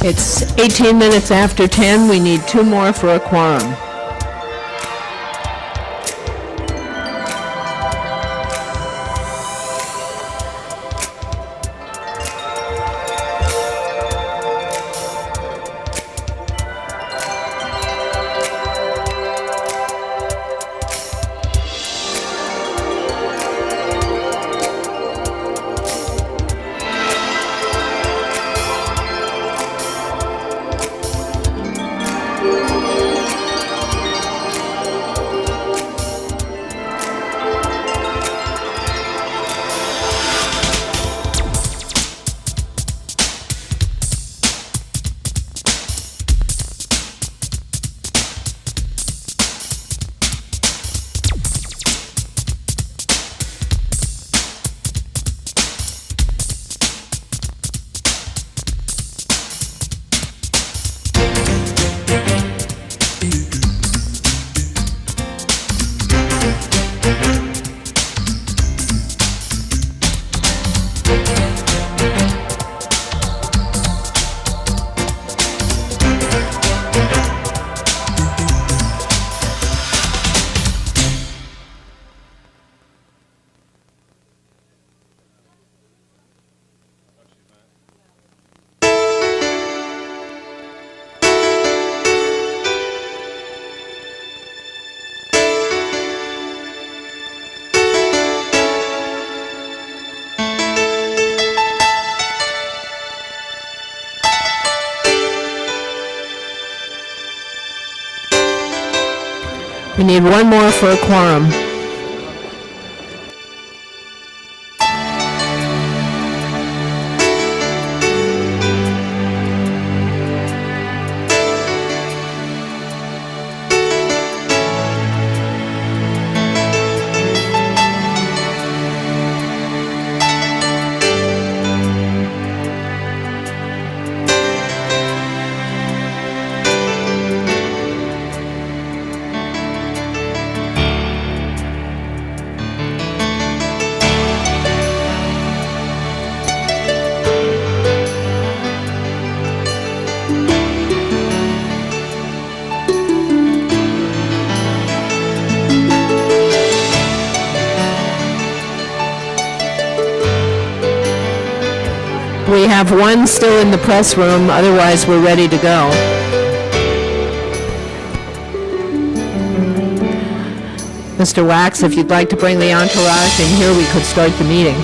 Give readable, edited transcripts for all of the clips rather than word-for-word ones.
It's 18 minutes after 10. We need 2 more for a quorum. We need one more for a quorum. We have one still in the press room, otherwise we're ready to go. Mr. Wax, if you'd like to bring the entourage in here, we could start the meeting.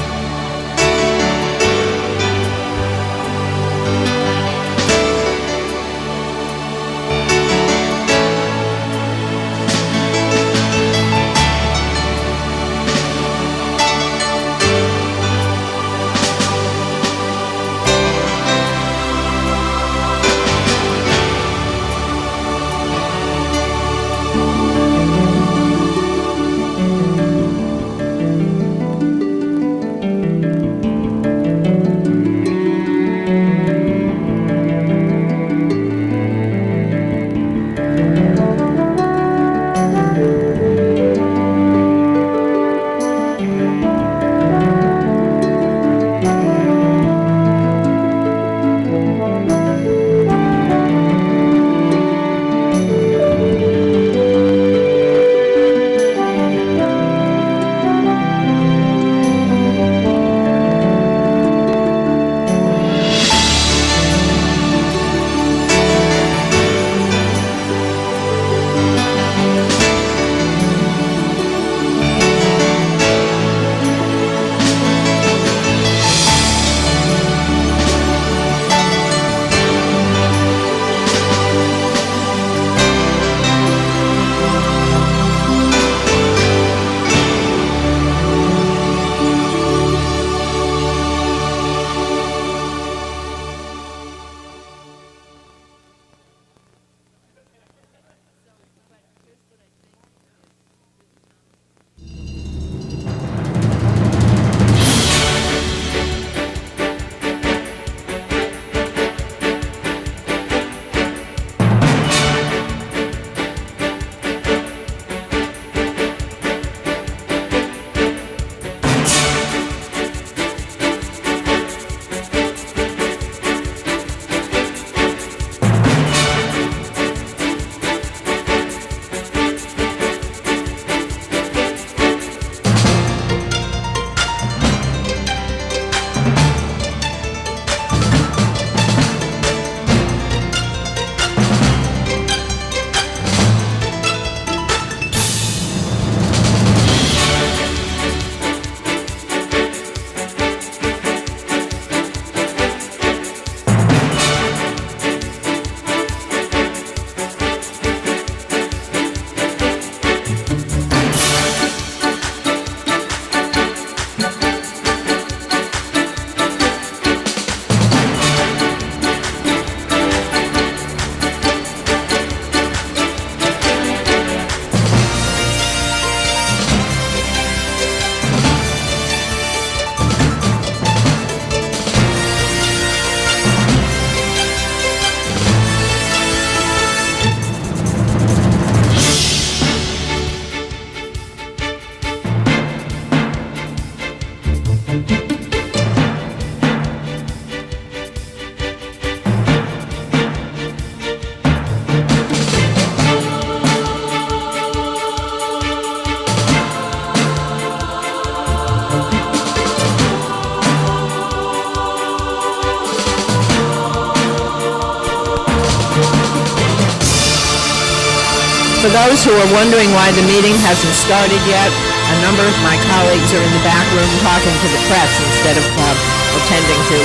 For those who are wondering why the meeting hasn't started yet, a number of my colleagues are in the back room talking to the press instead of attending to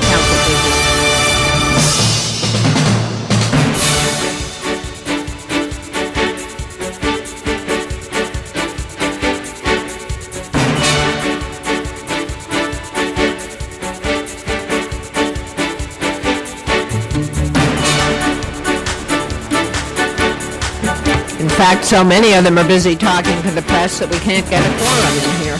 council business. fact, so many of them are busy talking to the press that we can't get a quorum in here.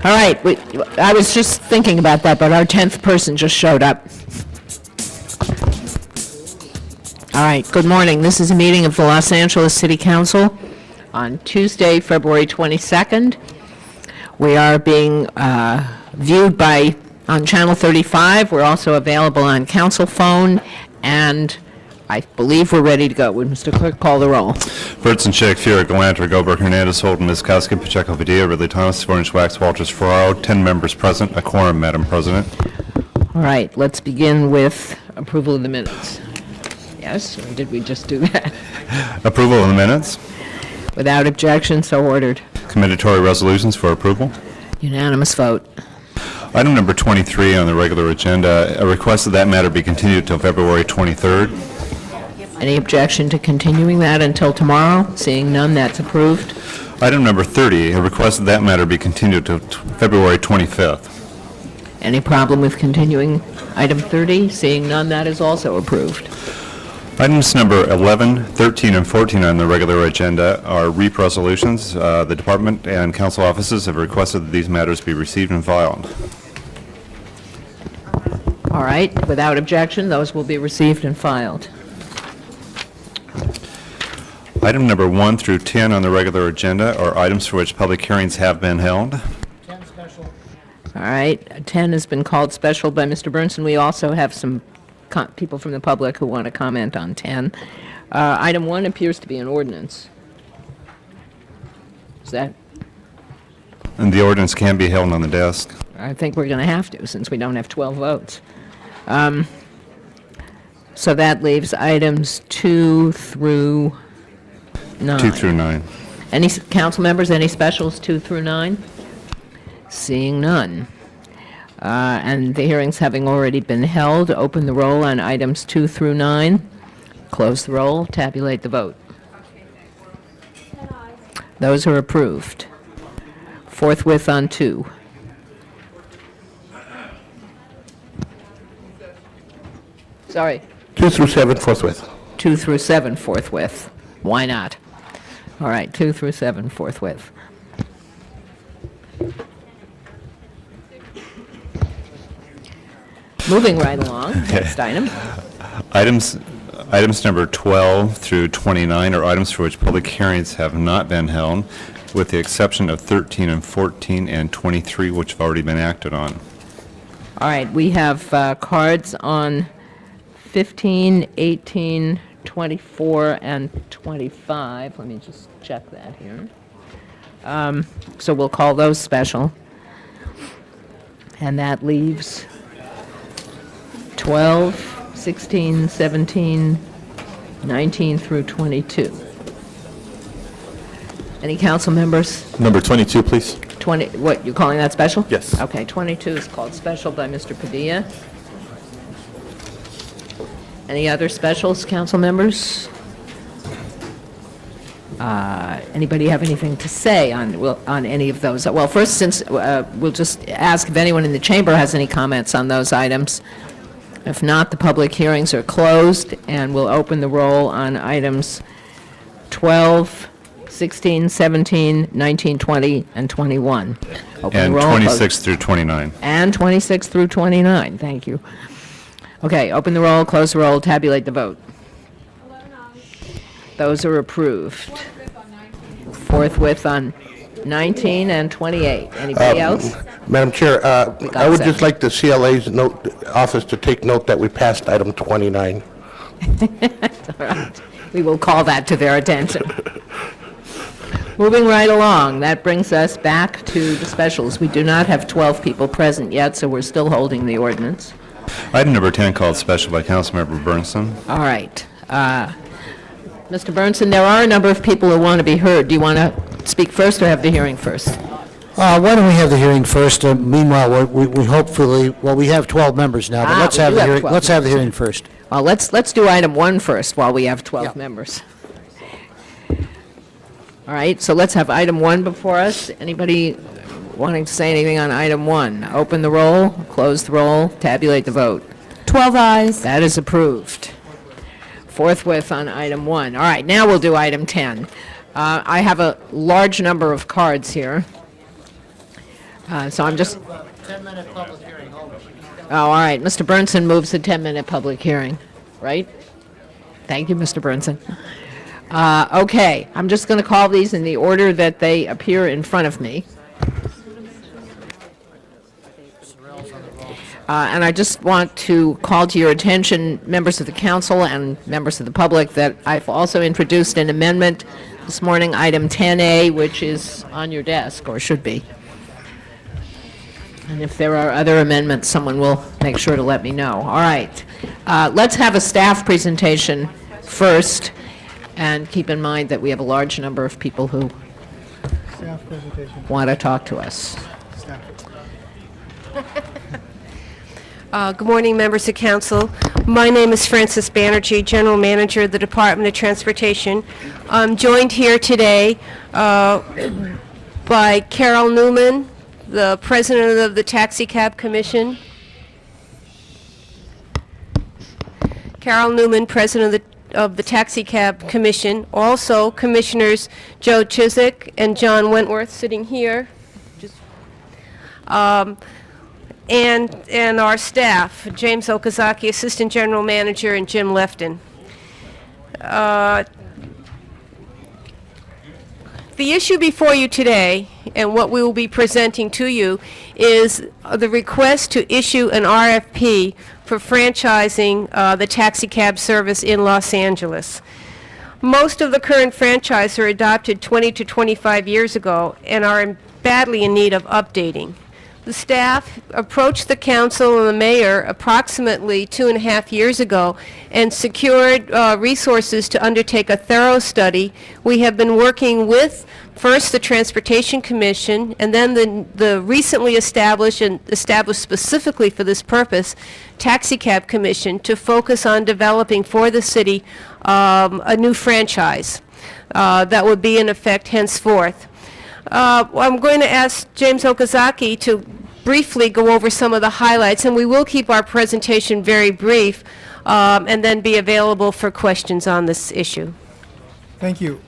All right, I was just thinking about that, but our 10th person just showed up. All right, good morning. This is a meeting of the Los Angeles City Council on Tuesday, February 22nd. We are being viewed on Channel 35. We're also available on council phone, and I believe we're ready to go. Would Mr. Clerk call the roll? Burtson, Chick, Fuhrer, Galanter, Goldberg, Hernandez, Holden, Miskowski, Pacheco, Padilla, Ridley, Thomas, Vornish, Wax, Walters, Ferraro. 10 members present, a quorum, Madam President. All right, let's begin with approval of the minutes. Yes, or did we just do that? Approval of the minutes. Without objection, so ordered. Commendatory resolutions for approval. Unanimous vote. Item number 23 on the regular agenda, a request that matter be continued till February 23rd. Any objection to continuing that until tomorrow? Seeing none, that's approved. Item number 30, a request that matter be continued to February 25th. Any problem with continuing item 30? Seeing none, that is also approved. Items number 11, 13, and 14 on the regular agenda are REAP resolutions. The department and council offices have requested that these matters be received and filed. All right, without objection, those will be received and filed. Item number 1 through 10 on the regular agenda are items for which public hearings have been held. 10 special. All right, 10 has been called special by Mr. Burnson. We also have some people from the public who want to comment on 10. Item 1 appears to be an ordinance. Is that? And the ordinance can be held on the desk. I think we're going to have to, since we don't have 12 votes. So that leaves items 2 through 9. 2 through 9. Any council members, any specials 2 through 9? Seeing none. And the hearings having already been held, open the roll on items 2 through 9. Close the roll, tabulate the vote. Those are approved. Forthwith on 2. Sorry. 2 through 7 forthwith. 2 through 7 forthwith. Why not? All right, 2 through 7 forthwith. Moving right along, next item. Items number 12 through 29 are items for which public hearings have not been held, with the exception of 13 and 14 and 23, which have already been acted on. All right, we have cards on 15, 18, 24, and 25. Let me just check that here. So we'll call those special. And that leaves 12, 16, 17, 19 through 22. Any council members? Number 22, please. 20, what, you're calling that special? Yes. Okay, 22 is called special by Mr. Padilla. Any other specials, council members? Anybody have anything to say on any of those? Well, first, since we'll just ask if anyone in the chamber has any comments on those items. If not, the public hearings are closed, and we'll open the roll on items 12, 16, 17, 19, 20, and 21. Open And the roll, 26 through 29. and 26 through 29, thank you. Okay, open the roll, close the roll, tabulate the vote. Those are approved. Forthwith on 19 and 28. Anybody else? Madam Chair, I would that. just like the CLA's office to take note that we passed item 29. All right. We will call that to their attention. Moving right along, that brings us back to the specials. We do not have 12 people present yet, so we're still holding the ordinance. Item number 10 called special by Councilmember Burnson. All right. Mr. Burnson, there are a number of people who want to be heard. Do you want to speak first or have the hearing first? Why don't we have the hearing first? Meanwhile, we hopefully, well, we have 12 members now, but let's we have do the have hearing, 12 let's have the members. hearing first. Well, let's do item 1 first while we have 12 Yeah. members. All right, so let's have item 1 before us. Anybody wanting to say anything on item 1? Open the roll, close the roll, tabulate the vote. 12 eyes. That is approved. Forthwith on item 1. All right, now we'll do item 10. I have a large number of cards here. So I'm just... 10-minute public hearing. Oh, all right. Mr. Burnson moves the 10-minute public hearing, right? Thank you, Mr. Burnson. Okay, I'm just going to call these in the order that they appear in front of me. And I just want to call to your attention, members of the council and members of the public, that I've also introduced an amendment this morning, item 10A, which is on your desk, or should be. And if there are other amendments, someone will make sure to let me know. All right. Let's have a staff presentation first, and keep in mind that we have a large number of people who want to talk to us. Good morning, members of council. My name is Frances Banerjee, General Manager of the Department of Transportation. I'm joined here today by Carol Newman, the President of the Taxi Cab Commission. Carol Newman, President of the Taxi Cab Commission. Also, Commissioners Joe Chiswick and John Wentworth sitting here. And our staff, James Okazaki, Assistant General Manager, and Jim Lefton. The issue before you today, and what we will be presenting to you, is the request to issue an RFP for franchising the taxi cab service in Los Angeles. Most of the current franchises are adopted 20 to 25 years ago and are badly in need of updating. The staff approached the council and the mayor approximately 2.5 years ago and secured resources to undertake a thorough study. We have been working with first the Transportation Commission and then the recently established and established specifically for this purpose Taxi Cab Commission to focus on developing for the city a new franchise that would be in effect henceforth. I'm going to ask James Okazaki to briefly go over some of the highlights, and we will keep our presentation very brief, and then be available for questions on this issue. Thank you.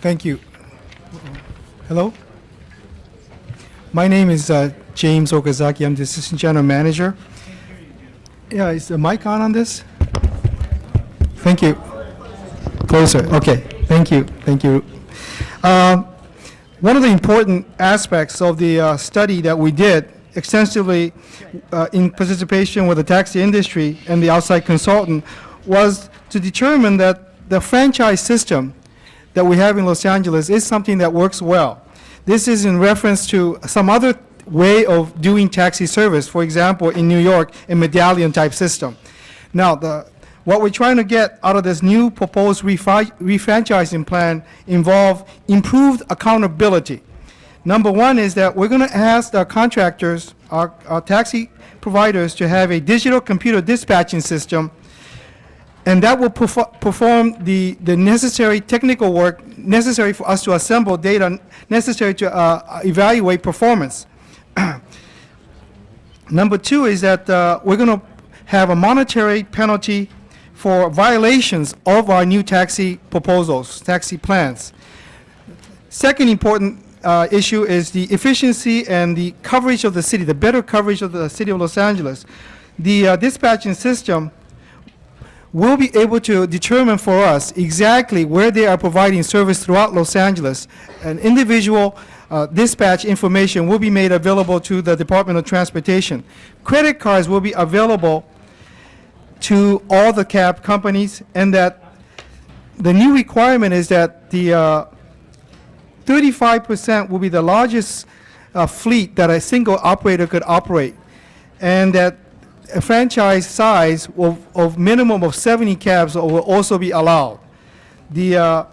Thank you. Hello? My name is James Okazaki. I'm the Assistant General Manager. Yeah, is the mic on this? Thank you. Closer. Okay. Thank you. Thank you. One of the important aspects of the study that we did extensively in participation with the taxi industry and the outside consultant was to determine that the franchise system that we have in Los Angeles is something that works well. This is in reference to some other way of doing taxi service, for example, in New York, a medallion type system. Now, what we're trying to get out of this new proposed refranchising plan involve improved accountability. Number one is that we're going to ask our contractors, our taxi providers, to have a digital computer dispatching system, and that will perform the necessary technical work necessary for us to assemble data necessary to evaluate performance. Number two is that we're going to have a monetary penalty for violations of our new taxi proposals, taxi plans. Second important issue is the efficiency and the coverage of the city, the better coverage of the city of Los Angeles. The dispatching system will be able to determine for us exactly where they are providing service throughout Los Angeles. An individual dispatch information will be made available to the Department of Transportation. Credit cards will be available to all the cab companies, and that the new requirement is that the 35% will be the largest fleet that a single operator could operate, and that a franchise size of minimum of 70 cabs will also be allowed. The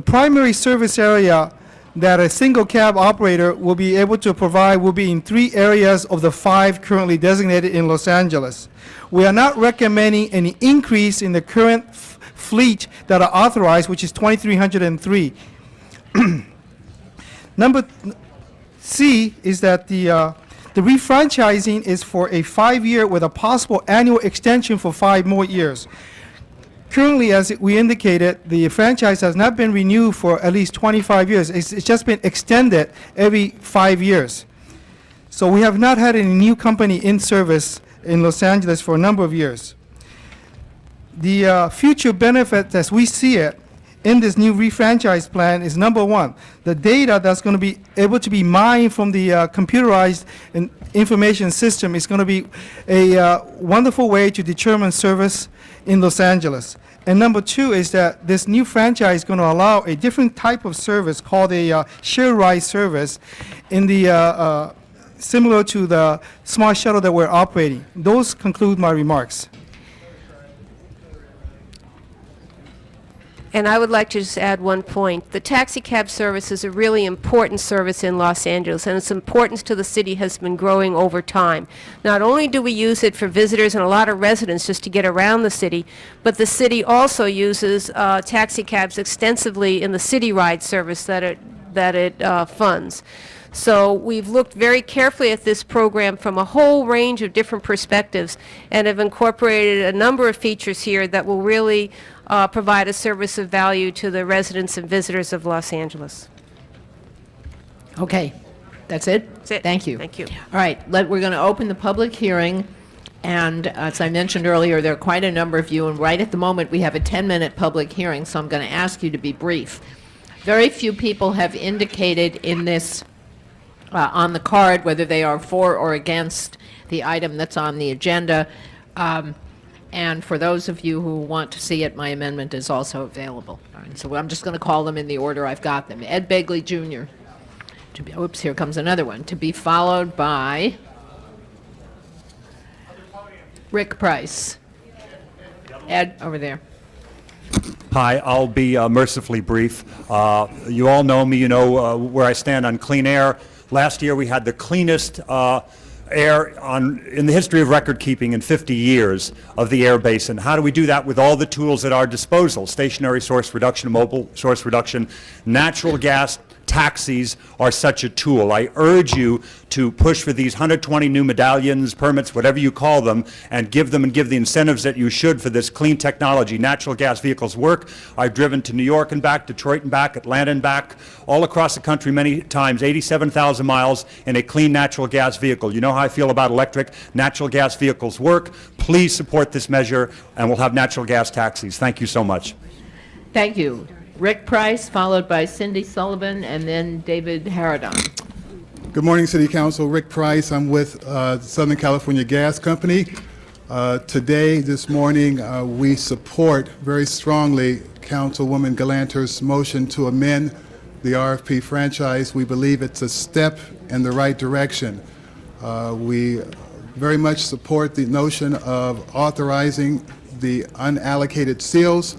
primary service area that a single cab operator will be able to provide will be in 3 areas of the 5 currently designated in Los Angeles. We are not recommending any increase in the current fleet that are authorized, which is 2,303. Number C is that the refranchising is for a 5-year with a possible annual extension for 5 more years. Currently, as we indicated, the franchise has not been renewed for at least 25 years. It's just been extended every 5 years. So we have not had any new company in service in Los Angeles for a number of years. The future benefit, as we see it, in this new refranchise plan is, number one, the data that's going to be able to be mined from the computerized information system is going to be a wonderful way to determine service in Los Angeles. And number two is that this new franchise is going to allow a different type of service called a share ride service in the similar to the smart shuttle that we're operating. Those conclude my remarks. And I would like to just add one point. The taxi cab service is a really important service in Los Angeles, and its importance to the city has been growing over time. Not only do we use it for visitors and a lot of residents just to get around the city, but the city also uses taxi cabs extensively in the city ride service that it funds. So we've looked very carefully at this program from a whole range of different perspectives and have incorporated a number of features here that will really provide a service of value to the residents and visitors of Los Angeles. Okay, that's it? That's it. Thank you. Thank you. All right, we're going to open the public hearing, and as I mentioned earlier, there are quite a number of you, and right at the moment, we have a 10-minute public hearing, so I'm going to ask you to be brief. Very few people have indicated in this, on the card, whether they are for or against the item that's on the agenda. And for those of you who want to see it, my amendment is also available. All right, so I'm just going to call them in the order I've got them. Ed Begley Jr. Oops, here comes another one. To be followed by Rick Price. Ed, over there. Hi, I'll be mercifully brief. You all know me, you know where I stand on clean air. Last year we had the cleanest air in the history of record keeping in 50 years of the air basin. How do we do that with all the tools at our disposal? Stationary source reduction, mobile source reduction, natural gas taxis are such a tool. I urge you to push for these 120 new medallions, permits, whatever you call them, and give the incentives that you should for this clean technology. Natural gas vehicles work. I've driven to New York and back, Detroit and back, Atlanta and back, all across the country many times, 87,000 miles in a clean natural gas vehicle. You know how I feel about electric. Natural gas vehicles work. Please support this measure, and we'll have natural gas taxis. Thank you so much. Thank you. Rick Price, followed by Cindy Sullivan, and then David Harradon. Good morning, City Council. Rick Price. I'm with Southern California Gas Company. This morning, we support very strongly Councilwoman Galanter's motion to amend the RFP franchise. We believe it's a step in the right direction. We very much support the notion of authorizing the unallocated seals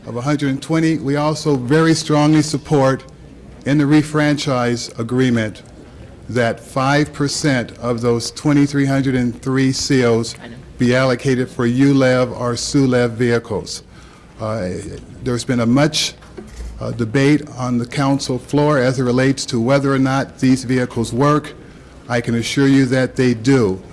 of 120. We also very strongly support in the refranchise agreement that 5% of those 2,303 seals be allocated for ULEV or SULEV vehicles. There's been a much debate on the council floor as it relates to whether or not these vehicles work. I can assure you that they do.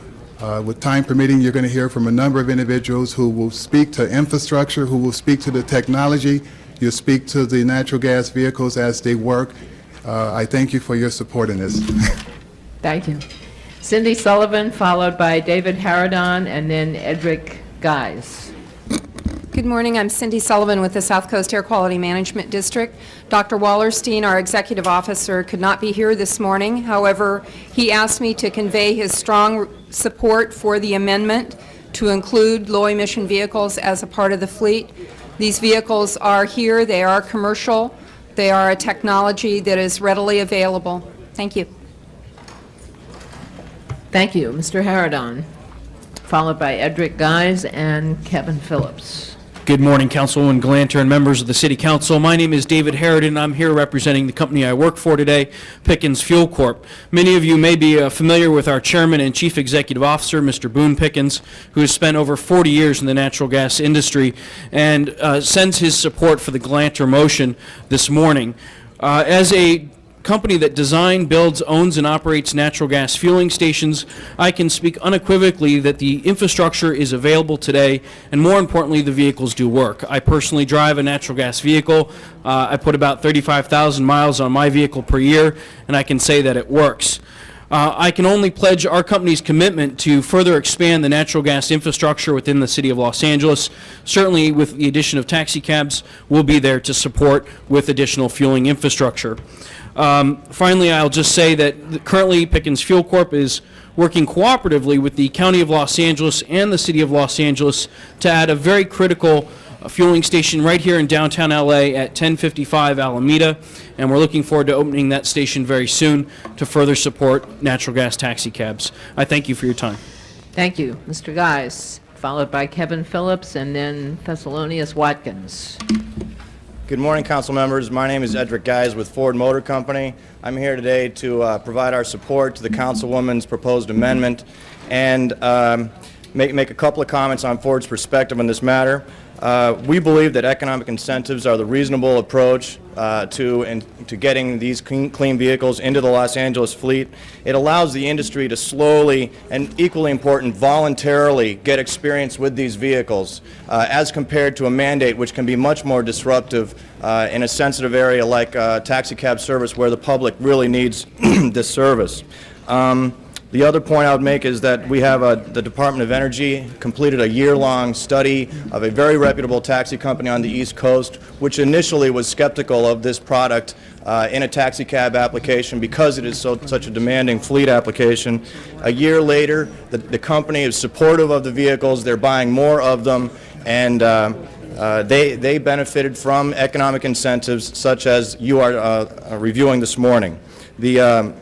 With time permitting, you're going to hear from a number of individuals who will speak to infrastructure, who will speak to the technology. You'll speak to the natural gas vehicles as they work. I thank you for your support in this. Thank you. Cindy Sullivan, followed by David Harradon, and then Edric Guys. Good morning. I'm Cindy Sullivan with the South Coast Air Quality Management District. Dr. Wallerstein, our executive officer, could not be here this morning. However, he asked me to convey his strong support for the amendment to include low-emission vehicles as a part of the fleet. These vehicles are here. They are commercial. They are a technology that is readily available. Thank you. Thank you. Mr. Harradon, followed by Edric Guys and Kevin Phillips. Good morning, Councilwoman Galanter and members of the City Council. My name is David Harridan. I'm here representing the company I work for today, Pickens Fuel Corp. Many of you may be familiar with our Chairman and Chief Executive Officer, Mr. Boone Pickens, who has spent over 40 years in the natural gas industry and sends his support for the Galanter motion this morning. As a company that designs, builds, owns, and operates natural gas fueling stations, I can speak unequivocally that the infrastructure is available today, and more importantly, the vehicles do work. I personally drive a natural gas vehicle. I put about 35,000 miles on my vehicle per year, and I can say that it works. I can only pledge our company's commitment to further expand the natural gas infrastructure within the City of Los Angeles. Certainly, with the addition of taxi cabs, we'll be there to support with additional fueling infrastructure. Finally, I'll just say that currently Pickens Fuel Corp is working cooperatively with the County of Los Angeles and the City of Los Angeles to add a very critical fueling station right here in downtown LA at 1055 Alameda, and we're looking forward to opening that station very soon to further support natural gas taxi cabs. I thank you for your time. Thank you. Mr. Guys, followed by Kevin Phillips and then Thessalonius Watkins. Good morning, council members. My name is Edric Guys with Ford Motor Company. I'm here today to provide our support to the councilwoman's proposed amendment and make a couple of comments on Ford's perspective on this matter. We believe that economic incentives are the reasonable approach to getting these clean vehicles into the Los Angeles fleet. It allows the industry to slowly and equally important voluntarily get experience with these vehicles as compared to a mandate which can be much more disruptive in a sensitive area like taxi cab service where the public really needs this service. The other point I would make is that we have the Department of Energy completed a year-long study of a very reputable taxi company on the East Coast, which initially was skeptical of this product in a taxi cab application because it is such a demanding fleet application. A year later, the company is supportive of the vehicles, they're buying more of them, and they benefited from economic incentives such as you are reviewing this morning. The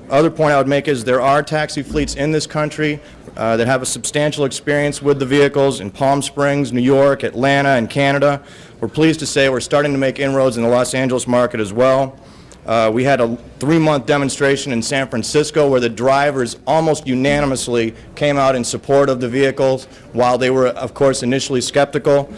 other point I would make is there are taxi fleets in this country that have a substantial experience with the vehicles in Palm Springs, New York, Atlanta, and Canada. We're pleased to say we're starting to make inroads in the Los Angeles market as well. We had a 3-month demonstration in San Francisco where the drivers almost unanimously came out in support of the vehicles while they were, of course, initially skeptical.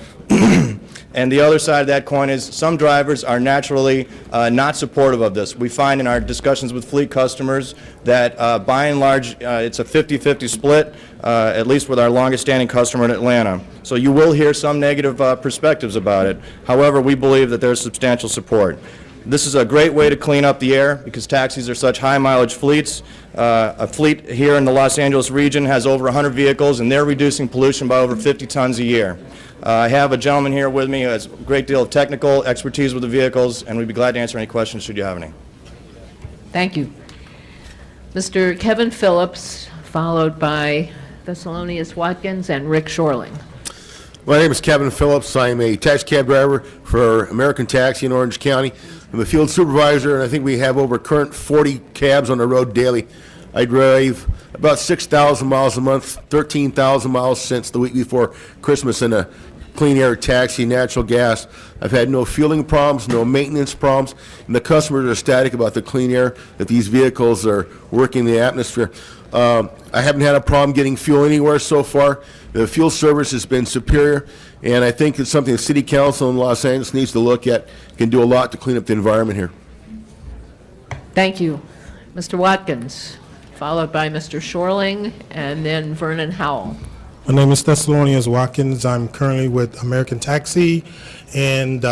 And the other side of that coin is some drivers are naturally not supportive of this. We find in our discussions with fleet customers that by and large it's a 50-50 split, at least with our longest standing customer in Atlanta. So you will hear some negative perspectives about it. However, we believe that there's substantial support. This is a great way to clean up the air because taxis are such high mileage fleets. A fleet here in the Los Angeles region has over 100 vehicles and they're reducing pollution by over 50 tons a year. I have a gentleman here with me who has a great deal of technical expertise with the vehicles, and we'd be glad to answer any questions should you have any. Thank you. Mr. Kevin Phillips, followed by Thessalonius Watkins and Rick Shorling. My name is Kevin Phillips. I'm a taxi cab driver for American Taxi in Orange County. I'm a field supervisor, and I think we have over current 40 cabs on the road daily. I drive about 6,000 miles a month, 13,000 miles since the week before Christmas in a clean air taxi, natural gas. I've had no fueling problems, no maintenance problems, and the customers are ecstatic about the clean air that these vehicles are working in the atmosphere. I haven't had a problem getting fuel anywhere so far. The fuel service has been superior, and I think it's something the City Council in Los Angeles needs to look at. Can do a lot to clean up the environment here. Thank you. Mr. Watkins, followed by Mr. Shorling and then Vernon Howell. My name is Thessalonius Watkins. I'm currently with American Taxi, and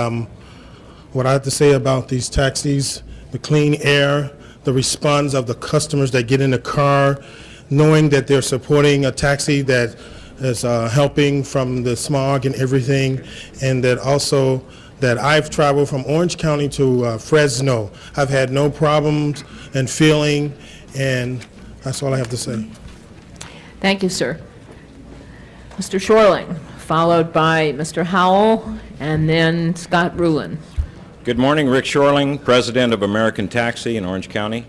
what I have to say about these taxis, the clean air, the response of the customers that get in the car, knowing that they're supporting a taxi that is helping from the smog and everything, and that also that I've traveled from Orange County to Fresno. I've had no problems and feeling, and that's all I have to say. Thank you, sir. Mr. Shorling, followed by Mr. Howell, and then Scott Rulin. Good morning, Rick Shorling, President of American Taxi in Orange County.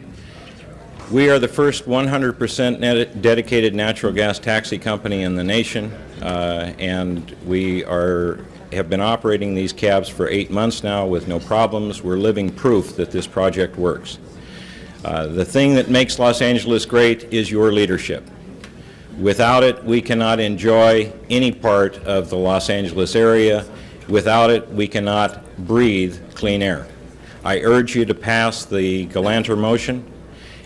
We are the first 100% dedicated natural gas taxi company in the nation, and we are have been operating these cabs for 8 months now with no problems. We're living proof that this project works. The thing that makes Los Angeles great is your leadership. Without it, we cannot enjoy any part of the Los Angeles area. Without it, we cannot breathe clean air. I urge you to pass the Galanter motion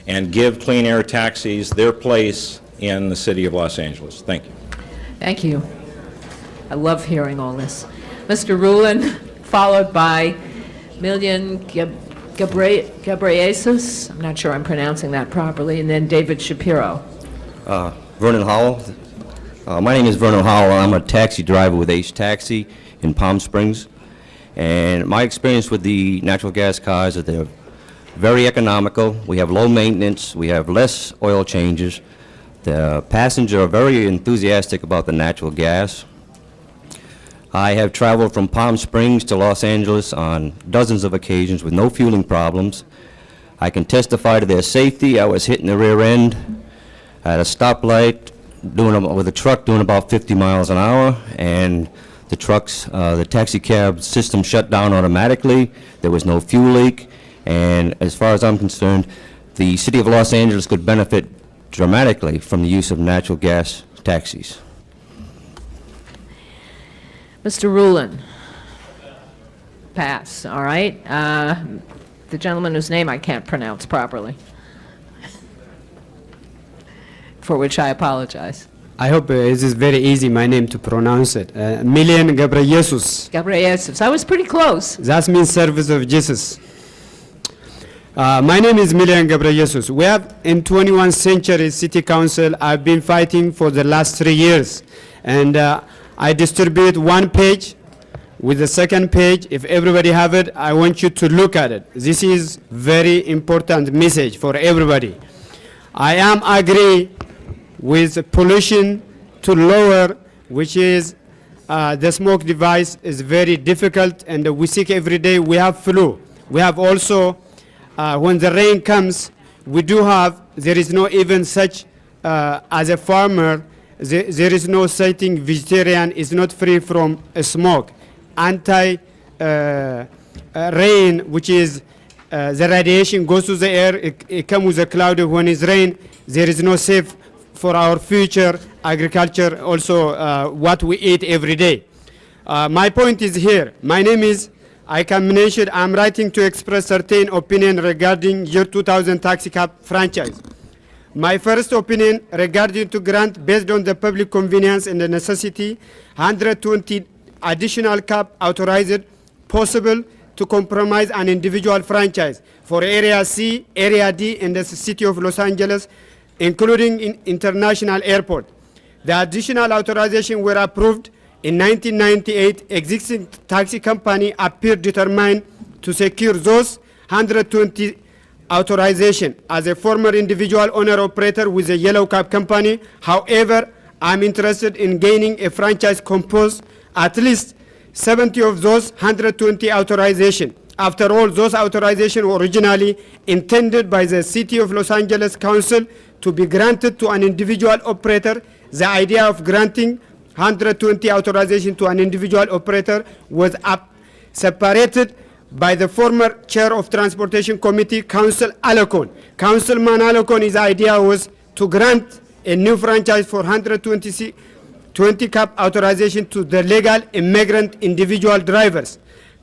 and give clean air taxis their place in the city of Los Angeles. Thank you. Thank you. I love hearing all this. Mr. Rulin, followed by Millian Ghebreyesus, I'm not sure I'm pronouncing that properly, and then David Shapiro. Vernon Howell. My name is Vernon Howell. I'm a taxi driver with Ace Taxi in Palm Springs. And my experience with the natural gas cars is they're very economical. We have low maintenance. We have less oil changes. The passengers are very enthusiastic about the natural gas. I have traveled from Palm Springs to Los Angeles on dozens of occasions with no fueling problems. I can testify to their safety. I was hit in the rear end at a stoplight with a truck doing about 50 miles an hour, and the taxi cab system shut down automatically. There was no fuel leak, and as far as I'm concerned, the city of Los Angeles could benefit dramatically from the use of natural gas taxis. Mr. Rulin. Pass, all right. The gentleman whose name I can't pronounce properly, for which I apologize. I hope it is very easy, my name, to pronounce it. Millian Ghebreyesus. Ghebreyesus. I was pretty close. That means service of Jesus. My name is Millian Ghebreyesus. We have in 21st century city council, I've been fighting for the last 3 years. And I distribute one page with the second page. If everybody have it, I want you to look at it. This is very important message for everybody. I am agree with pollution to lower, which is the smoke device is very difficult, and we sick every day. We have flu. We have also, when the rain comes, we do have, there is no even such, as a farmer, there is no sighting vegetarian is not free from smoke. Rain, which is the radiation goes to the air, it comes with a cloud. When it's rain, there is no safe for our future agriculture, also what we eat every day. My point is here. My name is Icam Menashe. I'm writing to express certain opinion regarding year 2000 taxi cab franchise. My first opinion regarding to grant, based on the public convenience and the necessity, 120 additional cab authorized possible to compromise an individual franchise for Area C, Area D in the city of Los Angeles, including in international airport. The additional authorization were approved in 1998. Existing taxi company appeared determined to secure those 120 authorization. As a former individual owner-operator with a yellow cab company, however, I'm interested in gaining a franchise composed at least 70 of those 120 authorization. After all, those authorizations were originally intended by the City of Los Angeles Council to be granted to an individual operator. The idea of granting 120 authorization to an individual operator was separated by the former chair of Transportation Committee, Council Alacon. Councilman Alacon's idea was to grant a new franchise for 120 cab authorization to the legal immigrant individual drivers.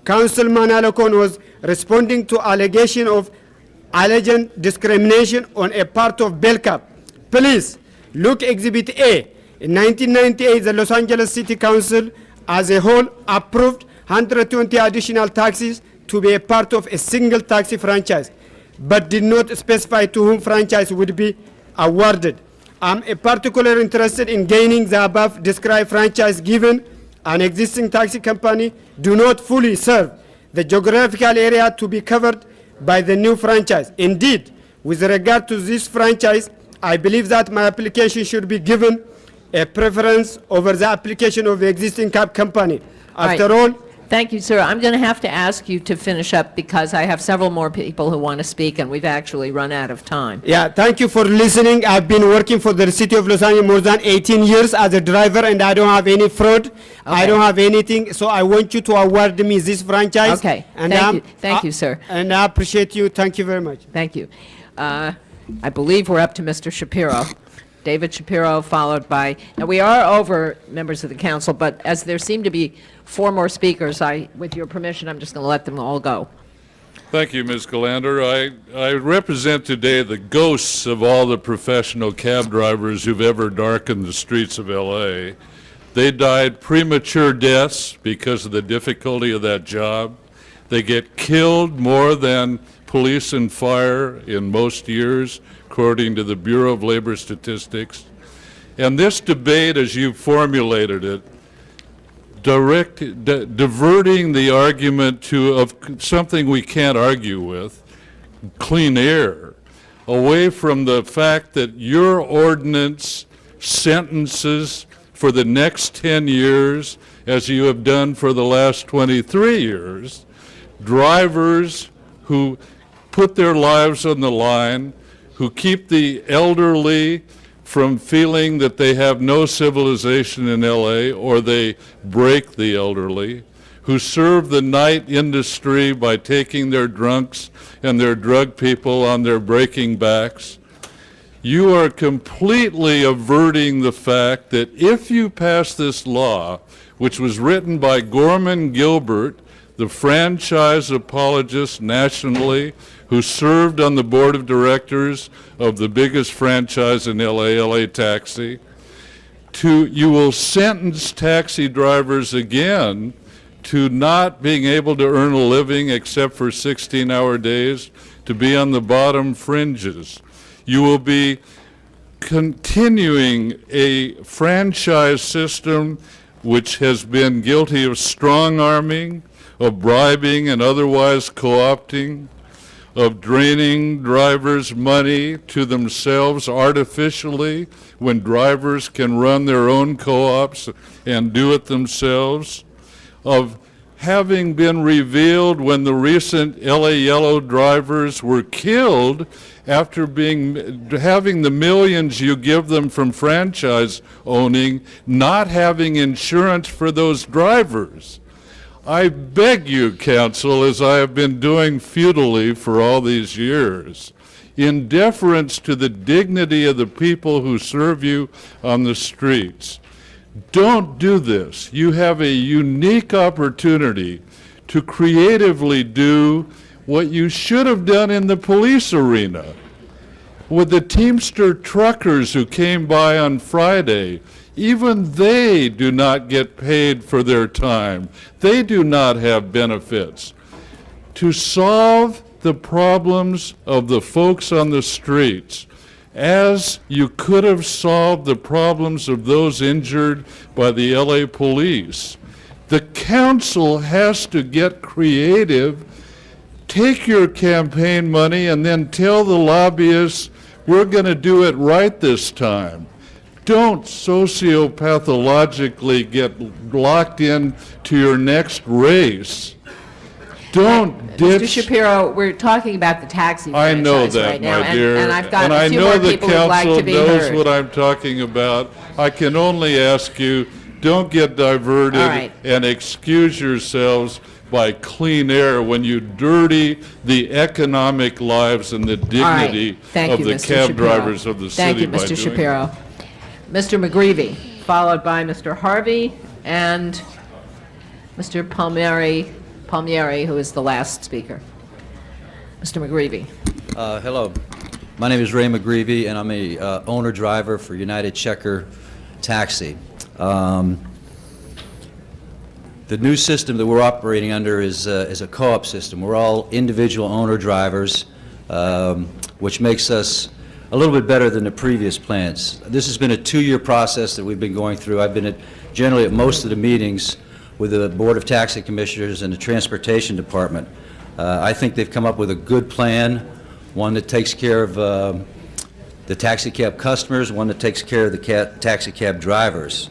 Councilman Alacon was responding to allegation of alleged discrimination on a part of BellCab. Please look Exhibit A. In 1998, the Los Angeles City Council as a whole approved 120 additional taxis to be a part of a single taxi franchise, but did not specify to whom franchise would be awarded. I'm particularly interested in gaining the above described franchise given an existing taxi company do not fully serve the geographical area to be covered by the new franchise. Indeed, with regard to this franchise, I believe that my application should be given a preference over the application of the existing cab company. After all, Thank you, sir. I'm going to have to ask you to finish up because I have several more people who want to speak, and we've actually run out of time. Yeah, thank you for listening. I've been working for the city of Los Angeles more than 18 years as a driver, and I don't have any fraud. I don't have anything, so I want you to award me this franchise. Okay. And Thank you, sir. And I appreciate you. Thank you very much. Thank you. I believe we're up to Mr. Shapiro. David Shapiro, followed by, now we are over, members of the council, but as there seem to be 4 more speakers, with your permission, I'm just going to let them all go. Thank you, Ms. Galander. I represent today the ghosts of all the professional cab drivers who've ever darkened the streets of L.A. They died premature deaths because of the difficulty of that job. They get killed more than police and fire in most years, according to the Bureau of Labor Statistics. And this debate, as you formulated it, diverting the argument of something we can't argue with, clean air, away from the fact that your ordinance sentences for the next 10 years, as you have done for the last 23 years, drivers who put their lives on the line, who keep the elderly from feeling that they have no civilization in LA, or they break the elderly, who serve the night industry by taking their drunks and their drug people on their breaking backs. You are completely averting the fact that if you pass this law, which was written by Gorman Gilbert, the franchise apologist nationally, who served on the board of directors of the biggest franchise in LA, LA Taxi, you will sentence taxi drivers again to not being able to earn a living except for 16-hour days, to be on the bottom fringes. You will be continuing a franchise system which has been guilty of strong-arming, of bribing and otherwise co-opting, of draining drivers' money to themselves artificially when drivers can run their own co-ops and do it themselves, of having been revealed when the recent LA Yellow drivers were killed after having the millions you give them from franchise owning, not having insurance for those drivers. I beg you, counsel, as I have been doing futilely for all these years, in deference to the dignity of the people who serve you on the streets, don't do this. You have a unique opportunity to creatively do what you should have done in the police arena. With the Teamster truckers who came by on Friday, even they do not get paid for their time. They do not have benefits. To solve the problems of the folks on the streets, as you could have solved the problems of those injured by the LA police, the council has to get creative, take your campaign money, and then tell the lobbyists, we're going to do it right this time. Don't sociopathologically get locked in to your next race. Don't ditch. Mr. Shapiro, we're talking about the taxi I know franchise that, right now, my dear. and I've got And a I few know more the people who'd like to council be knows heard. what I'm talking about. I can only ask you, don't get diverted All right. and excuse yourselves by clean air when you dirty the economic lives and the dignity Thank of you, the Mr. cab Shapiro. drivers of the Thank city you, by Mr. doing Shapiro. that. Mr. McGreevy, followed by Mr. Harvey and Mr. Palmieri, who is the last speaker. Mr. McGreevy. Hello. My name is Ray McGreevy, and I'm a owner-driver for United Checker Taxi. The new system that we're operating under is a co-op system. We're all individual owner-drivers, which makes us a little bit better than the previous plans. This has been a 2-year process that we've been going through. I've been generally at most of the meetings with the Board of Taxi Commissioners and the Transportation Department. I think they've come up with a good plan, one that takes care of the taxi cab customers, one that takes care of the taxi cab drivers.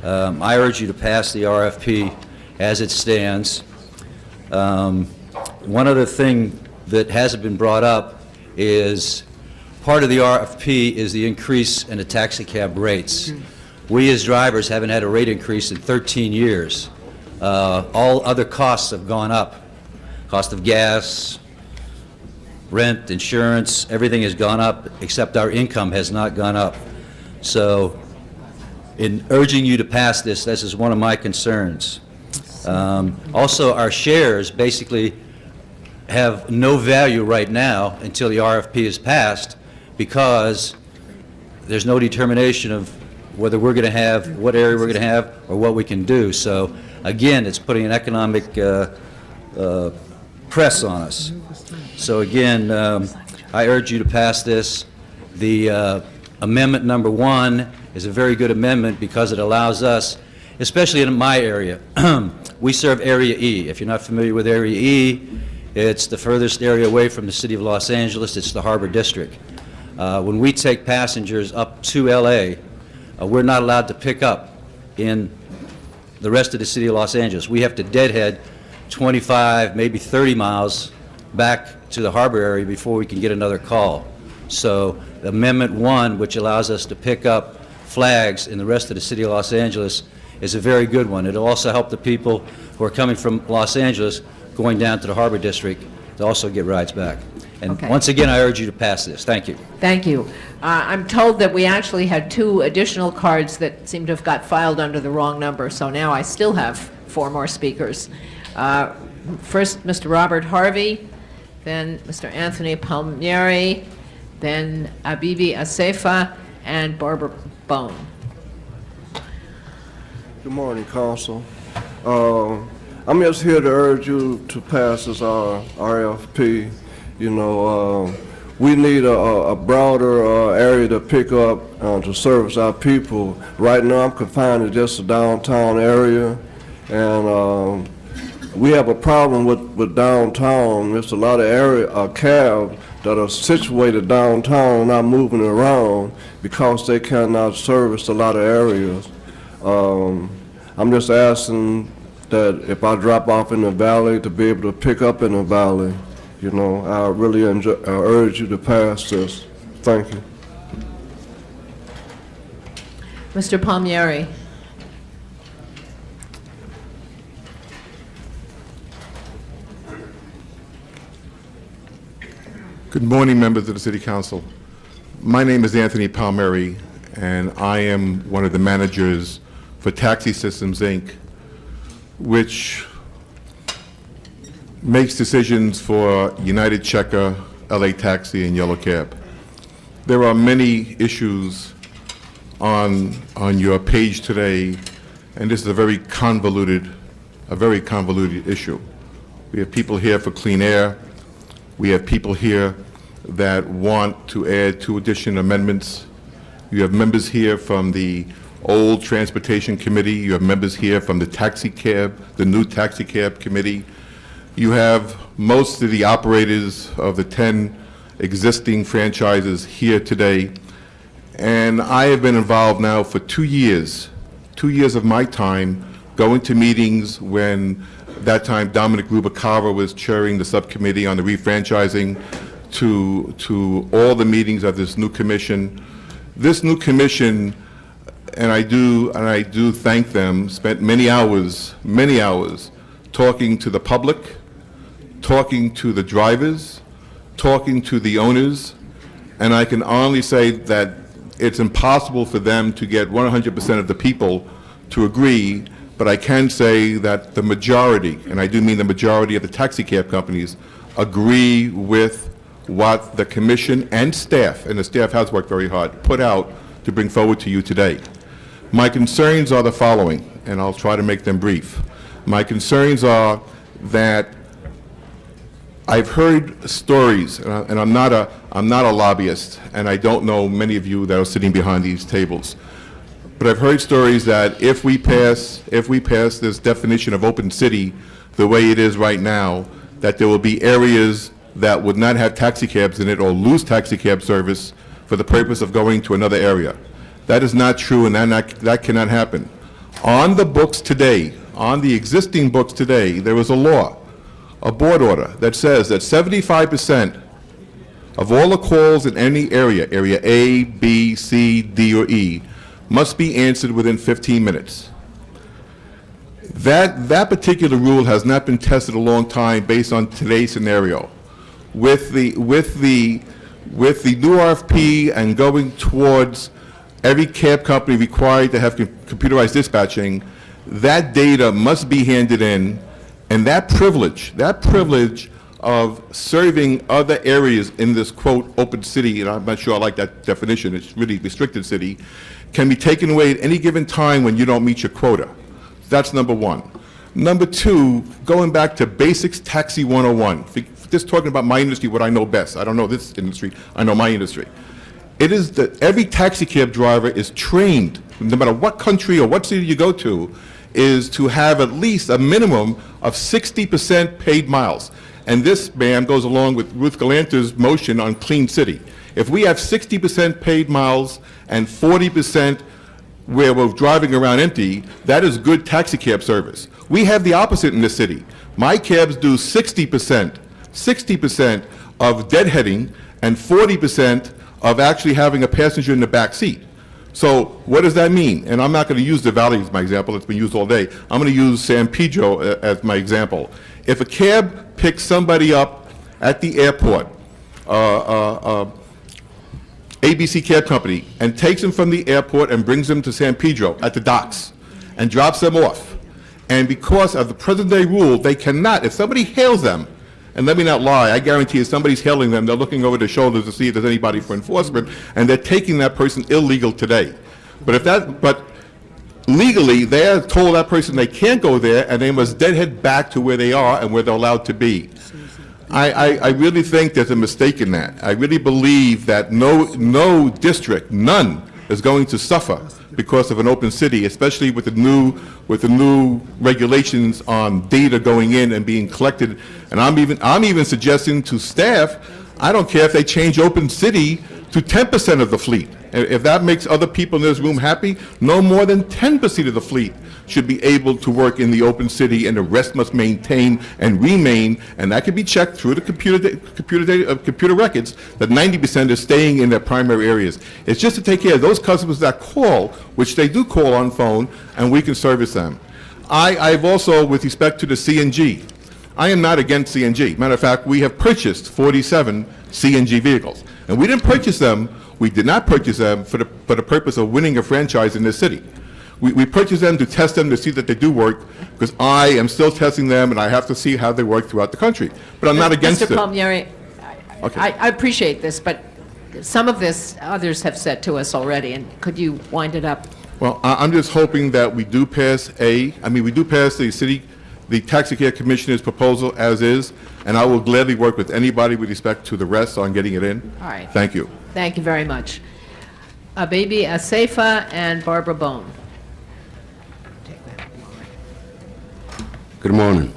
I urge you to pass the RFP as it stands. One other thing that hasn't been brought up is part of the RFP is the increase in the taxi cab rates. We as drivers haven't had a rate increase in 13 years. All other costs have gone up. Cost of gas, rent, insurance, everything has gone up, except our income has not gone up. So in urging you to pass this, this is one of my concerns. Also, our shares basically have no value right now until the RFP is passed, because there's no determination of whether we're going to have, what area we're going to have, or what we can do. So again, it's putting an economic press on us. So again, I urge you to pass this. The amendment number 1 is a very good amendment because it allows us, especially in my area, we serve Area E. If you're not familiar with Area E, it's the furthest area away from the city of Los Angeles. It's the Harbor District. When we take passengers up to LA, we're not allowed to pick up in the rest of the city of Los Angeles. We have to deadhead 25, maybe 30 miles back to the harbor area before we can get another call. So Amendment 1, which allows us to pick up flags in the rest of the city of Los Angeles, is a very good one. It'll also help the people who are coming from Los Angeles going down to the Harbor District to also get rides back. And Okay. once again, I urge you to pass this. Thank you. Thank you. I'm told that we actually had 2 additional cards that seem to have got filed under the wrong number, so now I still have 4 more speakers. First, Mr. Robert Harvey, then Mr. Anthony Palmieri, then Abibi Asefa, and Barbara Bone. Good morning, Council. I'm just here to urge you to pass this RFP. You know, we need a broader area to pick up to service our people. Right now, I'm confined to just the downtown area, and we have a problem with downtown. There's a lot of cabs that are situated downtown, not moving around because they cannot service a lot of areas. I'm just asking that if I drop off in the valley, to be able to pick up in the valley. You know, I really urge you to pass this. Thank you. Mr. Palmieri. Good morning, members of the City Council. My name is Anthony Palmieri, and I am one of the managers for Taxi Systems, Inc., which makes decisions for United Checker, LA Taxi, and Yellow Cab. There are many issues on your page today, and this is a very convoluted issue. We have people here for clean air. We have people here that want to add 2 additional amendments. You have members here from the old Transportation Committee. You have members here from the new Taxi Cab Committee. You have most of the operators of the 10 existing franchises here today. And I have been involved now for 2 years of my time going to meetings when that time Dominic Rubalcaba was chairing the subcommittee on the refranchising, to all the meetings of this new commission. This new commission, and I do thank them, spent many hours talking to the public, talking to the drivers, talking to the owners, and I can honestly say that it's impossible for them to get 100% of the people to agree, but I can say that the majority, and I do mean the majority of the taxi cab companies, agree with what the commission and the staff has worked very hard, put out to bring forward to you today. My concerns are the following, and I'll try to make them brief. My concerns are that I've heard stories, and I'm not a lobbyist, and I don't know many of you that are sitting behind these tables, but I've heard stories that if we pass this definition of open city the way it is right now, that there will be areas that would not have taxi cabs in it or lose taxi cab service for the purpose of going to another area. That is not true, and that cannot happen. On the books today, on the existing books today, there is a law, a board order, that says that 75% of all the calls in any area, area A, B, C, D, or E, must be answered within 15 minutes. That particular rule has not been tested a long time based on today's scenario. With the new RFP and going towards every cab company required to have computerized dispatching, that data must be handed in, and that privilege of serving other areas in this, quote, open city, and I'm not sure I like that definition, it's really restricted city, can be taken away at any given time when you don't meet your quota. That's number one. Number two, going back to basics taxi 101, just talking about my industry, what I know best. I don't know this industry, I know my industry. It is that every taxi cab driver is trained, no matter what country or what city you go to, is to have at least a minimum of 60% paid miles. And this, ma'am, goes along with Ruth Galanter's motion on Clean City. If we have 60% paid miles and 40% where we're driving around empty, that is good taxi cab service. We have the opposite in this city. My cabs do 60% of deadheading and 40% of actually having a passenger in the back seat. So what does that mean? And I'm not going to use the Valley as my example, it's been used all day. I'm going to use San Pedro as my example. If a cab picks somebody up at the airport, ABC Cab Company, and takes them from the airport and brings them to San Pedro at the docks and drops them off, and because of the present day rule, they cannot, if somebody hails them, and let me not lie, I guarantee if somebody's hailing them, they're looking over their shoulders to see if there's anybody for enforcement, and they're taking that person illegal today. But legally, they're told that person they can't go there, and they must deadhead back to where they are and where they're allowed to be. I really think there's a mistake in that. I really believe that no district, none, is going to suffer because of an open city, especially with the new regulations on data going in and being collected. And I'm even suggesting to staff, I don't care if they change open city to 10% of the fleet. If that makes other people in this room happy, no more than 10% of the fleet should be able to work in the open city, and the rest must maintain and remain, and that can be checked through the computer records that 90% is staying in their primary areas. It's just to take care of those customers that call, which they do call on phone, and we can service them. I've also, with respect to the CNG, I am not against CNG. Matter of fact, we have purchased 47 CNG vehicles, and we did not purchase them for the purpose of winning a franchise in this city. We purchase them to test them to see that they do work, because I am still testing them and I have to see how they work throughout the country. But I'm not against it. Mr. Palmieri, Okay. I appreciate this, but some of this others have said to us already, and could you wind it up? Well, I'm just hoping that we do pass the Taxi Cab Commissioner's proposal as is, and I will gladly work with anybody with respect to the rest on getting it in. All right. Thank you. Thank you very much. Baby Asefa and Barbara Bone. Good morning.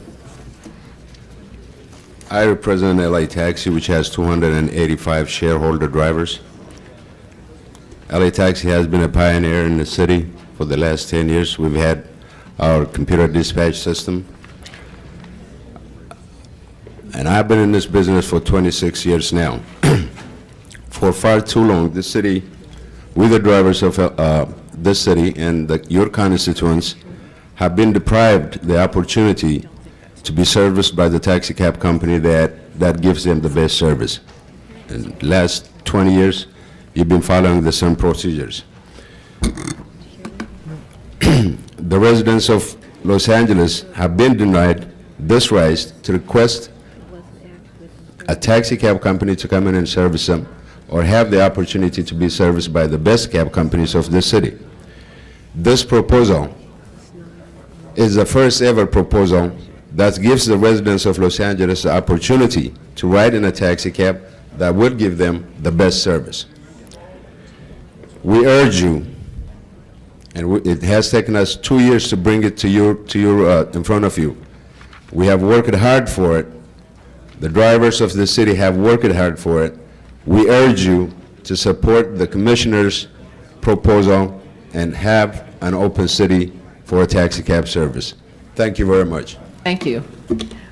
I represent LA Taxi, which has 285 shareholder drivers. LA Taxi has been a pioneer in the city for the last 10 years. We've had our computer dispatch system. And I've been in this business for 26 years now. For far too long, this city, we the drivers of this city and your constituents have been deprived the opportunity to be serviced by the taxi cab company that gives them the best service. In the last 20 years, you've been following the same procedures. The residents of Los Angeles have been denied this right to request a taxi cab company to come in and service them, or have the opportunity to be serviced by the best cab companies of this city. This proposal is the first ever proposal that gives the residents of Los Angeles the opportunity to ride in a taxi cab that will give them the best service. We urge you, and it has taken us 2 years to bring it to in front of you. We have worked hard for it. The drivers of the city have worked hard for it. We urge you to support the commissioner's proposal and have an open city for a taxi cab service. Thank you very much. Thank you.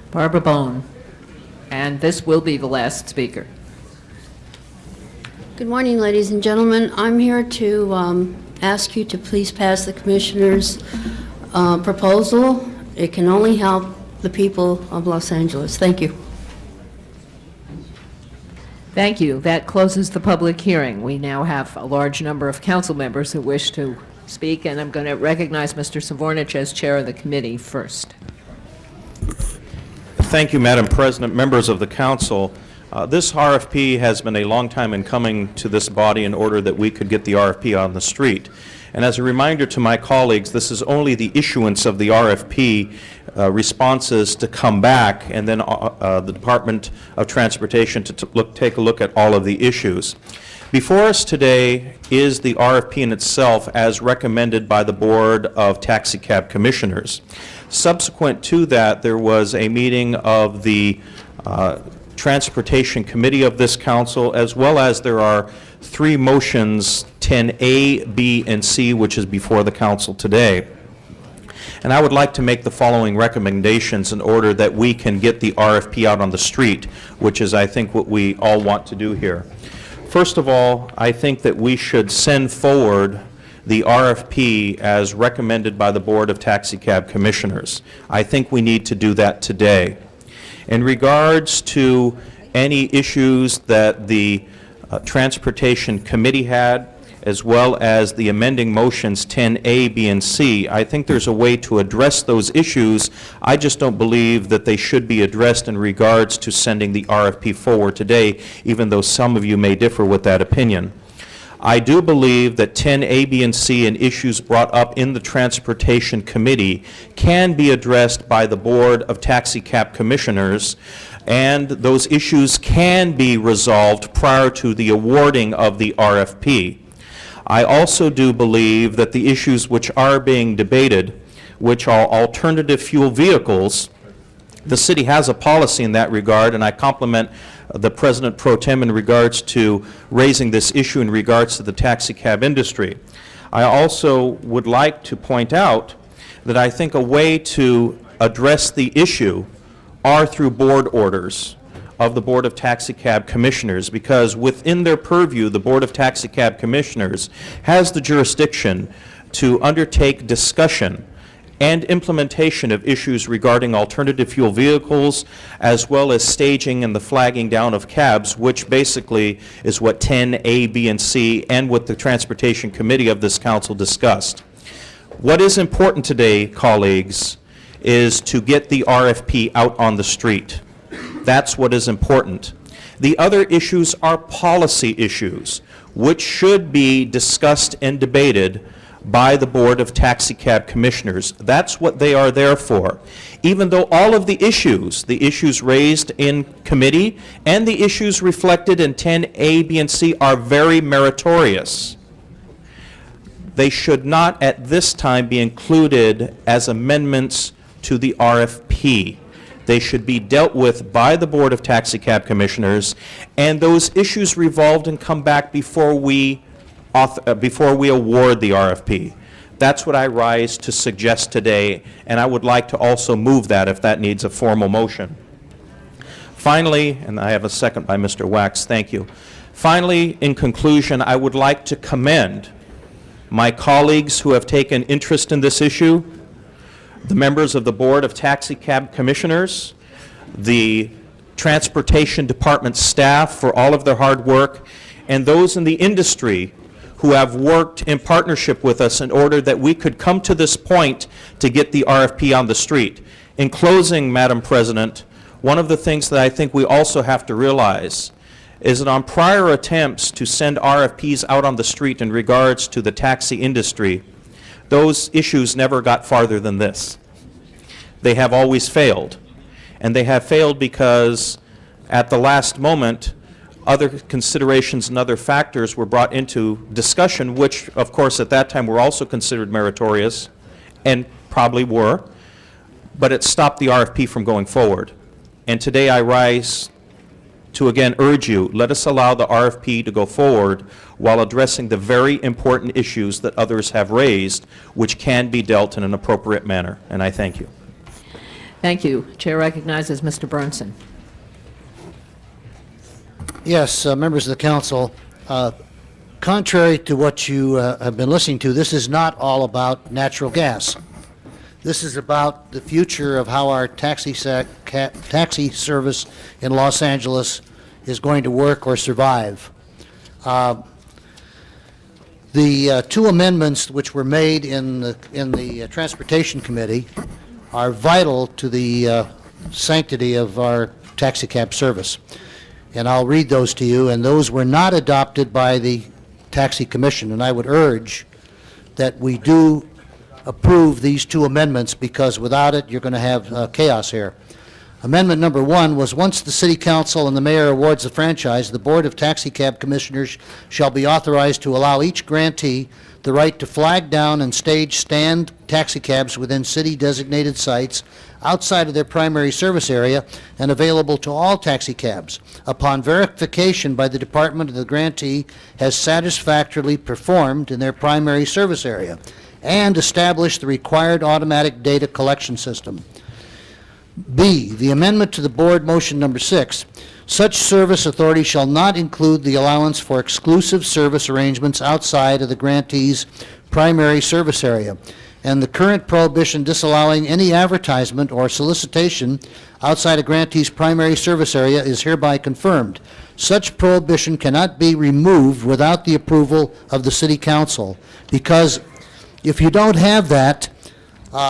Barbara Bone. And this will be the last speaker. Good morning, ladies and gentlemen. I'm here to ask you to please pass the Commissioner's proposal. It can only help the people of Los Angeles. Thank you. Thank you. That closes the public hearing. We now have a large number of council members who wish to speak, and I'm going to recognize Mr. Savornich as chair of the committee first. Thank you, Madam President, members of the council. This RFP has been a long time in coming to this body in order that we could get the RFP on the street. And as a reminder to my colleagues, this is only the issuance of the RFP responses to come back, and then the Department of Transportation to take a look at all of the issues. Before us today is the RFP in itself as recommended by the Board of Taxi Cab Commissioners. Subsequent to that, there was a meeting of the Transportation Committee of this council, as well as there are 3 motions, 10A, B, and C, which is before the council today. And I would like to make the following recommendations in order that we can get the RFP out on the street, which is, I think, what we all want to do here. First of all, I think that we should send forward the RFP as recommended by the Board of Taxi Cab Commissioners. I think we need to do that today. In regards to any issues that the Transportation Committee had, as well as the amending motions 10A, B, and C, I think there's a way to address those issues. I just don't believe that they should be addressed in regards to sending the RFP forward today, even though some of you may differ with that opinion. I do believe that 10A, B, and C and issues brought up in the Transportation Committee can be addressed by the Board of Taxi Cab Commissioners, and those issues can be resolved prior to the awarding of the RFP. I also do believe that the issues which are being debated, which are alternative fuel vehicles, the city has a policy in that regard, and I compliment the President Pro Tem in regards to raising this issue in regards to the taxi cab industry. I also would like to point out that I think a way to address the issue are through board orders of the Board of Taxi Cab Commissioners, because within their purview, the Board of Taxi Cab Commissioners has the jurisdiction to undertake discussion and implementation of issues regarding alternative fuel vehicles, as well as staging and the flagging down of cabs, which basically is what 10A, B, and C, and what the Transportation Committee of this council discussed. What is important today, colleagues, is to get the RFP out on the street. That's what is important. The other issues are policy issues, which should be discussed and debated by the Board of Taxi Cab Commissioners. That's what they are there for. Even though all of the issues raised in committee and the issues reflected in 10A, B, and C are very meritorious, they should not at this time be included as amendments to the RFP. They should be dealt with by the Board of Taxi Cab Commissioners, and those issues revolved and come back before we award the RFP. That's what I rise to suggest today, and I would like to also move that if that needs a formal motion. Finally, and I have a second by Mr. Wax, thank you. Finally, in conclusion, I would like to commend my colleagues who have taken interest in this issue, the members of the Board of Taxi Cab Commissioners, the Transportation Department staff for all of their hard work, and those in the industry who have worked in partnership with us in order that we could come to this point to get the RFP on the street. In closing, Madam President, one of the things that I think we also have to realize is that on prior attempts to send RFPs out on the street in regards to the taxi industry, those issues never got farther than this. They have always failed. And they have failed because at the last moment, other considerations and other factors were brought into discussion, which, of course, at that time were also considered meritorious, and probably were, but it stopped the RFP from going forward. And today I rise to again urge you, let us allow the RFP to go forward while addressing the very important issues that others have raised, which can be dealt in an appropriate manner. And I thank you. Thank you. Chair recognizes Mr. Burnson. Yes, members of the council, contrary to what you have been listening to, this is not all about natural gas. This is about the future of how our taxi service in Los Angeles is going to work or survive. The two amendments which were made in the Transportation Committee are vital to the sanctity of our taxi cab service. And I'll read those to you, and those were not adopted by the Taxi Commission, and I would urge that we do approve these two amendments, because without it, you're going to have chaos here. Amendment number 1 was, once the City Council and the Mayor awards the franchise, the Board of Taxi Cab Commissioners shall be authorized to allow each grantee the right to flag down and stage stand taxicabs within city-designated sites outside of their primary service area and available to all taxicabs upon verification by the department that the grantee has satisfactorily performed in their primary service area and established the required automatic data collection system. B, the amendment to the board motion number 6, such service authority shall not include the allowance for exclusive service arrangements outside of the grantee's primary service area, and the current prohibition disallowing any advertisement or solicitation outside a grantee's primary service area is hereby confirmed. Such prohibition cannot be removed without the approval of the City Council, because if you don't have that,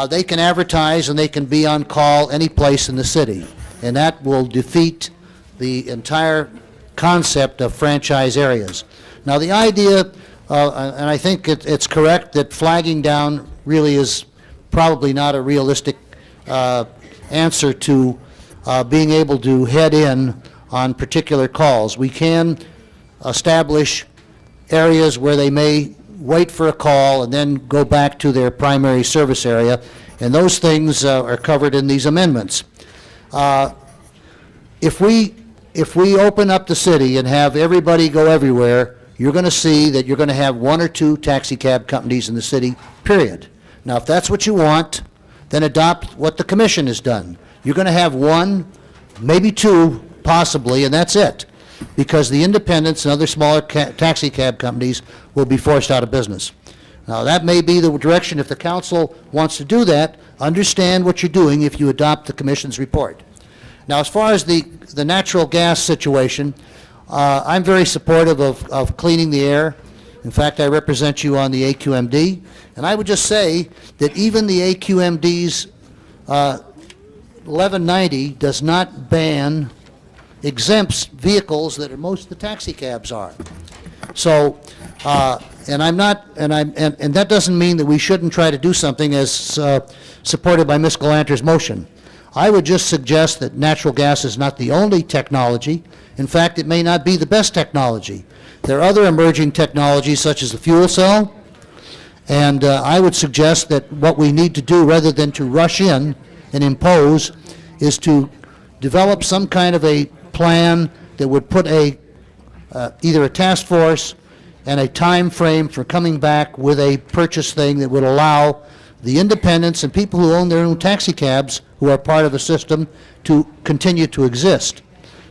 they can advertise and they can be on call any place in the city, and that will defeat the entire concept of franchise areas. Now, the idea, and I think it's correct, that flagging down really is probably not a realistic answer to being able to head in on particular calls. We can establish areas where they may wait for a call and then go back to their primary service area, and those things are covered in these amendments. If we open up the city and have everybody go everywhere, you're going to see that you're going to have 1 or 2 taxi cab companies in the city, period. Now, if that's what you want, then adopt what the commission has done. You're going to have 1, maybe 2, possibly, and that's it, because the independents and other smaller taxi cab companies will be forced out of business. Now, that may be the direction. If the council wants to do that, understand what you're doing if you adopt the commission's report. Now, as far as the natural gas situation, I'm very supportive of cleaning the air. In fact, I represent you on the AQMD, and I would just say that even the AQMD's 1190 does not ban, exempts vehicles that most of the taxi cabs are. So, and that doesn't mean that we shouldn't try to do something as supported by Ms. Galanter's motion. I would just suggest that natural gas is not the only technology. In fact, it may not be the best technology. There are other emerging technologies such as the fuel cell, and I would suggest that what we need to do, rather than to rush in and impose, is to develop some kind of a plan that would put either a task force and a time frame for coming back with a purchase thing that would allow the independents and people who own their own taxi cabs, who are part of the system, to continue to exist.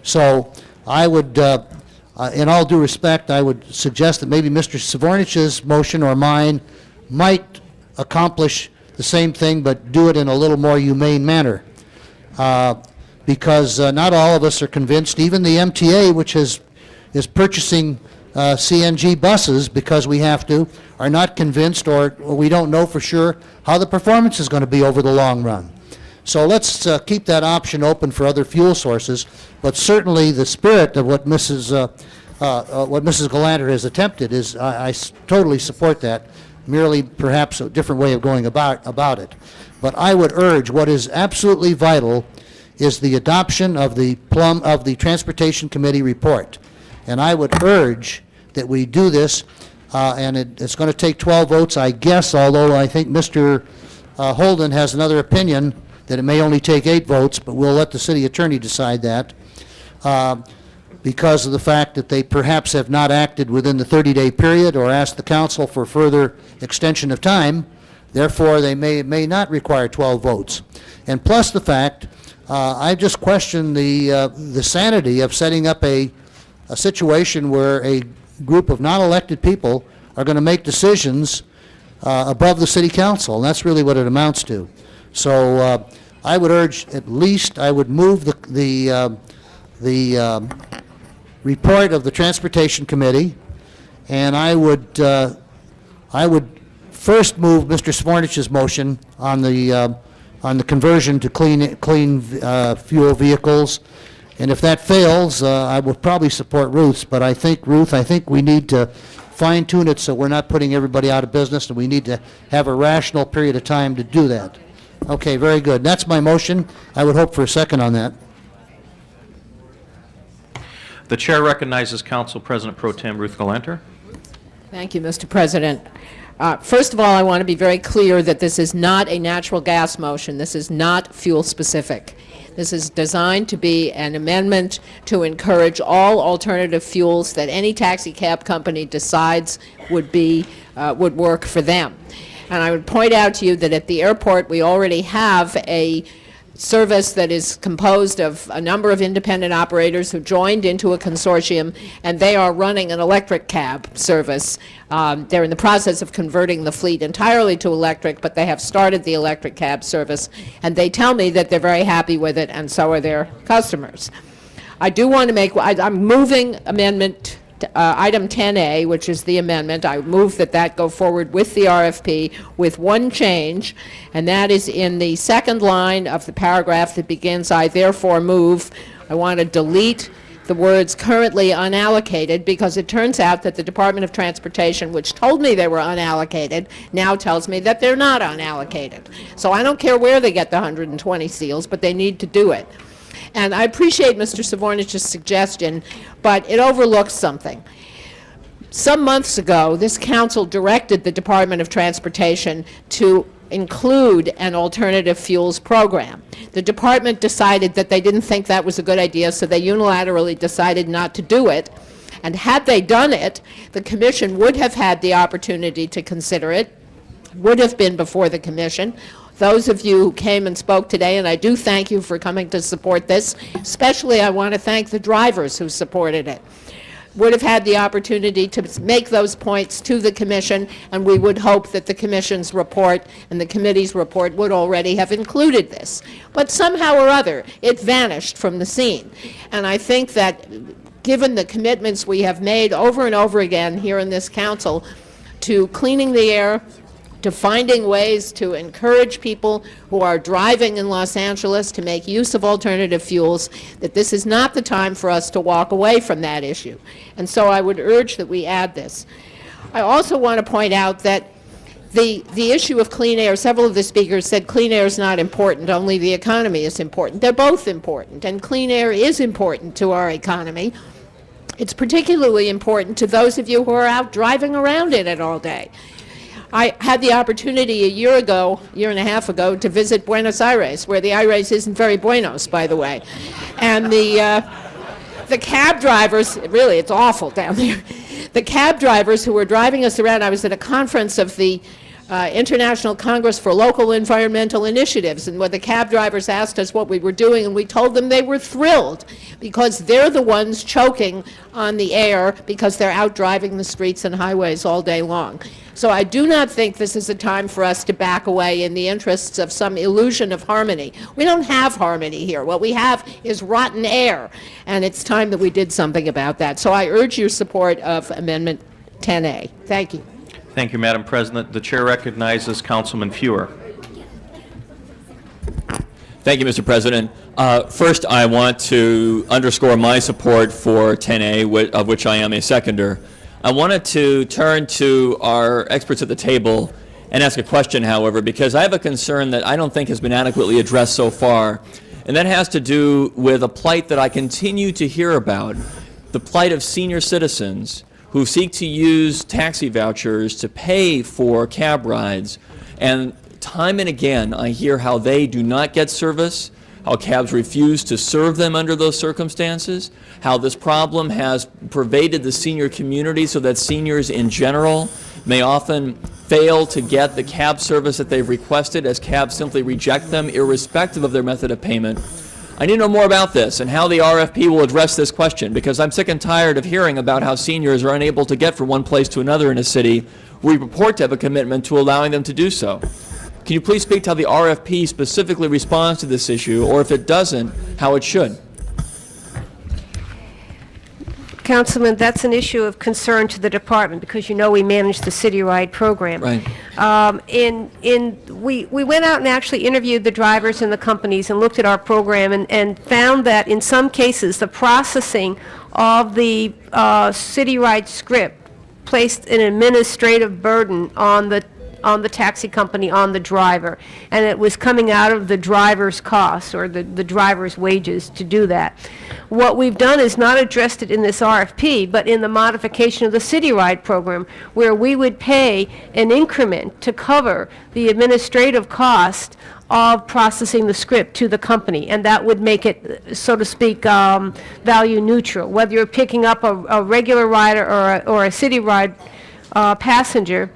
So I would, in all due respect, I would suggest that maybe Mr. Savornich's motion or mine might accomplish the same thing, but do it in a little more humane manner. Because not all of us are convinced. Even the MTA, which is purchasing CNG buses because we have to, are not convinced, or we don't know for sure how the performance is going to be over the long run. So let's keep that option open for other fuel sources, but certainly the spirit of what Mrs. Galanter has attempted is, I totally support that, merely perhaps a different way of going about it. But I would urge, what is absolutely vital is the adoption of the Transportation Committee report. And I would urge that we do this, and it's going to take 12 votes, I guess, although I think Mr. Holden has another opinion that it may only take 8 votes, but we'll let the city attorney decide that, because of the fact that they perhaps have not acted within the 30-day period or asked the council for further extension of time. Therefore, they may not require 12 votes. And plus the fact, I just question the sanity of setting up a situation where a group of non-elected people are going to make decisions above the city council, and that's really what it amounts to. So I would urge, at least, I would move the report of the Transportation Committee, and I would first move Mr. Svornich's motion on the conversion to clean fuel vehicles. And if that fails, I will probably support Ruth's, but I think we need to fine-tune it so we're not putting everybody out of business, and we need to have a rational period of time to do that. Okay, very good. That's my motion. I would hope for a second on that. The chair recognizes Council President Pro Tem Ruth Galanter. Thank you, Mr. President. First of all, I want to be very clear that this is not a natural gas motion. This is not fuel-specific. This is designed to be an amendment to encourage all alternative fuels that any taxi cab company decides would work for them. And I would point out to you that at the airport we already have a service that is composed of a number of independent operators who joined into a consortium, and they are running an electric cab service. They're in the process of converting the fleet entirely to electric, but they have started the electric cab service, and they tell me that they're very happy with it, and so are their customers. I do want to I'm moving amendment item 10A, which is the amendment. I move that go forward with the RFP with one change, and that is in the second line of the paragraph that begins, I therefore move. I want to delete the words currently unallocated, because it turns out that the Department of Transportation, which told me they were unallocated, now tells me that they're not unallocated. So I don't care where they get the 120 seals, but they need to do it. And I appreciate Mr. Svornich's suggestion, but it overlooks something. Some months ago, this council directed the Department of Transportation to include an alternative fuels program. The department decided that they didn't think that was a good idea, so they unilaterally decided not to do it. And had they done it, the commission would have had the opportunity to consider it, would have been before the commission. Those of you who came and spoke today, and I do thank you for coming to support this, especially I want to thank the drivers who supported it, would have had the opportunity to make those points to the commission, and we would hope that the commission's report and the committee's report would already have included this. But somehow or other, it vanished from the scene. And I think that given the commitments we have made over and over again here in this council to cleaning the air, to finding ways to encourage people who are driving in Los Angeles to make use of alternative fuels, that this is not the time for us to walk away from that issue. And so I would urge that we add this. I also want to point out that the issue of clean air, several of the speakers said clean air is not important, only the economy is important. They're both important, and clean air is important to our economy. It's particularly important to those of you who are out driving around in it all day. I had the opportunity a year and a half ago, to visit Buenos Aires, where the Aires isn't very buenos, by the way. And the cab drivers, really, it's awful down there. The cab drivers who were driving us around, I was at a conference of the International Congress for Local Environmental Initiatives, and when the cab drivers asked us what we were doing, and we told them they were thrilled, because they're the ones choking on the air because they're out driving the streets and highways all day long. So I do not think this is a time for us to back away in the interests of some illusion of harmony. We don't have harmony here. What we have is rotten air, and it's time that we did something about that. So I urge your support of Amendment 10A. Thank you. Thank you, Madam President. The chair recognizes Councilman Fewer. Thank you, Mr. President. First, I want to underscore my support for 10A, of which I am a seconder. I wanted to turn to our experts at the table and ask a question, however, because I have a concern that I don't think has been adequately addressed so far, and that has to do with a plight that I continue to hear about, the plight of senior citizens who seek to use taxi vouchers to pay for cab rides. And time and again, I hear how they do not get service, how cabs refuse to serve them under those circumstances, how this problem has pervaded the senior community so that seniors in general may often fail to get the cab service that they've requested, as cabs simply reject them irrespective of their method of payment. I need to know more about this and how the RFP will address this question, because I'm sick and tired of hearing about how seniors are unable to get from one place to another in a city. We purport to have a commitment to allowing them to do so. Can you please speak to how the RFP specifically responds to this issue, or if it doesn't, how it should? Councilman, that's an issue of concern to the department, because you know we manage the City Ride program. Right. We went out and actually interviewed the drivers and the companies and looked at our program and found that in some cases the processing of the City Ride script placed an administrative burden on the taxi company, on the driver, and it was coming out of the driver's costs or the driver's wages to do that. What we've done is not addressed it in this RFP, but in the modification of the City Ride program, where we would pay an increment to cover the administrative cost of processing the script to the company, and that would make it, so to speak, value neutral. Whether you're picking up a regular rider or a City Ride passenger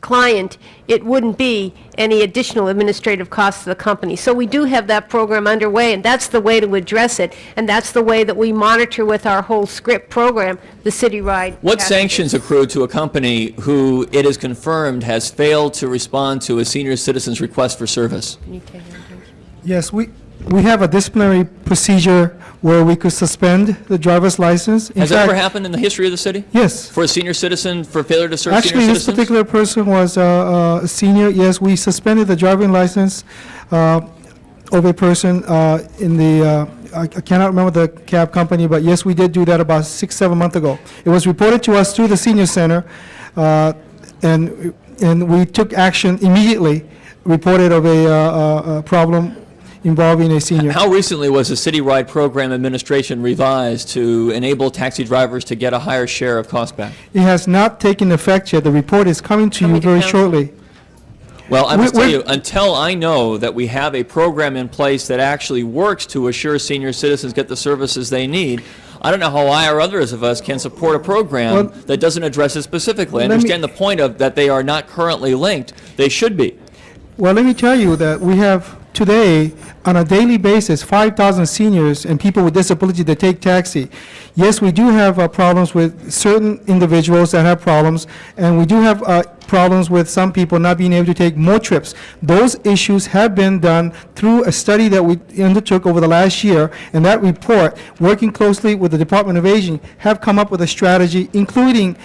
client, it wouldn't be any additional administrative costs to the company. So we do have that program underway, and that's the way to address it, and that's the way that we monitor with our whole script program, the City Ride. What sanctions accrue to a company who it is confirmed has failed to respond to a senior citizen's request for service? Yes, we have a disciplinary procedure where we could suspend the driver's license. Has that ever happened in the history of the city? Yes. For a senior citizen, for failure to serve Actually, senior this citizens? particular person was a senior. Yes, we suspended the driving license of a person in the, I cannot remember the cab company, but yes, we did do that about 6-7 months ago. It was reported to us through the senior center, and we took action immediately, reported of a problem involving a senior. How recently was the City Ride Program administration revised to enable taxi drivers to get a higher share of cost back? It has not taken effect yet. The report is coming to you very shortly. Well, I must tell you, until I know that we have a program in place that actually works to assure senior citizens get the services they need, I don't know how I or others of us can support a program that doesn't address it specifically. I understand the point of that they are not currently linked. They should be. Well, let me tell you that we have today, on a daily basis, 5,000 seniors and people with disability that take taxi. Yes, we do have problems with certain individuals that have problems, and we do have problems with some people not being able to take more trips. Those issues have been done through a study that we undertook over the last year, and that report, working closely with the Department of Aging, have come up with a strategy, including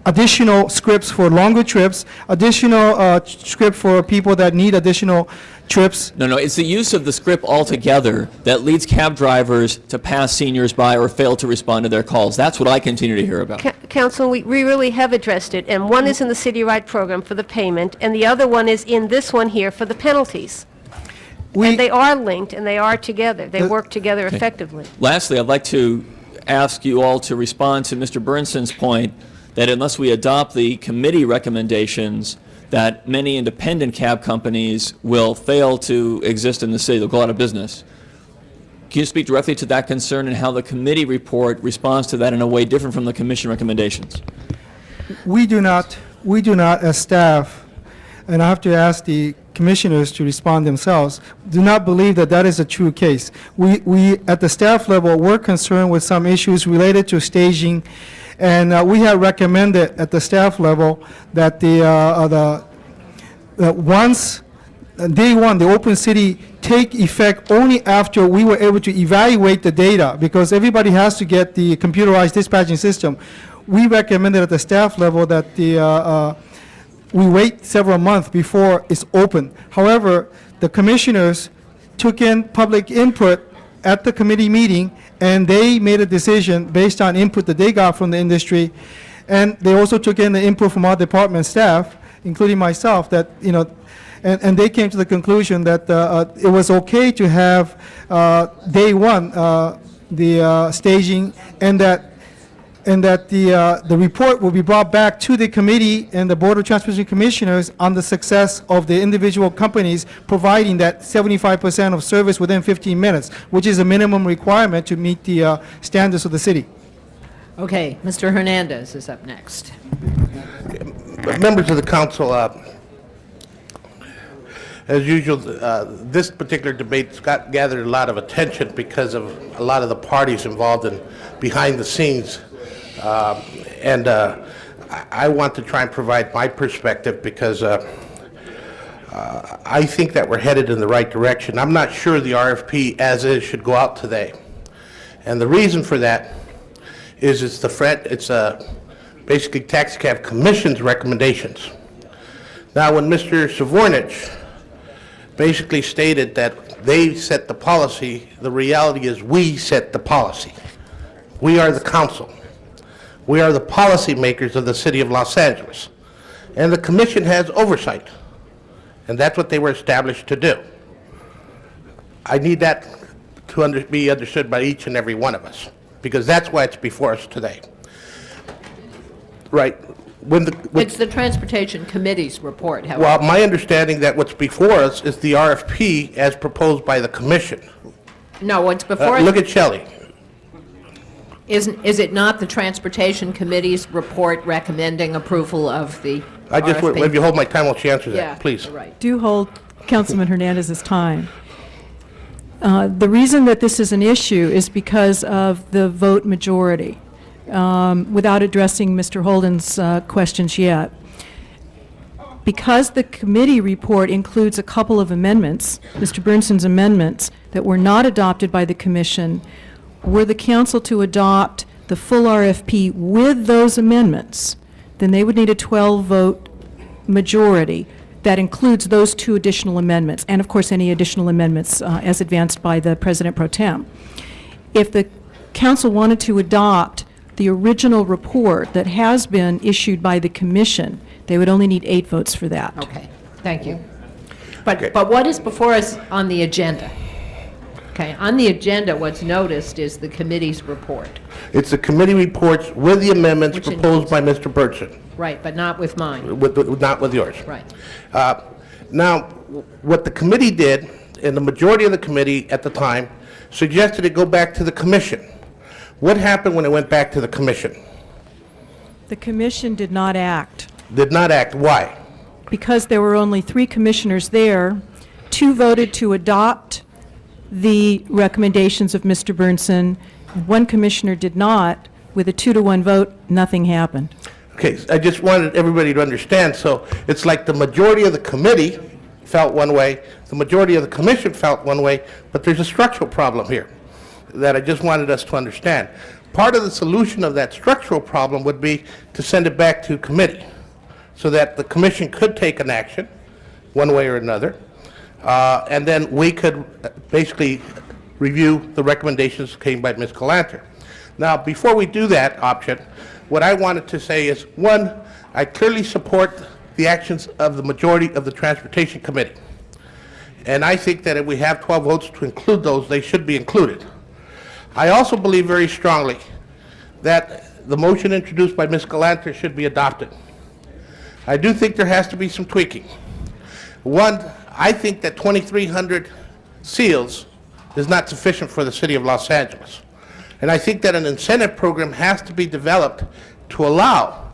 additional scripts for longer trips, additional script for people that need additional trips. No, it's the use of the script altogether that leads cab drivers to pass seniors by or fail to respond to their calls. That's what I continue to hear about. Council, we really have addressed it, and one is in the City Ride program for the payment, and the other one is in this one here for the penalties. And they are linked, and they are together. They work together effectively. Lastly, I'd like to ask you all to respond to Mr. Bernson's point that unless we adopt the committee recommendations, that many independent cab companies will fail to exist in the city. They'll go out of business. Can you speak directly to that concern and how the committee report responds to that in a way different from the commission recommendations? We do not, as staff, and I have to ask the commissioners to respond themselves, do not believe that that is a true case. We at the staff level, we're concerned with some issues related to staging, and we have recommended at the staff level that once day one, the Open City take effect only after we were able to evaluate the data, because everybody has to get the computerized dispatching system. We recommended at the staff level that we wait several months before it's open. However, the commissioners took in public input at the committee meeting, and they made a decision based on input that they got from the industry, and they also took in the input from our department staff, including myself, that, you know, and they came to the conclusion that it was okay to have day one the staging, and that the report will be brought back to the committee and the Board of Transportation Commissioners on the success of the individual companies providing that 75% of service within 15 minutes, which is a minimum requirement to meet the standards of the city. Okay, Mr. Hernandez is up next. Members of the council, as usual, this particular debate's gathered a lot of attention because of a lot of the parties involved in behind the scenes. I want to try and provide my perspective because I think that we're headed in the right direction. I'm not sure the RFP as is should go out today. And the reason for that is it's basically Taxi Cab Commission's recommendations. Now, when Mr. Savornich basically stated that they set the policy, the reality is we set the policy. We are the council. We are the policy makers of the city of Los Angeles. And the commission has oversight. And that's what they were established to do. I need that to be understood by each and every one of us, because that's why it's before us today. Right. It's the Transportation Committee's report, however. Well, my understanding that what's before us is the RFP as proposed by the commission. No, what's before us... Look at Shelley. Is it not the Transportation Committee's report recommending approval of the I just, RFP? if you hold my time, while she answers Yeah, that, please. right. Do hold Councilman Hernandez's time. The reason that this is an issue is because of the vote majority, without addressing Mr. Holden's questions yet. Because the committee report includes a couple of amendments, Mr. Bernson's amendments, that were not adopted by the commission, were the council to adopt the full RFP with those amendments, then they would need a 12-vote majority that includes those two additional amendments, and of course any additional amendments as advanced by the President Pro Tem. If the council wanted to adopt the original report that has been issued by the commission, they would only need 8 votes for that. Okay, thank you. But what is before us on the agenda? Okay, on the agenda, what's noticed is the committee's report. It's the committee reports with the amendments Which proposed by Mr. Bertson. Right, but not with mine. Not with yours. Right. Now, what the committee did, and the majority of the committee at the time, suggested it go back to the commission. What happened when it went back to the commission? The commission did not act. Did not act. Why? Because there were only 3 commissioners there. 2 voted to adopt the recommendations of Mr. Bernson. 1 commissioner did not. With a 2-to-1 vote, nothing happened. Okay, I just wanted everybody to understand. So it's like the majority of the committee felt one way, the majority of the commission felt one way, but there's a structural problem here that I just wanted us to understand. Part of the solution of that structural problem would be to send it back to committee so that the commission could take an action one way or another, and then we could basically review the recommendations came by Ms. Galanter. Now, before we do that option, what I wanted to say is, one, I clearly support the actions of the majority of the Transportation Committee. And I think that if we have 12 votes to include those, they should be included. I also believe very strongly that the motion introduced by Ms. Galanter should be adopted. I do think there has to be some tweaking. One, I think that 2,300 seals is not sufficient for the city of Los Angeles. And I think that an incentive program has to be developed to allow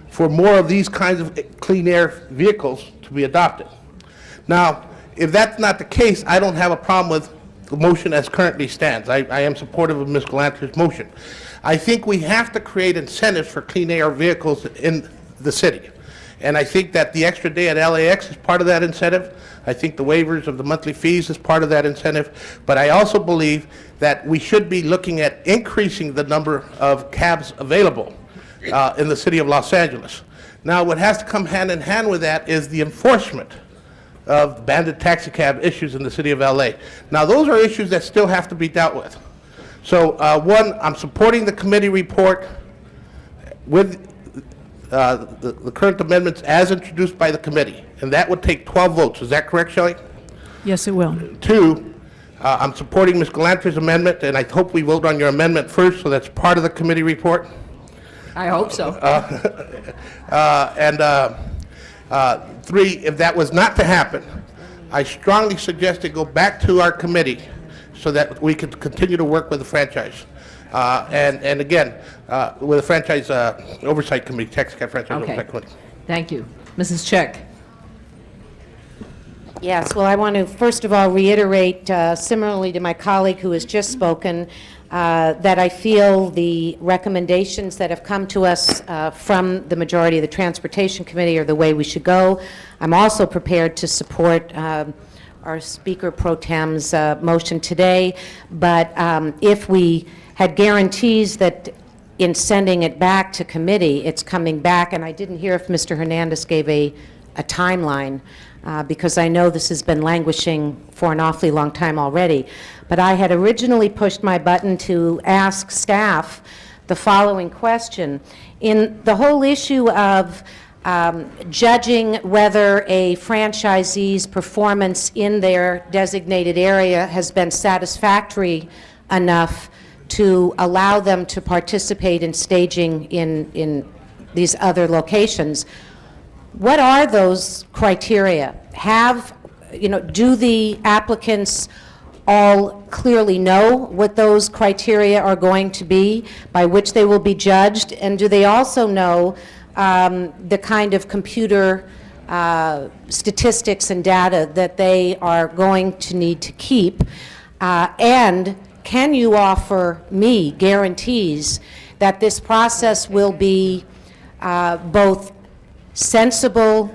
for more of these kinds of clean air vehicles to be adopted. Now, if that's not the case, I don't have a problem with the motion as currently stands. I am supportive of Ms. Galanter's motion. I think we have to create incentives for clean air vehicles in the city. And I think that the extra day at LAX is part of that incentive. I think the waivers of the monthly fees is part of that incentive. But I also believe that we should be looking at increasing the number of cabs available in the city of Los Angeles. Now, what has to come hand in hand with that is the enforcement of bandit taxi cab issues in the city of LA. Now, those are issues that still have to be dealt with. So, one, I'm supporting the committee report with the current amendments as introduced by the committee, and that would take 12 votes. Is that correct, Shelley? Yes, it will. 2, I'm supporting Ms. Galanter's amendment, and I hope we vote on your amendment first, so that's part of the committee report. I hope so. 3, if that was not to happen, I strongly suggest it go back to our committee so that we could continue to work with the franchise. And again, with the franchise oversight committee, taxi cab franchise Okay. oversight committee. Thank you. Mrs. Chick. Yes, well, I want to first of all reiterate, similarly to my colleague who has just spoken, that I feel the recommendations that have come to us from the majority of the Transportation Committee are the way we should go. I'm also prepared to support our Speaker Pro Tem's motion today, but if we had guarantees that in sending it back to committee, it's coming back, and I didn't hear if Mr. Hernandez gave a timeline, because I know this has been languishing for an awfully long time already. But I had originally pushed my button to ask staff the following question. In the whole issue of judging whether a franchisee's performance in their designated area has been satisfactory enough to allow them to participate in staging in these other locations, what are those criteria? Do the applicants all clearly know what those criteria are going to be by which they will be judged? And do they also know the kind of computer statistics and data that they are going to need to keep? And can you offer me guarantees that this process will be both sensible,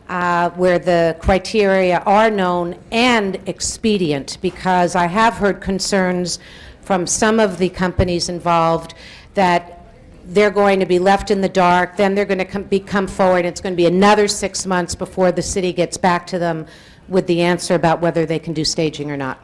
where the criteria are known, and expedient? Because I have heard concerns from some of the companies involved that they're going to be left in the dark, then they're going to come forward, and it's going to be another 6 months before the city gets back to them with the answer about whether they can do staging or not.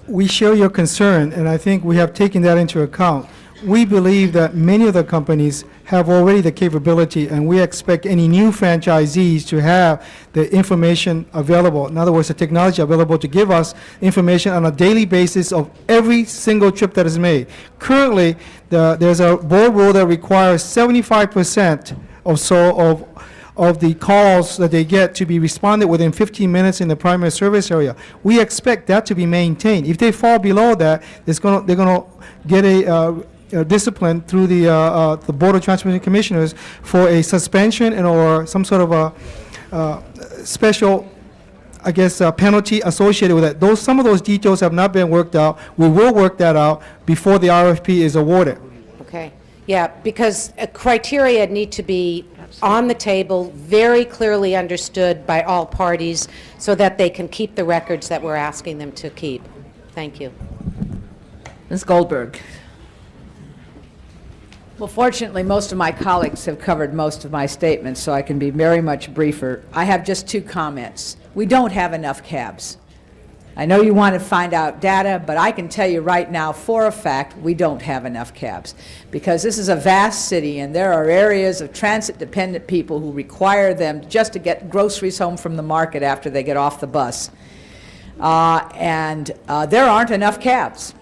We share your concern, and I think we have taken that into account. We believe that many of the companies have already the capability, and we expect any new franchisees to have the information available. In other words, the technology available to give us information on a daily basis of every single trip that is made. Currently, there's a board rule that requires 75% or so of the calls that they get to be responded within 15 minutes in the primary service area. We expect that to be maintained. If they fall below that, they're going to get a discipline through the Board of Transportation Commissioners for a suspension and or some sort of a special, I guess, penalty associated with it. Some of those details have not been worked out. We will work that out before the RFP is awarded. Okay. Yeah, because criteria need to be on the table, very clearly understood by all parties, so that they can keep the records that we're asking them to keep. Thank you. Ms. Goldberg. Well, fortunately, most of my colleagues have covered most of my statements, so I can be very much briefer. I have just 2 comments. We don't have enough cabs. I know you want to find out data, but I can tell you right now, for a fact, we don't have enough cabs. Because this is a vast city, and there are areas of transit-dependent people who require them just to get groceries home from the market after they get off the bus. There aren't enough cabs.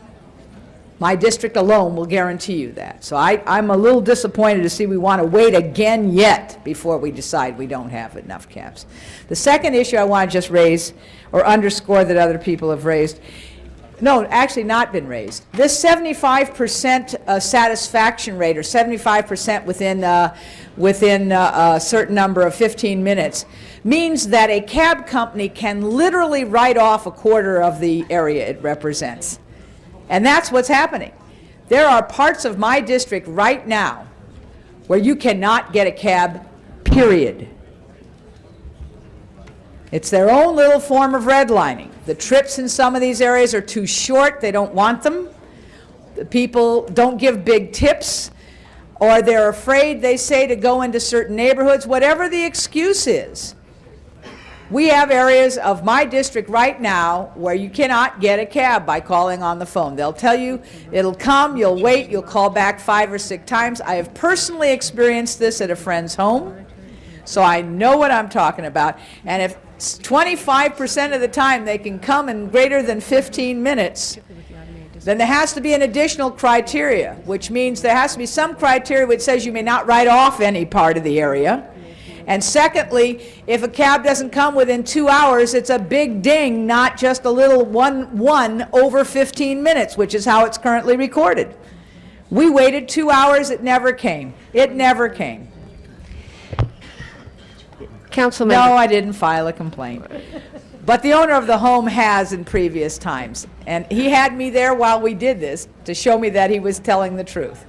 My district alone will guarantee you that. So I'm a little disappointed to see we want to wait again yet before we decide we don't have enough cabs. The second issue I want to just raise or underscore that other people have raised, no, actually not been raised. This 75% satisfaction rate, or 75% within a certain number of 15 minutes, means that a cab company can literally write off a quarter of the area it represents. And that's what's happening. There are parts of my district right now where you cannot get a cab, period. It's their own little form of redlining. The trips in some of these areas are too short. They don't want them. The people don't give big tips, or they're afraid, they say, to go into certain neighborhoods. Whatever the excuse is, we have areas of my district right now where you cannot get a cab by calling on the phone. They'll tell you it'll come, you'll wait, you'll call back 5 or 6 times. I have personally experienced this at a friend's home, so I know what I'm talking about. And if 25% of the time they can come in greater than 15 minutes, then there has to be an additional criteria, which means there has to be some criteria which says you may not write off any part of the area. And secondly, if a cab doesn't come within 2 hours, it's a big ding, not just a little one over 15 minutes, which is how it's currently recorded. We waited 2 hours, it never came. It never came. Councilmember. No, I didn't file a complaint. But the owner of the home has in previous times. And he had me there while we did this to show me that he was telling the truth.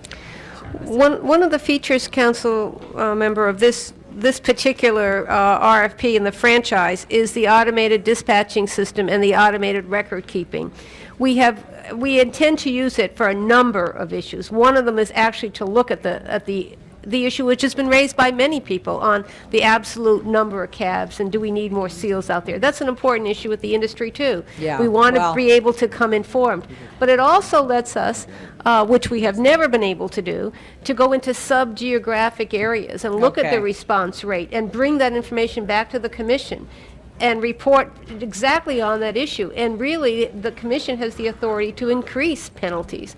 One of the features, council member, of this particular RFP in the franchise is the automated dispatching system and the automated record keeping. We intend to use it for a number of issues. One of them is actually to look at the issue which has been raised by many people on the absolute number of cabs and do we need more seals out there. That's an important issue with the industry too. Yeah, we want well- to be able to come informed. But it also lets us, which we have never been able to do, to go into sub-geographic areas and look at the Okay. response rate and bring that information back to the commission and report exactly on that issue. And really, the commission has the authority to increase penalties.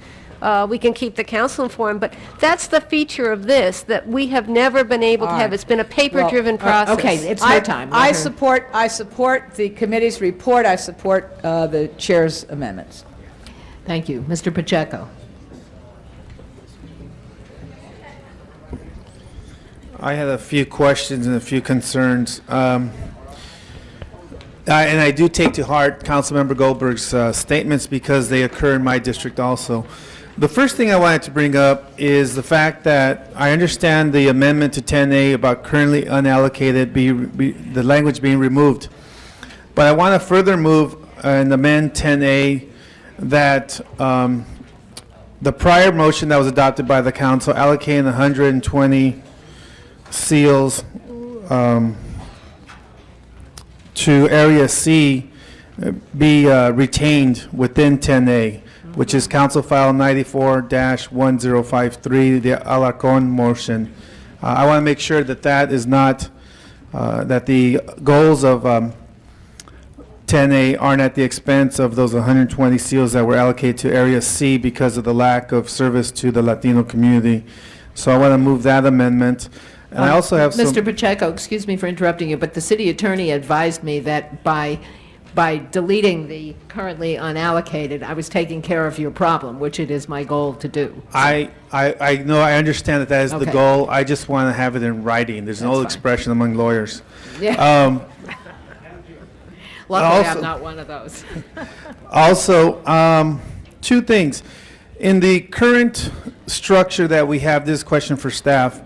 We can keep the council informed, but that's the feature of this that we have never been able to All have. right. It's been a paper-driven process. okay, it's her time. Let I her- support the committee's report. I support the chair's amendments. Thank you. Mr. Pacheco. I had a few questions and a few concerns. And I do take to heart Councilmember Goldberg's statements because they occur in my district also. The first thing I wanted to bring up is the fact that I understand the amendment to 10A about currently unallocated, the language being removed. But I want to further move and amend 10A that the prior motion that was adopted by the council allocating 120 seals to Area C be retained within 10A, which is Council File 94-1053, the Alarcon motion. I want to make sure that that is not, that the goals of 10A aren't at the expense of those 120 seals that were allocated to Area C because of the lack of service to the Latino community. So I want to move that amendment. And I also have some... Mr. Pacheco, excuse me for interrupting you, but the city attorney advised me that by deleting the currently unallocated, I was taking care of your problem, which it is my goal to do. I know, I understand that that is the Okay. goal. I just want to have it in writing. There's an That's old fine. expression among lawyers. Yeah. Luckily, also- I'm not one of those. Also, two things. In the current structure that we have, this question for staff,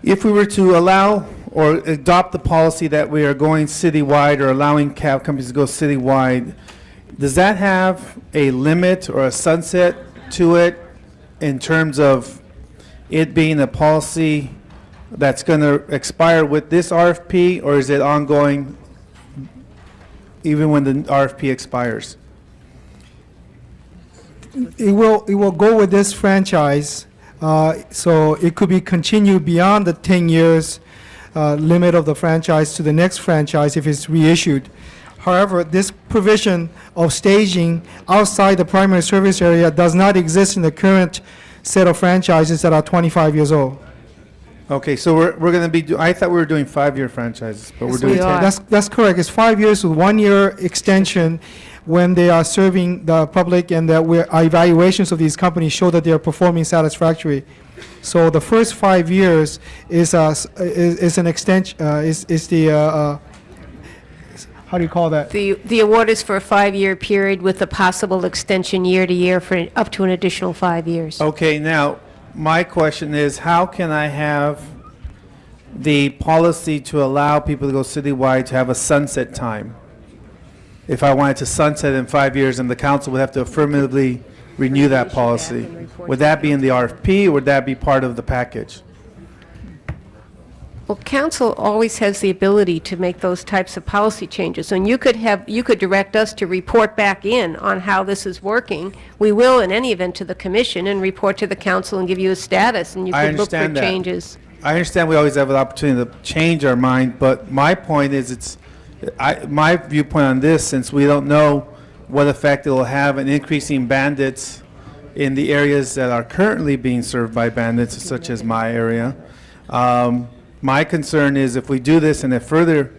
if we were to allow or adopt the policy that we are going citywide or allowing cab companies to go citywide, does that have a limit or a sunset to it in terms of it being a policy that's going to expire with this RFP, or is it ongoing even when the RFP expires? It will go with this franchise, so it could be continued beyond the 10 years limit of the franchise to the next franchise if it's reissued. However, this provision of staging outside the primary service area does not exist in the current set of franchises that are 25 years old. Okay, so we're going to be, I thought we were doing 5-year franchises, but we're doing 10. That's correct. It's 5 years with 1-year extension when they are serving the public, and that our evaluations of these companies show that they are performing satisfactory. So the first 5 years is an extension, is the, how do you call that? The award is for a 5-year period with a possible extension year to year for up to an additional 5 years. Okay, now, my question is, how can I have the policy to allow people to go citywide to have a sunset time? If I wanted to sunset in 5 years, and the council would have to affirmatively renew that policy. Would that be in the RFP, or would that be part of the package? Well, council always has the ability to make those types of policy changes, and you could direct us to report back in on how this is working. We will, in any event, to the commission and report to the council and give you a status, and you I could look for understand that. changes. I understand we always have an opportunity to change our mind, but my point is my viewpoint on this, since we don't know what effect it will have in increasing bandits in the areas that are currently being served by bandits, such as my area. My concern is if we do this and it further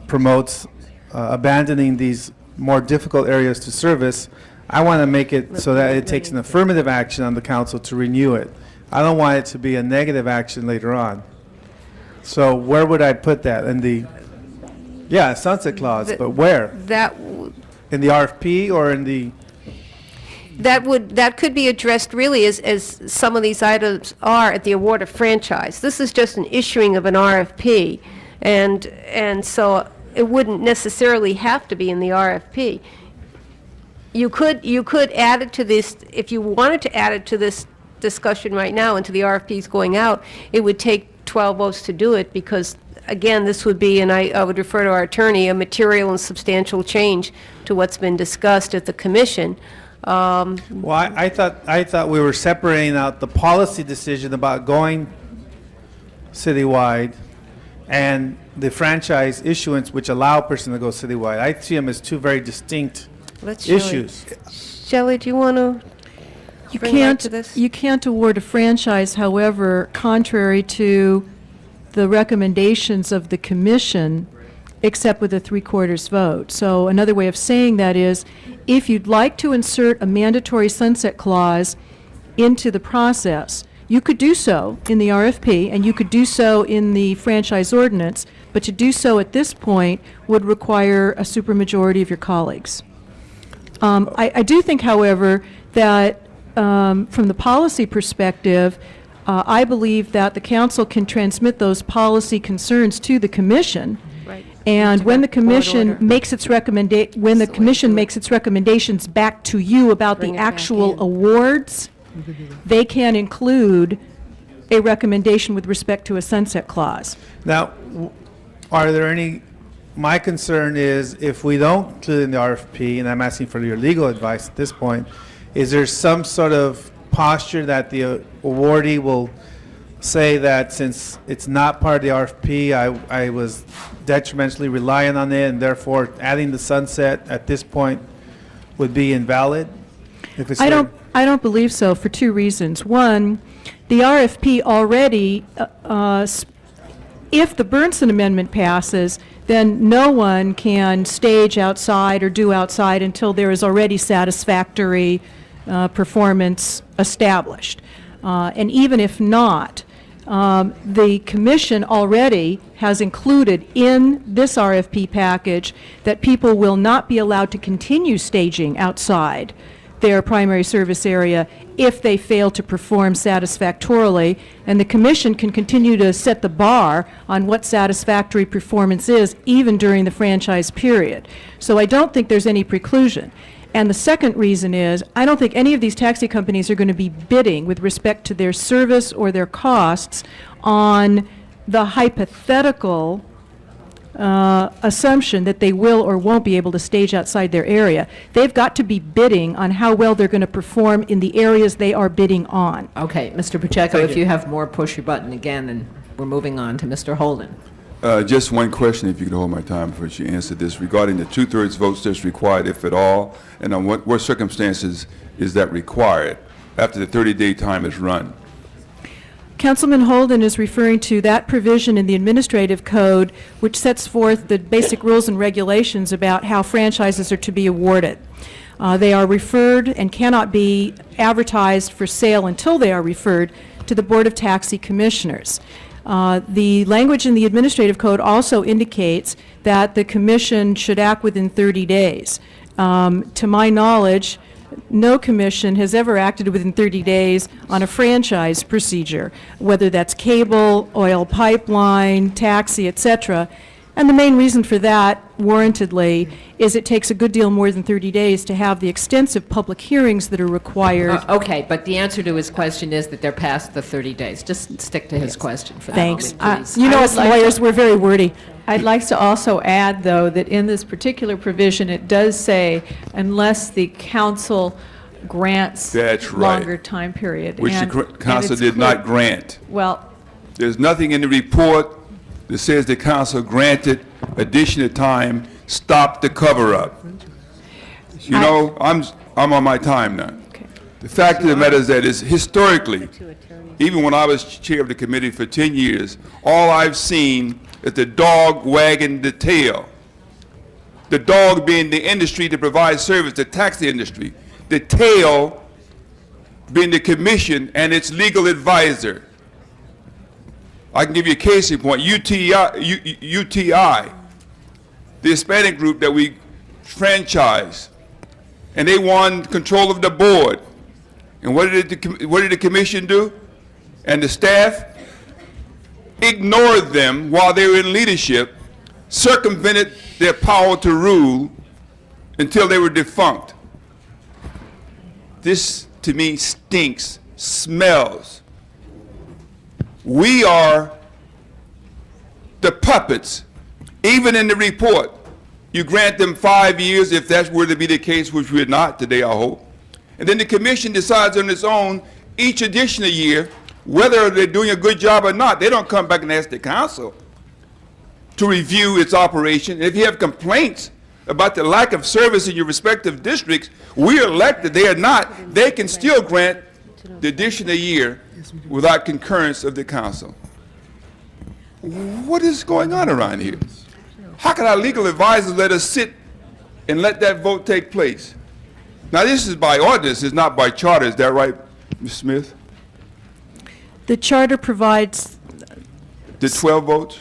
promotes abandoning these more difficult areas to service, I want to make it so that it takes an affirmative action on the council to renew it. I don't want it to be a negative action later on. So where would I put that? In the, yeah, sunset clause, but where? That, In the RFP or in the, that could be addressed really as some of these items are at the award of franchise. This is just an issuing of an RFP, and so it wouldn't necessarily have to be in the RFP. You could add it to this, if you wanted to add it to this discussion right now into the RFPs going out, it would take 12 votes to do it, because again, this would be, and I would refer to our attorney, a material and substantial change to what's been discussed at the commission. well, I thought we were separating out the policy decision about going citywide and the franchise issuance, which allow a person to go citywide. I see them as two very distinct issues. Shelley, do you want to bring light to this? You can't award a franchise, however, contrary to the recommendations of the commission, except with a 3/4 vote. So another way of saying that is, if you'd like to insert a mandatory sunset clause into the process, you could do so in the RFP, and you could do so in the franchise ordinance, but to do so at this point would require a supermajority of your colleagues. I do think, however, that from the policy perspective, I believe that the council can transmit those policy concerns to the commission. Right. And when the commission makes its makes its recommendations back to you about the actual awards, they can include a recommendation with respect to a sunset clause. Now, are there any, my concern is if we don't include in the RFP, and I'm asking for your legal advice at this point, is there some sort of posture that the awardee will say that since it's not part of the RFP, I was detrimentally reliant on it, and therefore adding the sunset at this point would be invalid? If it's I don't believe so, for two reasons. One, the RFP already, if the Bernsen Amendment passes, then no one can stage outside or do outside until there is already satisfactory performance established. And even if not, the commission already has included in this RFP package that people will not be allowed to continue staging outside their primary service area if they fail to perform satisfactorily, and the commission can continue to set the bar on what satisfactory performance is even during the franchise period. So I don't think there's any preclusion. And the second reason is, I don't think any of these taxi companies are going to be bidding with respect to their service or their costs on the hypothetical assumption that they will or won't be able to stage outside their area. They've got to be bidding on how well they're going to perform in the areas they are bidding on. Okay, Mr. Pacheco, if you have more, push your button again, and we're moving on to Mr. Holden. Just one question, if you could hold my time before you answer this, regarding the 2/3 votes that's required, if at all, and on what circumstances is that required after the 30-day time is run? Councilman Holden is referring to that provision in the administrative code which sets forth the basic rules and regulations about how franchises are to be awarded. They are referred and cannot be advertised for sale until they are referred to the Board of Taxi Commissioners. The language in the administrative code also indicates that the commission should act within 30 days. To my knowledge, no commission has ever acted within 30 days on a franchise procedure, whether that's cable, oil pipeline, taxi, etc. And the main reason for that, warrantedly, is it takes a good deal more than 30 days to have the extensive public hearings that are required. Okay, but the answer to his question is that they're past the 30 days. Just stick to his question for that Thanks. moment, please. You know, as lawyers, we're very wordy. I'd like to also add, though, that in this particular provision, it does say, unless the council grants That's right. longer time period. Which And- the and council it's did clear- not grant. Well, There's nothing in the report that says the council granted additional time, stopped the cover-up. You know, I'm on my time now. The fact of the matter is that is historically, even when I was chair of the committee for 10 years, all I've seen is the dog wagging the tail. The dog being the industry that provides service, the taxi industry. The tail being the commission and its legal advisor. I can give you a case in point. UTI, the Hispanic group that we franchised, and they won control of the board. And what did the commission do? And the staff ignored them while they were in leadership, circumvented their power to rule until they were defunct. This, to me, stinks, smells. We are the puppets. Even in the report, you grant them 5 years if that were to be the case, which we're not today, I hope. And then the commission decides on its own each additional year whether they're doing a good job or not. They don't come back and ask the council to review its operation. And if you have complaints about the lack of service in your respective districts, we're elected, they are not, they can still grant the additional year without concurrence of the council. What is going on around here? How can our legal advisors let us sit and let that vote take place? Now, this is by ordinance, it's not by charter. Is that right, Ms. Smith? The charter provides, The 12 votes?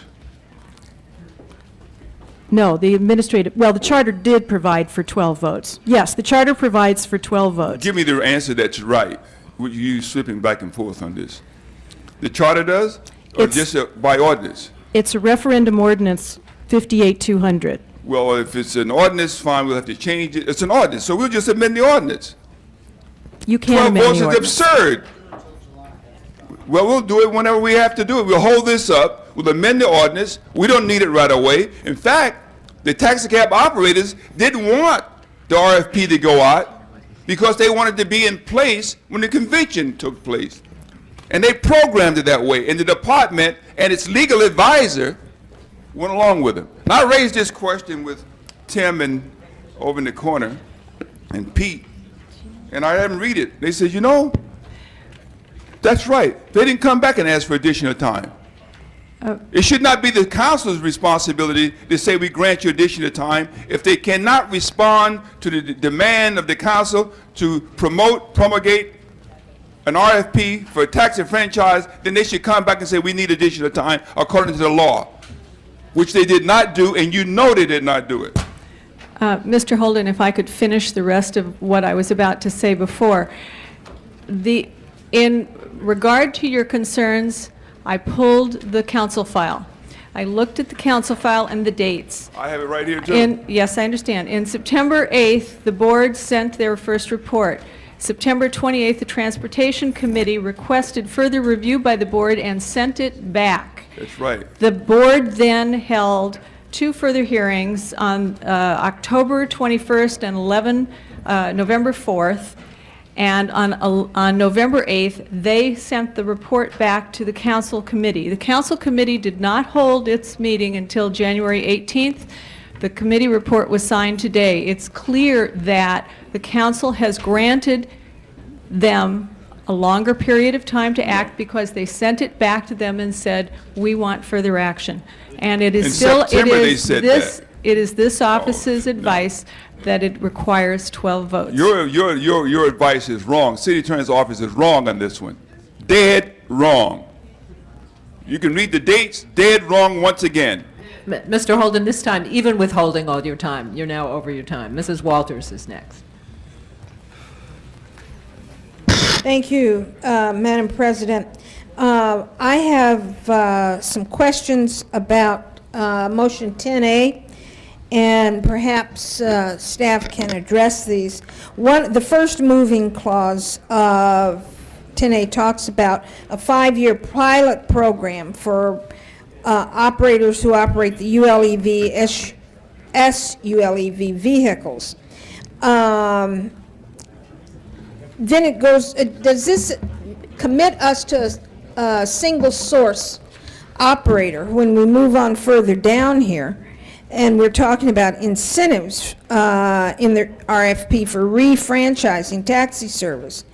no, the administrative, well, the charter did provide for 12 votes. Yes, the charter provides for 12 votes. Give me the answer that's right. You slipping back and forth on this. The charter does? Or just by ordinance? It's a referendum ordinance 58-200. Well, if it's an ordinance, fine, we'll have to change it. It's an ordinance, so we'll just amend the ordinance. You can 12 amend votes the is ordinance. absurd. Well, we'll do it whenever we have to do it. We'll hold this up, we'll amend the ordinance. We don't need it right away. In fact, the taxi cab operators didn't want the RFP to go out because they wanted to be in place when the convention took place. And they programmed it that way, and the department and its legal advisor went along with it. And I raised this question with Tim and over in the corner and Pete, and I had them read it. They said, you know, that's right. They didn't come back and ask for additional time. It should not be the council's responsibility to say we grant you additional time. If they cannot respond to the demand of the council to promulgate an RFP for a taxi franchise, then they should come back and say we need additional time according to the law, which they did not do, and you know they did not do it. Mr. Holden, if I could finish the rest of what I was about to say before. In regard to your concerns, I pulled the council file. I looked at the council file and the dates. I have it right here, too. Yes, I understand. In September 8th, the board sent their first report. September 28th, the Transportation Committee requested further review by the board and sent it back. That's right. The board then held 2 further hearings on October 21st and November 4th. And on November 8th, they sent the report back to the council committee. The council committee did not hold its meeting until January 18th. The committee report was signed today. It's clear that the council has granted them a longer period of time to act because they sent it back to them and said, we want further action. And it is In still, September they said that. it is this office's advice that it requires 12 votes. Your advice is wrong. City Attorney's Office is wrong on this one. Dead wrong. You can read the dates, dead wrong once again. Mr. Holden, this time, even withholding all your time, you're now over your time. Mrs. Walters is next. Thank you, Madam President. I have some questions about motion 10A, and perhaps staff can address these. The first moving clause of 10A talks about a 5-year pilot program for operators who operate the ULEV, SULEV vehicles. Then it goes, does this commit us to a single source operator when we move on further down here? And we're talking about incentives in the RFP for re-franchising taxi service.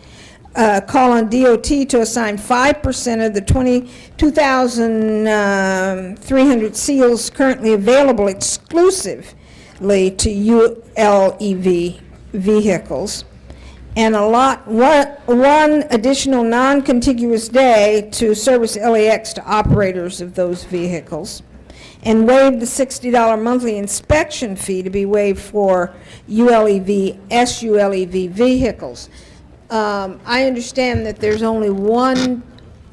Call on DOT to assign 5% of the 22,300 seals currently available exclusively to ULEV vehicles. and one additional non-contiguous day to service LAX to operators of those vehicles, and waive the $60 monthly inspection fee to be waived for ULEV, SULEV vehicles. I understand that there's only one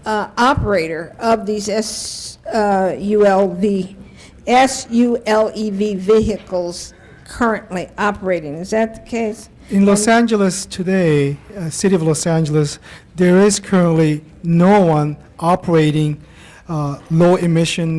operator of these SULEV vehicles currently operating. Is that the case? In Los Angeles today, City of Los Angeles, there is currently no one operating low emission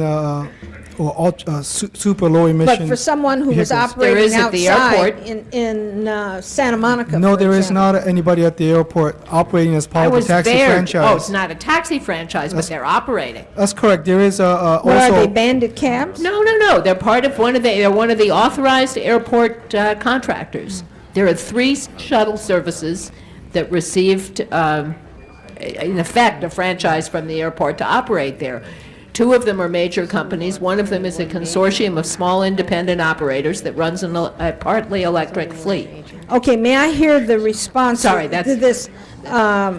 super low emission. But for someone who was vehicles. operating at the outside airport. in Santa Monica, No, for there is example. not anybody at the airport operating as part I of the was taxi there. franchise. Oh, it's not a taxi franchise, but they're operating. That's correct. There is What are they, also, bandit cabs? No. They're part of they're one of the authorized airport contractors. There are 3 shuttle services that received, in effect, a franchise from the airport to operate there. 2 of them are major companies. One of them is a consortium of small independent operators that runs a partly electric fleet. Okay, may I hear the response Sorry, to that's- this? I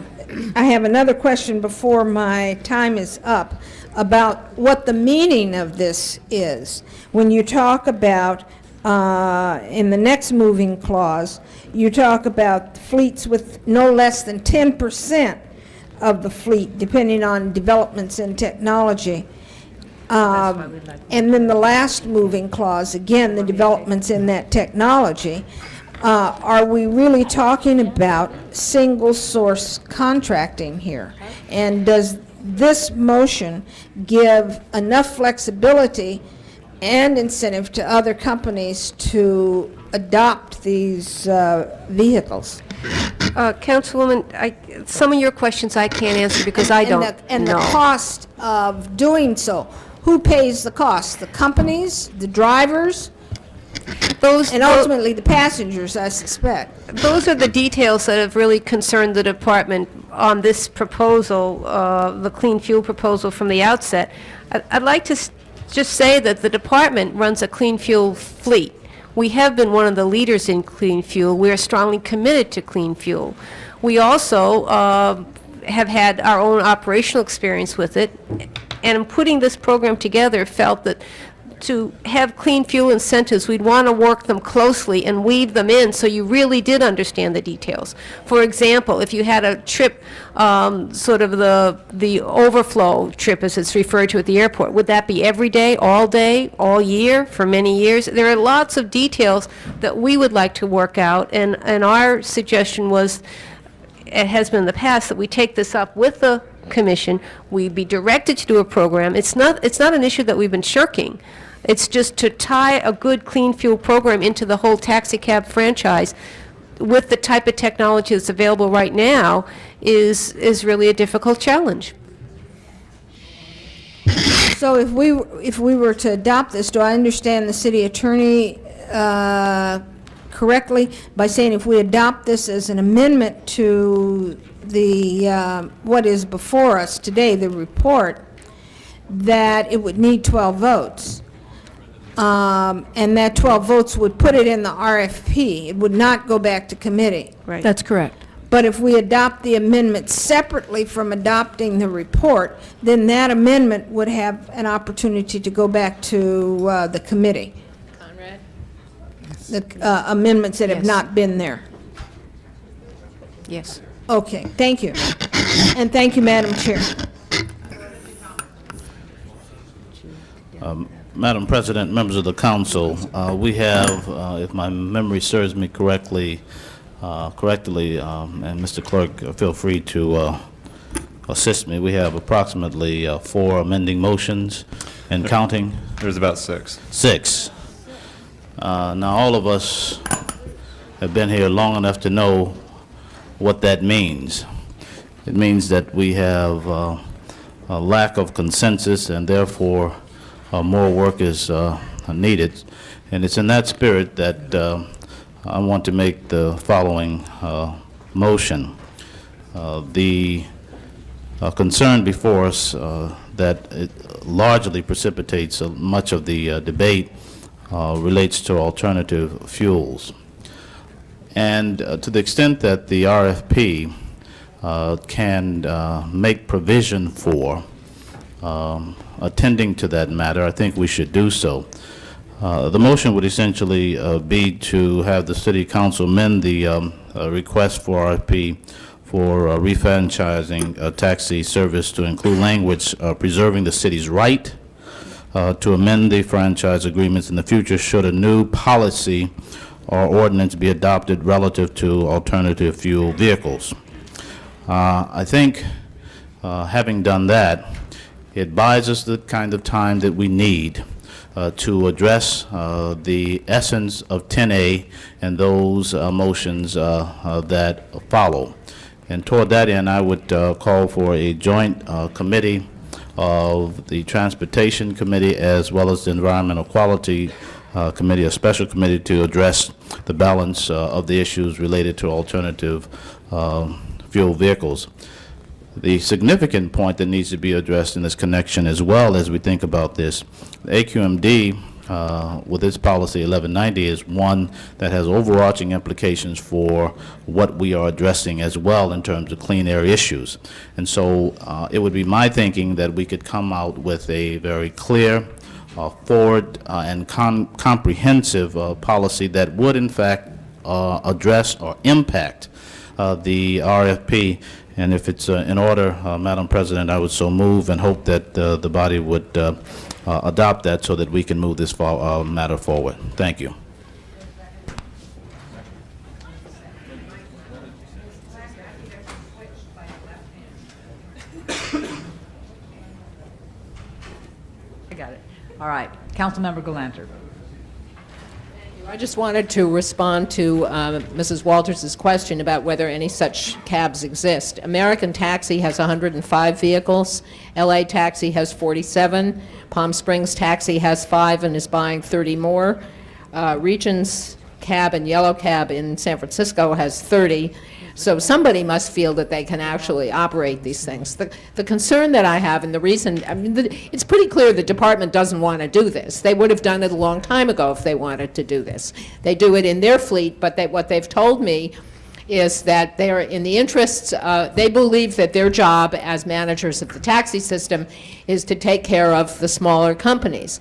have another question before my time is up about what the meaning of this is. When you talk about, in the next moving clause, you talk about fleets with no less than 10% of the fleet, depending on developments in technology. And then the last moving clause, again, the developments in that technology. Are we really talking about single source contracting here? And does this motion give enough flexibility and incentive to other companies to adopt these vehicles? Councilwoman, some of your questions I can't answer because I don't know. And the cost of doing so, who pays the cost? The companies, the drivers, and ultimately the passengers, I suspect. Those are the details that have really concerned the department on this proposal, the clean fuel proposal from the outset. I'd like to just say that the department runs a clean fuel fleet. We have been one of the leaders in clean fuel. We are strongly committed to clean fuel. We also have had our own operational experience with it, and in putting this program together, felt that to have clean fuel incentives, we'd want to work them closely and weave them in so you really did understand the details. For example, if you had a trip, sort of the overflow trip as it's referred to at the airport, would that be every day, all year, for many years? There are lots of details that we would like to work out, and our suggestion was, it has been in the past, that we take this up with the commission, we be directed to do a program. It's not an issue that we've been shirking. It's just to tie a good clean fuel program into the whole taxi cab franchise with the type of technology that's available right now is really a difficult challenge. So if we were to adopt this, do I understand the city attorney correctly by saying if we adopt this as an amendment to the, what is before us today, the report, that it would need 12 votes? And that 12 votes would put it in the RFP. It would not go back to committee. Right. That's correct. But if we adopt the amendment separately from adopting the report, then that amendment would have an opportunity to go back to the committee. Conrad? The amendments that have not been there. Yes. Okay, thank you. And thank you, Madam Chair. Madam President, members of the council, we have, if my memory serves me correctly, and Mr. Clerk, feel free to assist me, we have approximately 4 amending motions and counting. There's about 6. 6. Now, all of us have been here long enough to know what that means. It means that we have a lack of consensus, and therefore more work is needed. And it's in that spirit that I want to make the following motion. The concern before us that it largely precipitates much of the debate relates to alternative fuels. And to the extent that the RFP can make provision for attending to that matter, I think we should do so. The motion would essentially be to have the City Council amend the request for RFP for refranchising taxi service to include language preserving the city's right to amend the franchise agreements in the future should a new policy or ordinance be adopted relative to alternative fuel vehicles. I think having done that, it buys us the kind of time that we need to address the essence of 10A and those motions that follow. And toward that end, I would call for a joint committee of the Transportation Committee as well as the Environmental Quality Committee, a special committee to address the balance of the issues related to alternative fuel vehicles. The significant point that needs to be addressed in this connection as well as we think about this, the AQMD with its policy 1190 is one that has overarching implications for what we are addressing as well in terms of clean air issues. And so it would be my thinking that we could come out with a very clear, forward and comprehensive policy that would in fact address or impact the RFP. And if it's in order, Madam President, I would so move and hope that the body would adopt that so that we can move this matter forward. Thank you. I got it. All right. Councilmember Galanter. I just wanted to respond to Mrs. Walters' question about whether any such cabs exist. American Taxi has 105 vehicles. LA Taxi has 47. Palm Springs Taxi has 5 and is buying 30 more. Regions Cab and Yellow Cab in San Francisco has 30. So somebody must feel that they can actually operate these things. The concern that I have, and the reason, I mean, it's pretty clear the department doesn't want to do this. They would have done it a long time ago if they wanted to do this. They do it in their fleet, but what they've told me is that they're in the interests, they believe that their job as managers of the taxi system is to take care of the smaller companies.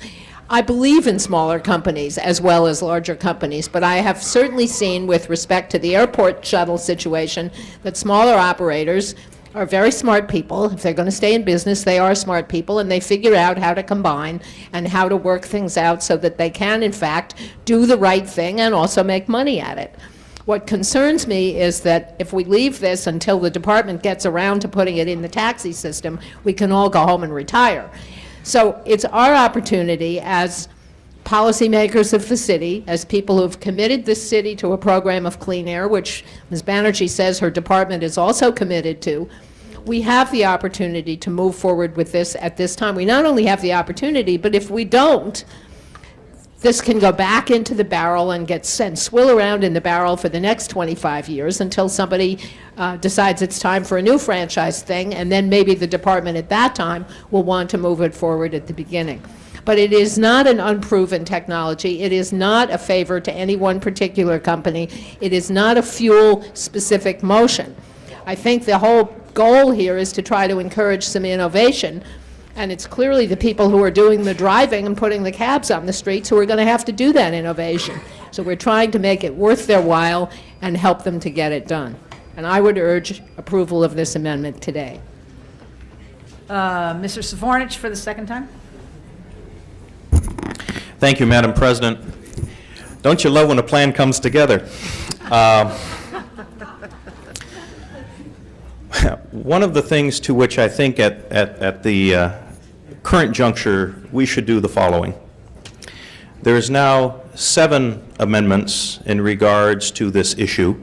I believe in smaller companies as well as larger companies, but I have certainly seen with respect to the airport shuttle situation that smaller operators are very smart people. If they're going to stay in business, they are smart people, and they figure out how to combine and how to work things out so that they can, in fact, do the right thing and also make money at it. What concerns me is that if we leave this until the department gets around to putting it in the taxi system, we can all go home and retire. So it's our opportunity as policymakers of the city, as people who have committed this city to a program of clean air, which Ms. Banerjee says her department is also committed to. We have the opportunity to move forward with this at this time. We not only have the opportunity, but if we don't, this can go back into the barrel and swill around in the barrel for the next 25 years until somebody decides it's time for a new franchise thing, and then maybe the department at that time will want to move it forward at the beginning. But it is not an unproven technology. It is not a favor to any one particular company. It is not a fuel-specific motion. I think the whole goal here is to try to encourage some innovation. And it's clearly the people who are doing the driving and putting the cabs on the streets who are going to have to do that innovation. So we're trying to make it worth their while and help them to get it done. And I would urge approval of this amendment today. Mr. Savornich for the second time. Thank you, Madam President. Don't you love when a plan comes together? One of the things to which I think at the current juncture we should do the following. There is now 7 amendments in regards to this issue,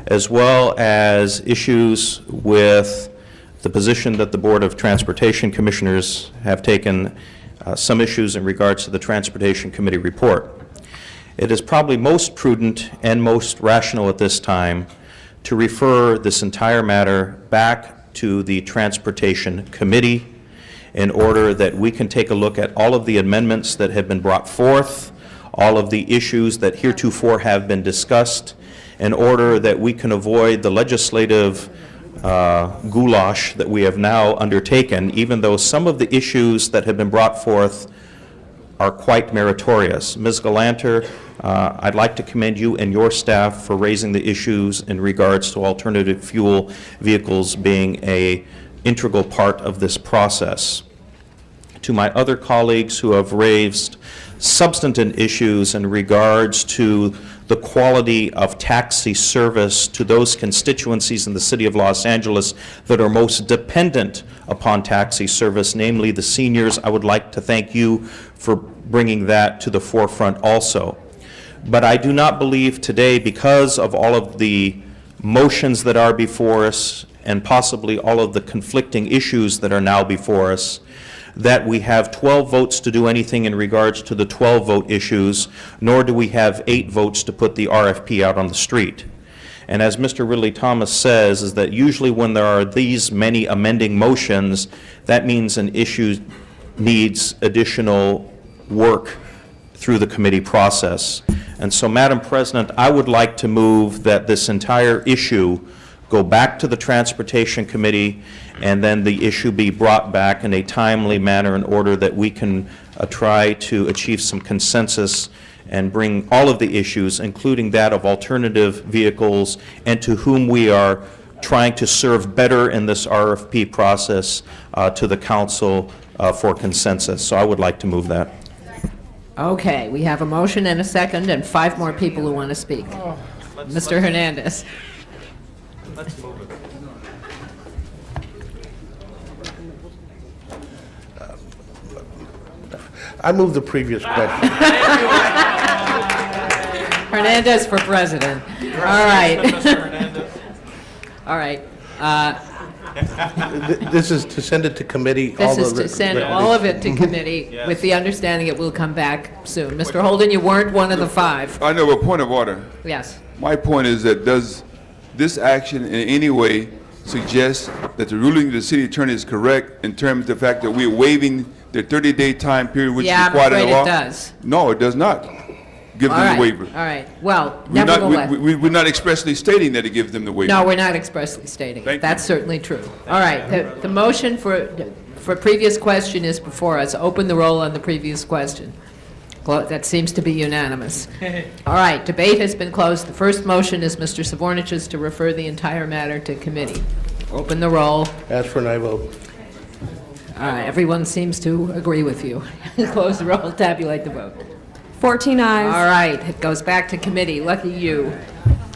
as well as issues with the position that the Board of Transportation Commissioners have taken, some issues in regards to the Transportation Committee report. It is probably most prudent and most rational at this time to refer this entire matter back to the Transportation Committee in order that we can take a look at all of the amendments that have been brought forth, all of the issues that heretofore have been discussed, in order that we can avoid the legislative goulash that we have now undertaken, even though some of the issues that have been brought forth are quite meritorious. Ms. Galanter, I'd like to commend you and your staff for raising the issues in regards to alternative fuel vehicles being an integral part of this process. To my other colleagues who have raised substantive issues in regards to the quality of taxi service to those constituencies in the city of Los Angeles that are most dependent upon taxi service, namely the seniors, I would like to thank you for bringing that to the forefront also. But I do not believe today, because of all of the motions that are before us and possibly all of the conflicting issues that are now before us, that we have 12 votes to do anything in regards to the 12 vote issues, nor do we have 8 votes to put the RFP out on the street. And as Mr. Ridley Thomas says, is that usually when there are these many amending motions, that means an issue needs additional work through the committee process. And so, Madam President, I would like to move that this entire issue go back to the Transportation Committee, and then the issue be brought back in a timely manner in order that we can try to achieve some consensus and bring all of the issues, including that of alternative vehicles, and to whom we are trying to serve better in this RFP process to the council for consensus. So I would like to move that. Okay, we have a motion and a second, and 5 more people who want to speak. Mr. Hernandez. Let's move it. I move the previous question. Hernandez for president. All right. All right. This is to send it to committee? This is to send all of it to committee with the understanding it will come back soon. Mr. Holden, you weren't one of the 5. I know, a point of order. Yes. My point is that does this action in any way suggest that the ruling of the city attorney is correct in terms of the fact that we're waiving the 30-day time period which is required in the law? Yeah, I'm afraid it does. No, it does not give them the waiver. All right. Well, nevertheless. We're not expressly stating that it gives them the waiver. No, we're not expressly stating it. That's certainly true. All right. The motion for previous question is before us. Open the roll on the previous question. That seems to be unanimous. All right, debate has been closed. The first motion is Mr. Savornich's to refer the entire matter to committee. Open the roll. As for an I vote. All right, everyone seems to agree with you. Close the roll, tabulate the vote. 14 ayes. All right, it goes back to committee. Lucky you.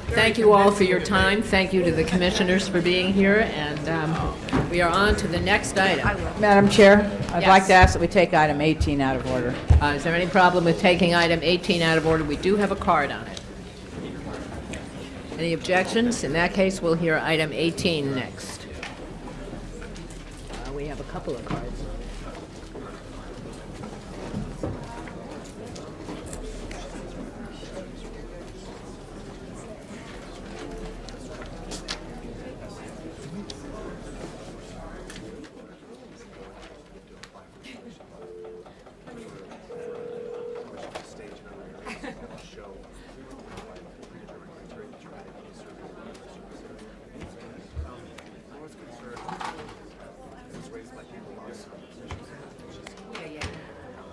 Thank you all for your time. Thank you to the commissioners for being here, and we are on to the next item. Madam Chair, I'd Yes. like to ask that we take item 18 out of order. Is there any problem with taking item 18 out of order? We do have a card on it. Any objections? In that case, we'll hear item 18 next. We have a couple of cards.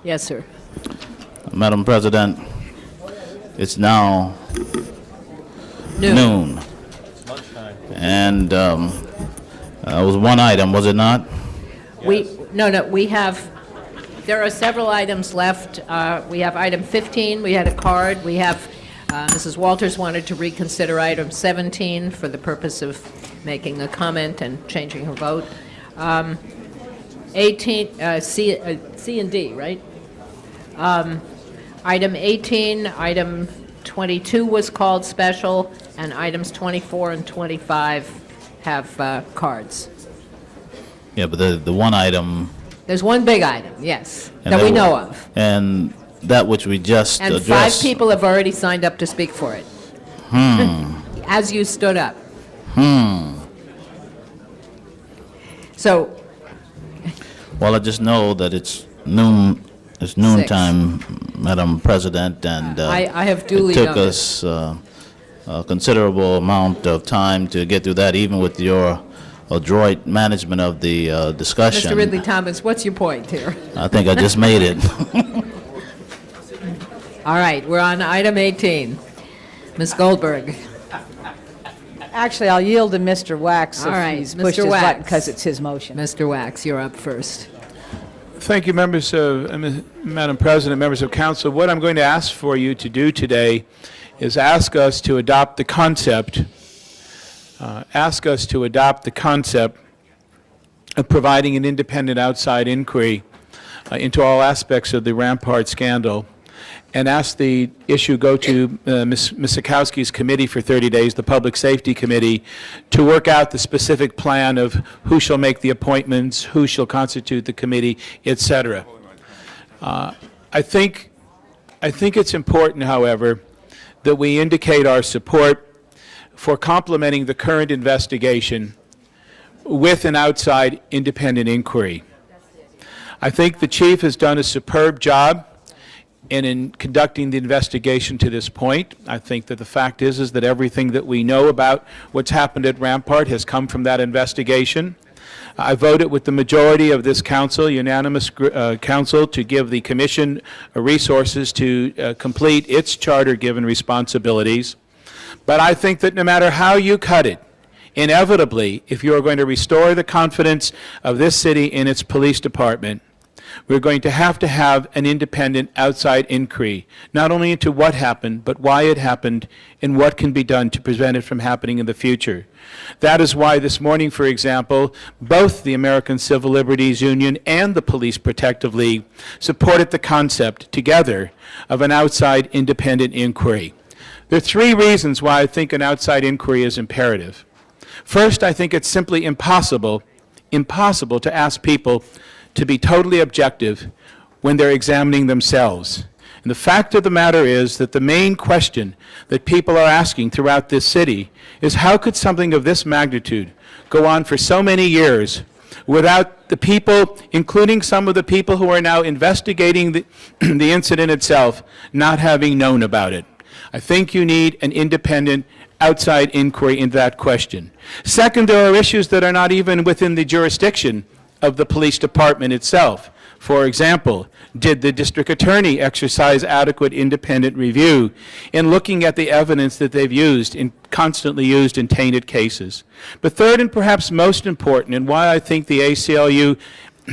Yes, sir. Madam President, it's now noon. And it was one item, was it not? No, we have, there are several items left. We have item 15, we had a card. We have, Mrs. Walters wanted to reconsider item 17 for the purpose of making a comment and changing her vote. 18, C and D, right? Item 18, item 22 was called special, and items 24 and 25 have cards. Yeah, but the one item. There's one big item, yes, and that we know of. And that which we just And addressed. 5 people have already signed up to speak for it. As you stood up. So, Well, I just know that it's noon. It's noontime, Madam President, and I have duly it took noted. us a considerable amount of time to get through that, even with your adroit management of the discussion. Mr. Ridley Thomas, what's your point here? I think I just made it. All right, we're on item 18. Ms. Goldberg. Actually, I'll yield to Mr. Wax All right, if he's pushed Mr. his Wax. button because it's his motion. Mr. Wax, you're up first. Thank you, members of, Madam President, members of council. What I'm going to ask for you to do today is ask us to adopt the concept of providing an independent outside inquiry into all aspects of the Rampart scandal, and ask the issue go to Ms. Sikowski's committee for 30 days, the Public Safety Committee, to work out the specific plan of who shall make the appointments, who shall constitute the committee, etc. I think it's important, however, that we indicate our support for complementing the current investigation with an outside independent inquiry. I think the chief has done a superb job in conducting the investigation to this point. I think that the fact is that everything that we know about what's happened at Rampart has come from that investigation. I voted with the majority of this council, unanimous council, to give the commission resources to complete its charter-given responsibilities. But I think that no matter how you cut it, inevitably, if you are going to restore the confidence of this city in its police department, we're going to have an independent outside inquiry, not only into what happened, but why it happened and what can be done to prevent it from happening in the future. That is why this morning, for example, both the American Civil Liberties Union and the Police Protective League supported the concept together of an outside independent inquiry. There are three reasons why I think an outside inquiry is imperative. First, I think it's simply impossible to ask people to be totally objective when they're examining themselves. And the fact of the matter is that the main question that people are asking throughout this city is, how could something of this magnitude go on for so many years without the people, including some of the people who are now investigating the incident itself, not having known about it? I think you need an independent outside inquiry into that question. Second, there are issues that are not even within the jurisdiction of the police department itself. For example, did the district attorney exercise adequate independent review in looking at the evidence that they've constantly used in tainted cases? But third, and perhaps most important, and why I think the ACLU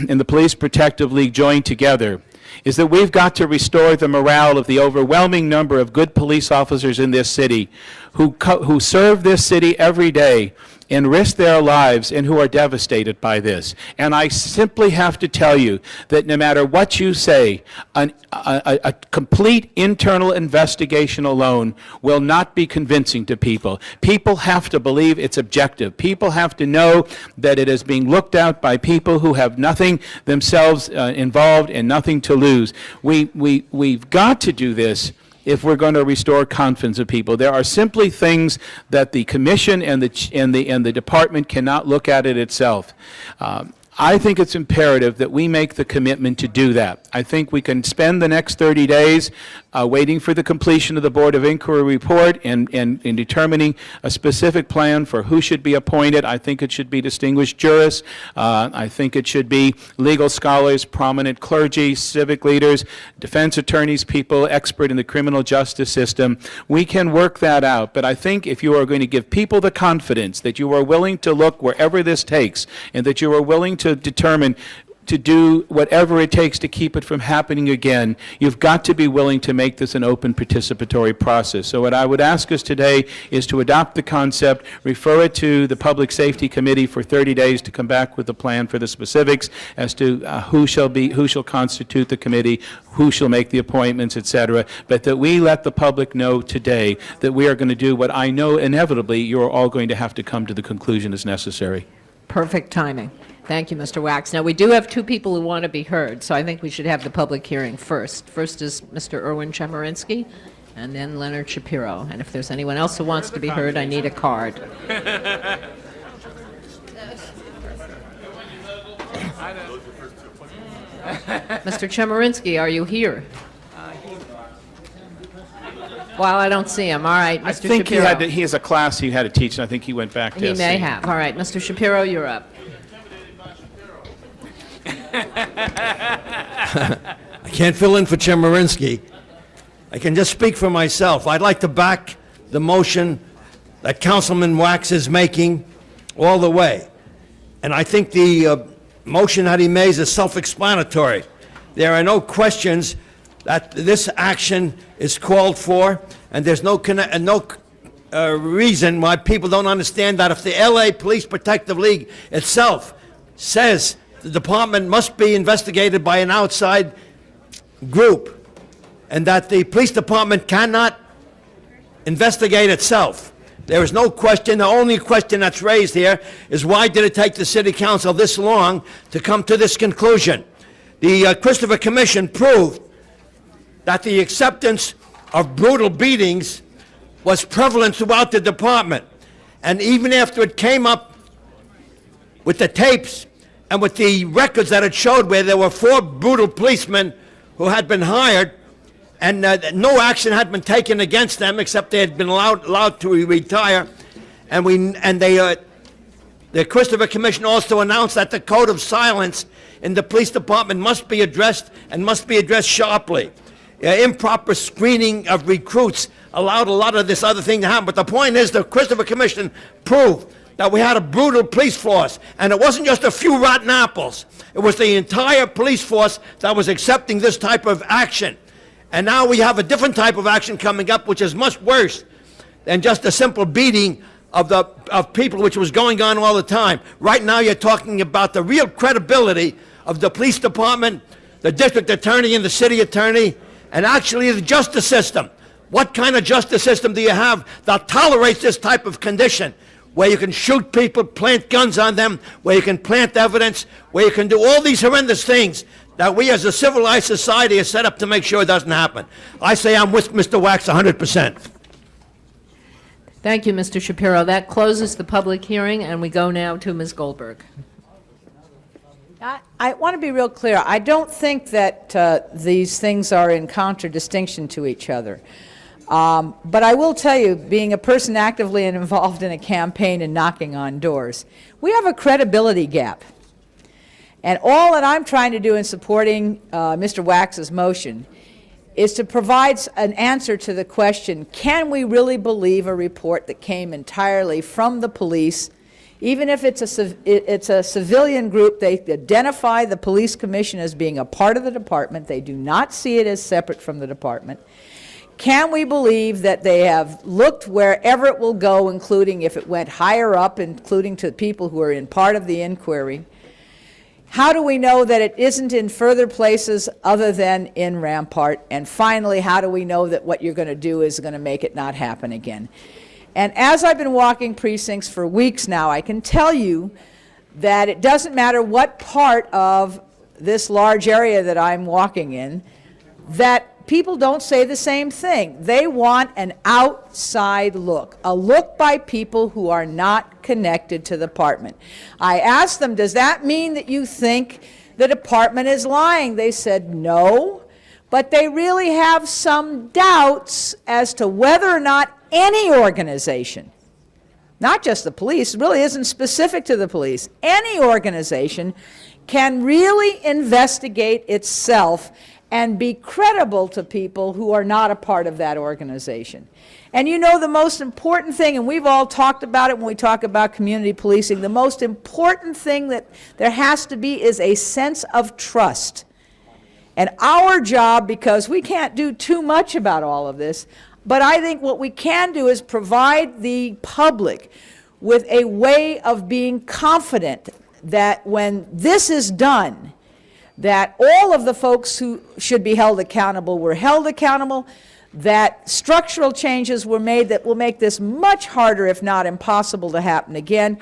and the Police Protective League joined together, is that we've got to restore the morale of the overwhelming number of good police officers in this city who serve this city every day and risk their lives and who are devastated by this. And I simply have to tell you that no matter what you say, a complete internal investigation alone will not be convincing to people. People have to believe it's objective. People have to know that it is being looked at by people who have nothing themselves involved and nothing to lose. We've got to do this if we're going to restore confidence of people. There are simply things that the commission and the department cannot look at it itself. I think it's imperative that we make the commitment to do that. I think we can spend the next 30 days waiting for the completion of the Board of Inquiry report and in determining a specific plan for who should be appointed. I think it should be distinguished jurists. I think it should be legal scholars, prominent clergy, civic leaders, defense attorneys, people expert in the criminal justice system. We can work that out, but I think if you are going to give people the confidence that you are willing to look wherever this takes and that you are willing to determine to do whatever it takes to keep it from happening again, you've got to be willing to make this an open participatory process. So what I would ask us today is to adopt the concept, refer it to the Public Safety Committee for 30 days to come back with a plan for the specifics as to who shall constitute the committee, who shall make the appointments, etc., but that we let the public know today that we are going to do what I know inevitably you're all going to have to come to the conclusion is necessary. Perfect timing. Thank you, Mr. Wax. Now, we do have two people who want to be heard, so I think we should have the public hearing first. First is Mr. Erwin Chemerinsky, and then Leonard Shapiro. And if there's anyone else who wants to be heard, I need a card. Mr. Chemerinsky, are you here? Well, I don't see him. All right, I Mr. think Shapiro. he has a class he had to teach, and I think he went back to He SC. may have. All right, Mr. Shapiro, you're up. I can't fill in for Chemerinsky. I can just speak for myself. I'd like to back the motion that Councilman Wax is making all the way. And I think the motion that he made is self-explanatory. There are no questions that this action is called for, and there's no reason why people don't understand that if the LA Police Protective League itself says the department must be investigated by an outside group, and that the police department cannot investigate itself. There is no question. The only question that's raised here is why did it take the City Council this long to come to this conclusion? The Christopher Commission proved that the acceptance of brutal beatings was prevalent throughout the department. And even after it came up with the tapes and with the records that it showed where there were 4 brutal policemen who had been hired, and no action had been taken against them except they had been allowed to retire. And the Christopher Commission also announced that the code of silence in the police department must be addressed and must be addressed sharply. Improper screening of recruits allowed a lot of this other thing to happen. But the point is the Christopher Commission proved that we had a brutal police force, and it wasn't just a few rotten apples. It was the entire police force that was accepting this type of action. And now we have a different type of action coming up, which is much worse than just a simple beating of people, which was going on all the time. Right now you're talking about the real credibility of the police department, the district attorney and the city attorney, and actually the justice system. What kind of justice system do you have that tolerates this type of condition, where you can shoot people, plant guns on them, where you can plant evidence, where you can do all these horrendous things that we as a civilized society are set up to make sure it doesn't happen? I say I'm with Mr. Wax 100%. Thank you, Mr. Shapiro. That closes the public hearing, and we go now to Ms. Goldberg. I want to be real clear. I don't think that these things are in contradistinction to each other. But I will tell you, being a person actively involved in a campaign and knocking on doors, we have a credibility gap. And all that I'm trying to do in supporting Mr. Wax's motion is to provide an answer to the question, can we really believe a report that came entirely from the police? Even if it's a civilian group, they identify the police commission as being a part of the department. They do not see it as separate from the department. Can we believe that they have looked wherever it will go, including if it went higher up, including to people who are in part of the inquiry? How do we know that it isn't in further places other than in Rampart? And finally, how do we know that what you're going to do is going to make it not happen again? And as I've been walking precincts for weeks now, I can tell you that it doesn't matter what part of this large area that I'm walking in, that people don't say the same thing. They want an outside look, a look by people who are not connected to the department. I asked them, does that mean that you think the department is lying? They said no, but they really have some doubts as to whether or not any organization, not just the police, it really isn't specific to the police, any organization can really investigate itself and be credible to people who are not a part of that organization. And you know, the most important thing, and we've all talked about it when we talk about community policing, the most important thing that there has to be is a sense of trust. And our job, because we can't do too much about all of this, but I think what we can do is provide the public with a way of being confident that when this is done, that all of the folks who should be held accountable were held accountable, that structural changes were made that will make this much harder, if not impossible, to happen again,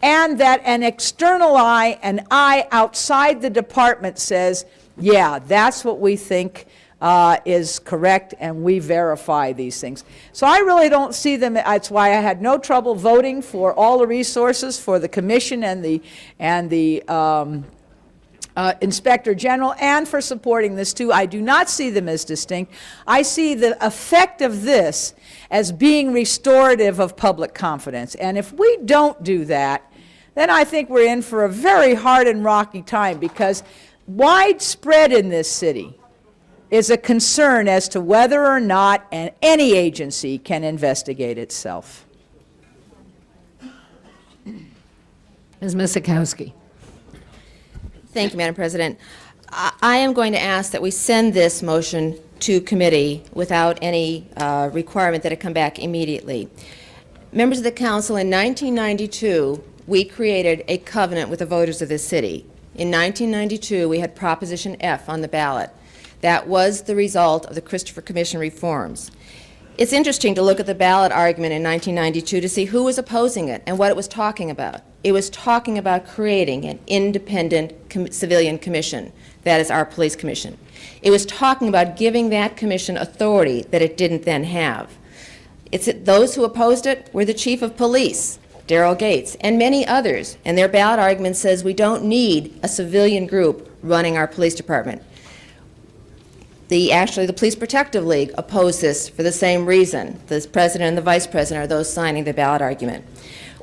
and that an external eye, an eye outside the department says, yeah, that's what we think is correct, and we verify these things. So I really don't see them. That's why I had no trouble voting for all the resources for the commission and the Inspector General and for supporting this too. I do not see them as distinct. I see the effect of this as being restorative of public confidence. And if we don't do that, then I think we're in for a very hard and rocky time, because widespread in this city is a concern as to whether or not any agency can investigate itself. Ms. Misikowski. Thank you, Madam President. I am going to ask that we send this motion to committee without any requirement that it come back immediately. Members of the council, in 1992, we created a covenant with the voters of this city. In 1992, we had Proposition F on the ballot. That was the result of the Christopher Commission reforms. It's interesting to look at the ballot argument in 1992 to see who was opposing it and what it was talking about. It was talking about creating an independent civilian commission. That is our police commission. It was talking about giving that commission authority that it didn't then have. Those who opposed it were the chief of police, Daryl Gates, and many others. And their ballot argument says we don't need a civilian group running our police department. Actually, the Police Protective League opposed this for the same reason. The president and the vice president are those signing the ballot argument.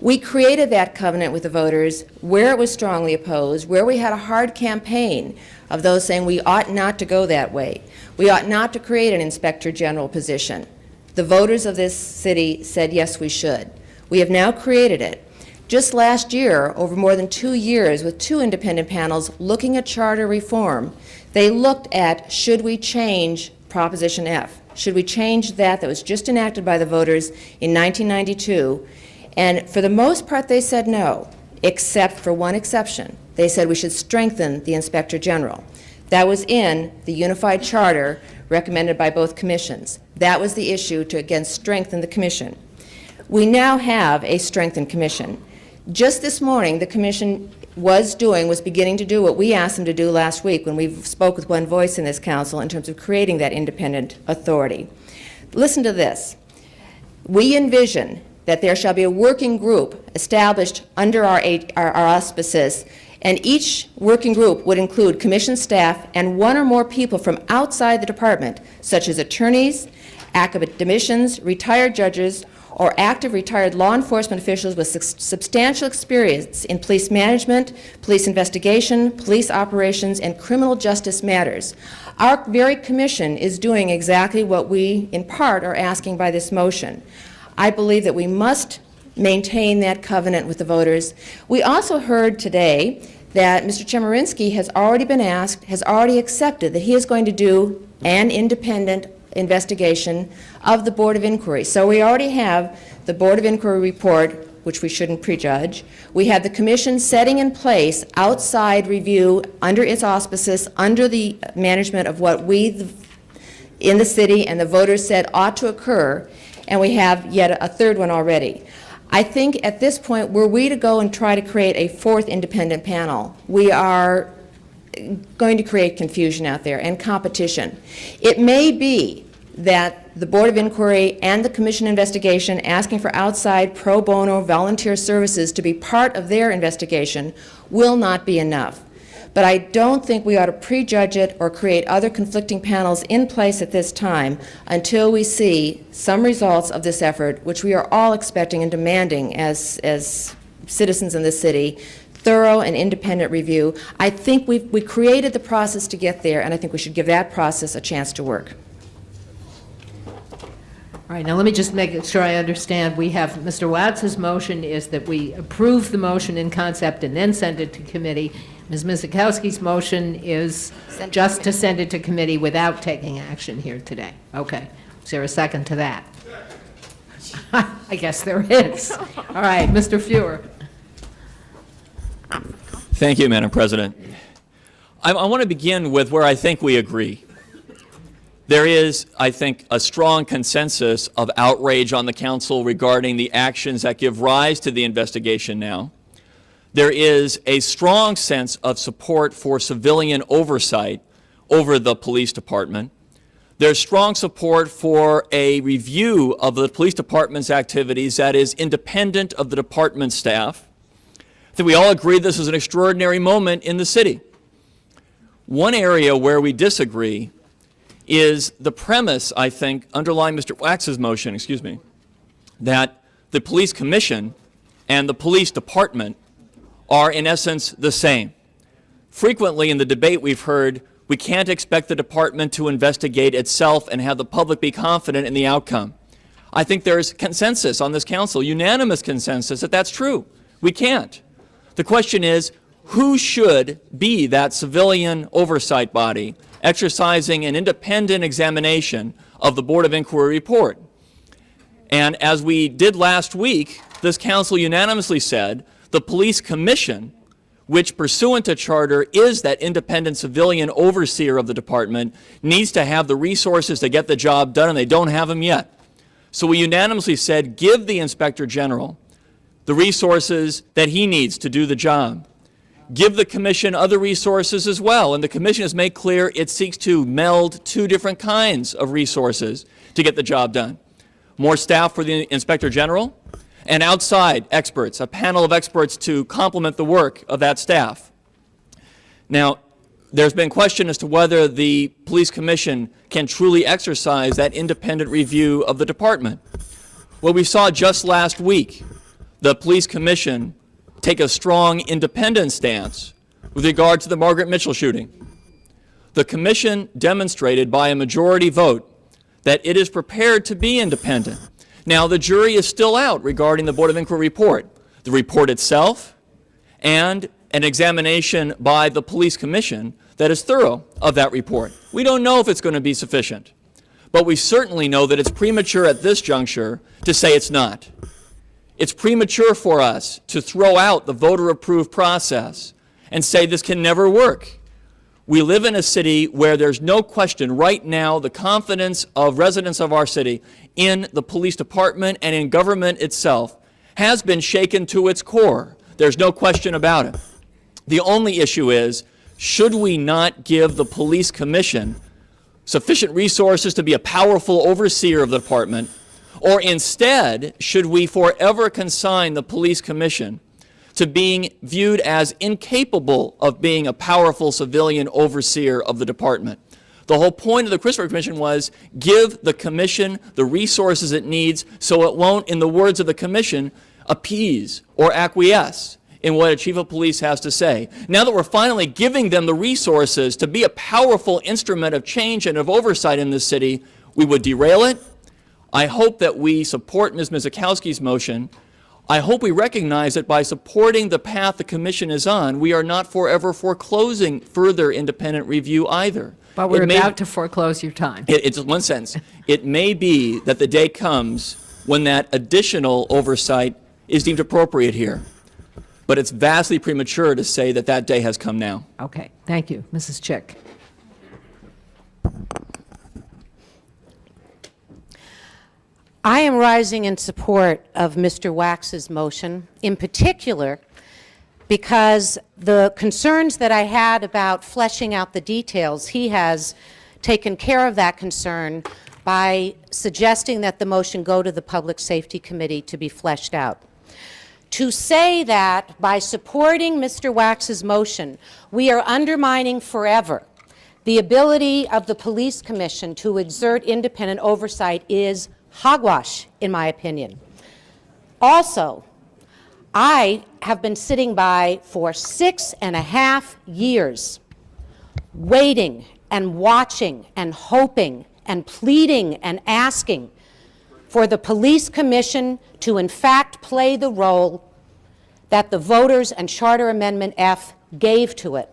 We created that covenant with the voters where it was strongly opposed, where we had a hard campaign of those saying we ought not to go that way. We ought not to create an inspector general position. The voters of this city said, yes, we should. We have now created it. Just last year, over more than 2 years, with 2 independent panels looking at charter reform, they looked at, should we change Proposition F? Should we change that was just enacted by the voters in 1992? And for the most part, they said no, except for one exception. They said we should strengthen the Inspector General. That was in the unified charter recommended by both commissions. That was the issue to, again, strengthen the commission. We now have a strengthened commission. Just this morning, the commission was beginning to do what we asked them to do last week when we spoke with one voice in this council in terms of creating that independent authority. Listen to this. We envision that there shall be a working group established under our auspices, and each working group would include commission staff and 1 or more people from outside the department, such as attorneys, academicians, retired judges, or active retired law enforcement officials with substantial experience in police management, police investigation, police operations, and criminal justice matters. Our very commission is doing exactly what we, in part, are asking by this motion. I believe that we must maintain that covenant with the voters. We also heard today that Mr. Chemerinsky has already accepted that he is going to do an independent investigation of the Board of Inquiry. So we already have the Board of Inquiry report, which we shouldn't prejudge. We have the commission setting in place outside review under its auspices, under the management of what we in the city and the voters said ought to occur, and we have yet a third one already. I think at this point, were we to go and try to create a 4th independent panel, we are going to create confusion out there and competition. It may be that the Board of Inquiry and the Commission investigation asking for outside pro bono volunteer services to be part of their investigation will not be enough. But I don't think we ought to prejudge it or create other conflicting panels in place at this time until we see some results of this effort, which we are all expecting and demanding as citizens in this city, thorough and independent review. I think we created the process to get there, and I think we should give that process a chance to work. All right, now let me just make sure I understand. We have Mr. Watz's motion is that we approve the motion in concept and then send it to committee. Ms. Misikowski's motion is just to send it to committee without taking action here today. Okay. Is there a second to that? I guess there is. All right, Mr. Feuer. Thank you, Madam President. I want to begin with where I think we agree. There is, I think, a strong consensus of outrage on the council regarding the actions that give rise to the investigation now. There is a strong sense of support for civilian oversight over the police department. There's strong support for a review of the police department's activities that is independent of the department staff. I think we all agree this is an extraordinary moment in the city. One area where we disagree is the premise, I think, underlying Mr. Wax's motion, that the police commission and the police department are in essence the same. Frequently in the debate we've heard, we can't expect the department to investigate itself and have the public be confident in the outcome. I think there's consensus on this council, unanimous consensus, that that's true. We can't. The question is, who should be that civilian oversight body exercising an independent examination of the Board of Inquiry report? And as we did last week, this council unanimously said the police commission, which pursuant to charter is that independent civilian overseer of the department, needs to have the resources to get the job done, and they don't have them yet. So we unanimously said, give the Inspector General the resources that he needs to do the job. Give the commission other resources as well, and the commission has made clear it seeks to meld two different kinds of resources to get the job done. More staff for the Inspector General, and outside experts, a panel of experts to complement the work of that staff. Now, there's been question as to whether the police commission can truly exercise that independent review of the department. Well, we saw just last week the police commission take a strong independent stance with regard to the Margaret Mitchell shooting. The commission demonstrated by a majority vote that it is prepared to be independent. Now, the jury is still out regarding the Board of Inquiry report, the report itself, and an examination by the police commission that is thorough of that report. We don't know if it's going to be sufficient, but we certainly know that it's premature at this juncture to say it's not. It's premature for us to throw out the voter-approved process and say this can never work. We live in a city where there's no question right now the confidence of residents of our city in the police department and in government itself has been shaken to its core. There's no question about it. The only issue is, should we not give the police commission sufficient resources to be a powerful overseer of the department, or instead, should we forever consign the police commission to being viewed as incapable of being a powerful civilian overseer of the department? The whole point of the Christopher Commission was give the commission the resources it needs so it won't, in the words of the commission, appease or acquiesce in what a chief of police has to say. Now that we're finally giving them the resources to be a powerful instrument of change and of oversight in this city, we would derail it. I hope that we support Ms. Mizikowski's motion. I hope we recognize that by supporting the path the commission is on, we are not forever foreclosing further independent review either. But we're about to foreclose your time. It's one sentence. It may be that the day comes when that additional oversight is deemed appropriate here. But it's vastly premature to say that that day has come now. Okay, thank you. Mrs. Chick. I am rising in support of Mr. Wax's motion, in particular because the concerns that I had about fleshing out the details, he has taken care of that concern by suggesting that the motion go to the Public Safety Committee to be fleshed out. To say that by supporting Mr. Wax's motion, we are undermining forever the ability of the Police Commission to exert independent oversight is hogwash, in my opinion. Also, I have been sitting by for 6.5 years, waiting and watching and hoping and pleading and asking for the Police Commission to in fact play the role that the voters and Charter Amendment F gave to it.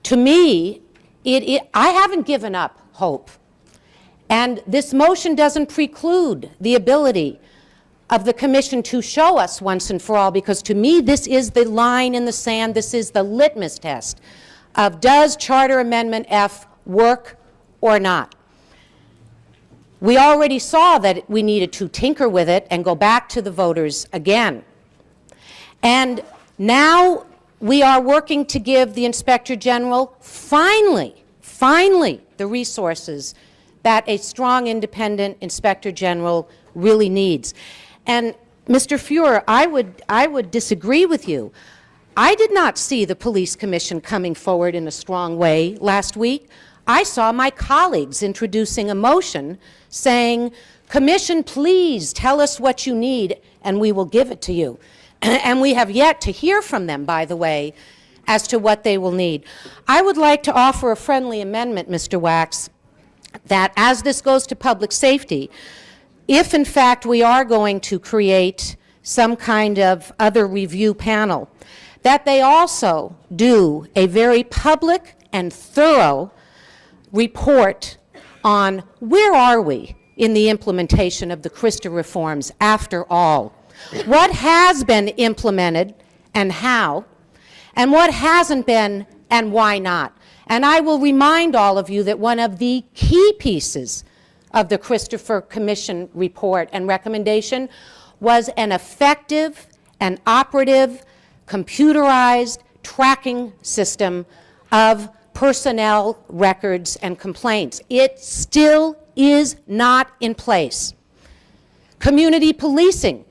To me, I haven't given up hope. And this motion doesn't preclude the ability of the Commission to show us once and for all, because to me this is the line in the sand, this is the litmus test of does Charter Amendment F work or not. We already saw that we needed to tinker with it and go back to the voters again. And now we are working to give the Inspector General finally, the resources that a strong independent Inspector General really needs. And Mr. Fuhrer, I would disagree with you. I did not see the Police Commission coming forward in a strong way last week. I saw my colleagues introducing a motion saying, Commission, please tell us what you need and we will give it to you. And we have yet to hear from them, by the way, as to what they will need. I would like to offer a friendly amendment, Mr. Wax, that as this goes to public safety, if in fact we are going to create some kind of other review panel, that they also do a very public and thorough report on where are we in the implementation of the Christa reforms after all. What has been implemented and how, and what hasn't been and why not. And I will remind all of you that one of the key pieces of the Christopher Commission report and recommendation was an effective and operative computerized tracking system of personnel records and complaints. It still is not in place. Community policing,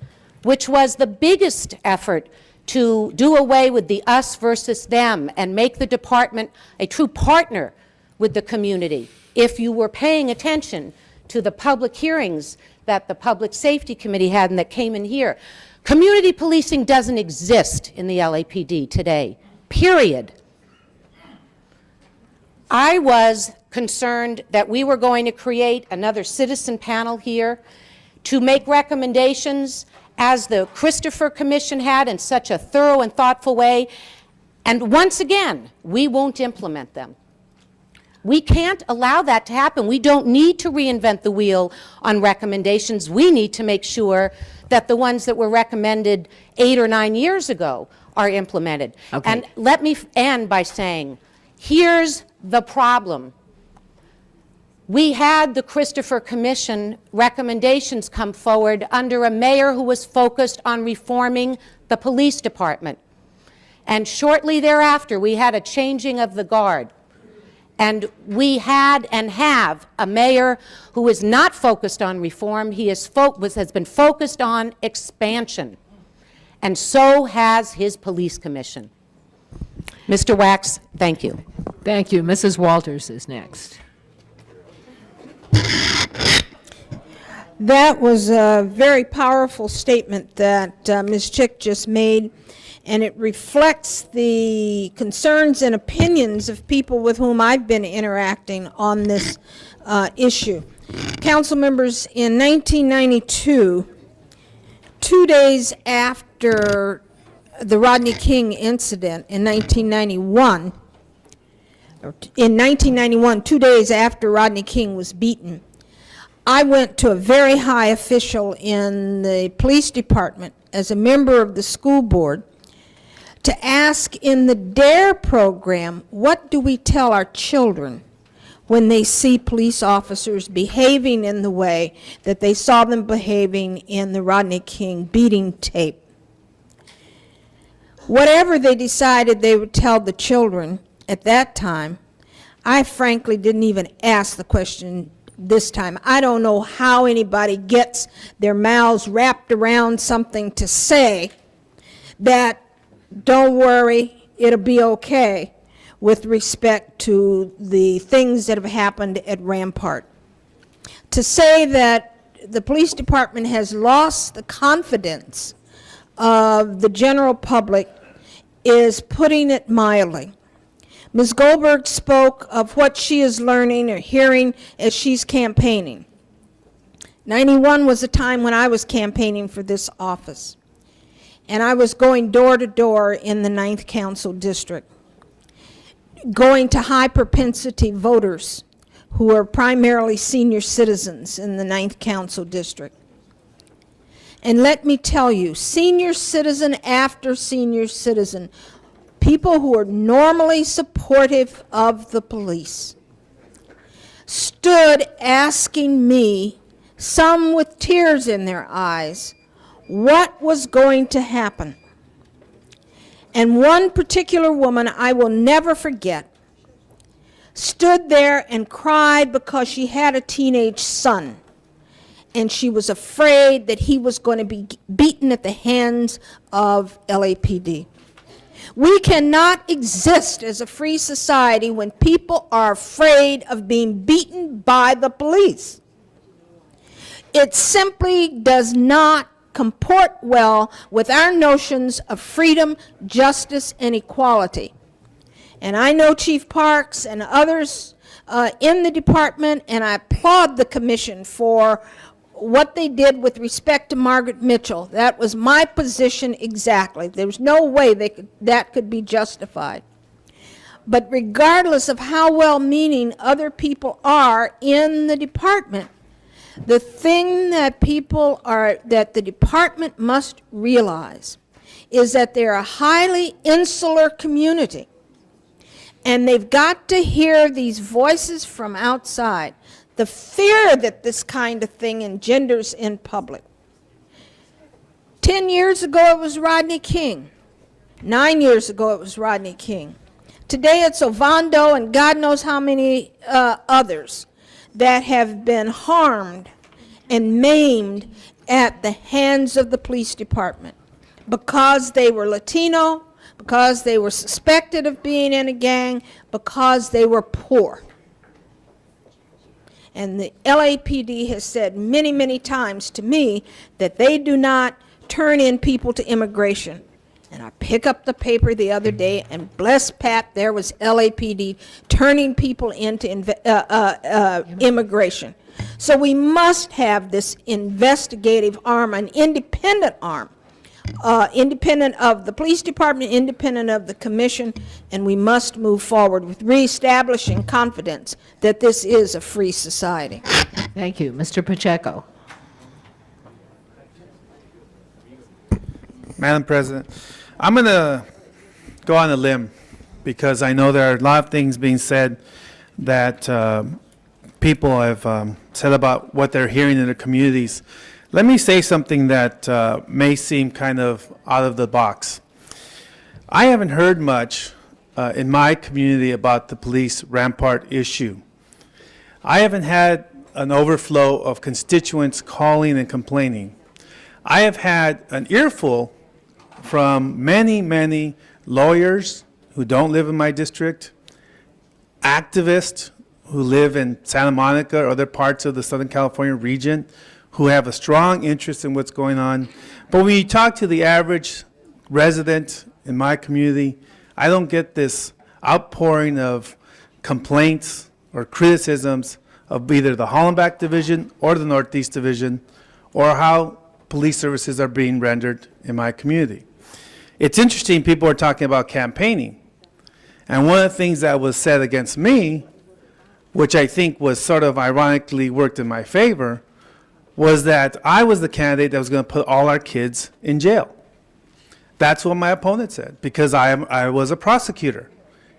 which was the biggest effort to do away with the us versus them and make the department a true partner with the community. If you were paying attention to the public hearings that the Public Safety Committee had and that came in here, community policing doesn't exist in the LAPD today, period. I was concerned that we were going to create another citizen panel here to make recommendations as the Christopher Commission had in such a thorough and thoughtful way, and once again, we won't implement them. We can't allow that to happen. We don't need to reinvent the wheel on recommendations. We need to make sure that the ones that were recommended 8 or 9 years ago are implemented. Okay. And let me end by saying, here's the problem. We had the Christopher Commission recommendations come forward under a mayor who was focused on reforming the police department. And shortly thereafter, we had a changing of the guard. And we had and have a mayor who is not focused on reform. He has been focused on expansion. And so has his police commission. Mr. Wax, thank you. Thank you. Mrs. Walters is next. That was a very powerful statement that Ms. Chick just made, and it reflects the concerns and opinions of people with whom I've been interacting on this issue. Council members, in 1992, 2 days after the Rodney King incident in 1991, 2 days after Rodney King was beaten, I went to a very high official in the police department as a member of the school board to ask in the DARE program, what do we tell our children when they see police officers behaving in the way that they saw them behaving in the Rodney King beating tape? Whatever they decided they would tell the children at that time, I frankly didn't even ask the question this time. I don't know how anybody gets their mouths wrapped around something to say that, don't worry, it'll be okay, with respect to the things that have happened at Rampart. To say that the police department has lost the confidence of the general public is putting it mildly. Ms. Goldberg spoke of what she is learning or hearing as she's campaigning. 91 was a time when I was campaigning for this office, and I was going door to door in the 9th Council District, going to high propensity voters who are primarily senior citizens in the 9th Council District. And let me tell you, senior citizen after senior citizen, people who are normally supportive of the police, stood asking me, some with tears in their eyes, what was going to happen. And one particular woman I will never forget stood there and cried because she had a teenage son, and she was afraid that he was going to be beaten at the hands of LAPD. We cannot exist as a free society when people are afraid of being beaten by the police. It simply does not comport well with our notions of freedom, justice, and equality. And I know Chief Parks and others in the department, and I applaud the commission for what they did with respect to Margaret Mitchell. That was my position exactly. There was no way that could be justified. But regardless of how well-meaning other people are in the department, the thing that that the department must realize is that they're a highly insular community. And they've got to hear these voices from outside. The fear that this kind of thing engenders in public. 10 years ago, it was Rodney King. 9 years ago, it was Rodney King. Today, it's Ovando and God knows how many others that have been harmed and maimed at the hands of the police department because they were Latino, because they were suspected of being in a gang, because they were poor. And the LAPD has said many, many times to me that they do not turn in people to immigration. And I pick up the paper the other day, and bless Pat, there was LAPD turning people into immigration. So we must have this investigative arm, an independent arm, independent of the police department, independent of the commission, and we must move forward with reestablishing confidence that this is a free society. Thank you. Mr. Pacheco. Madam President, I'm going to go on a limb because I know there are a lot of things being said that people have said about what they're hearing in their communities. Let me say something that may seem kind of out of the box. I haven't heard much in my community about the police rampart issue. I haven't had an overflow of constituents calling and complaining. I have had an earful from many, many lawyers who don't live in my district, activists who live in Santa Monica or other parts of the Southern California region who have a strong interest in what's going on. But when you talk to the average resident in my community, I don't get this outpouring of complaints or criticisms of either the Hollenbach Division or the Northeast Division or how police services are being rendered in my community. It's interesting, people are talking about campaigning. And one of the things that was said against me, which I think was sort of ironically worked in my favor, was that I was the candidate that was going to put all our kids in jail. That's what my opponent said, because I was a prosecutor,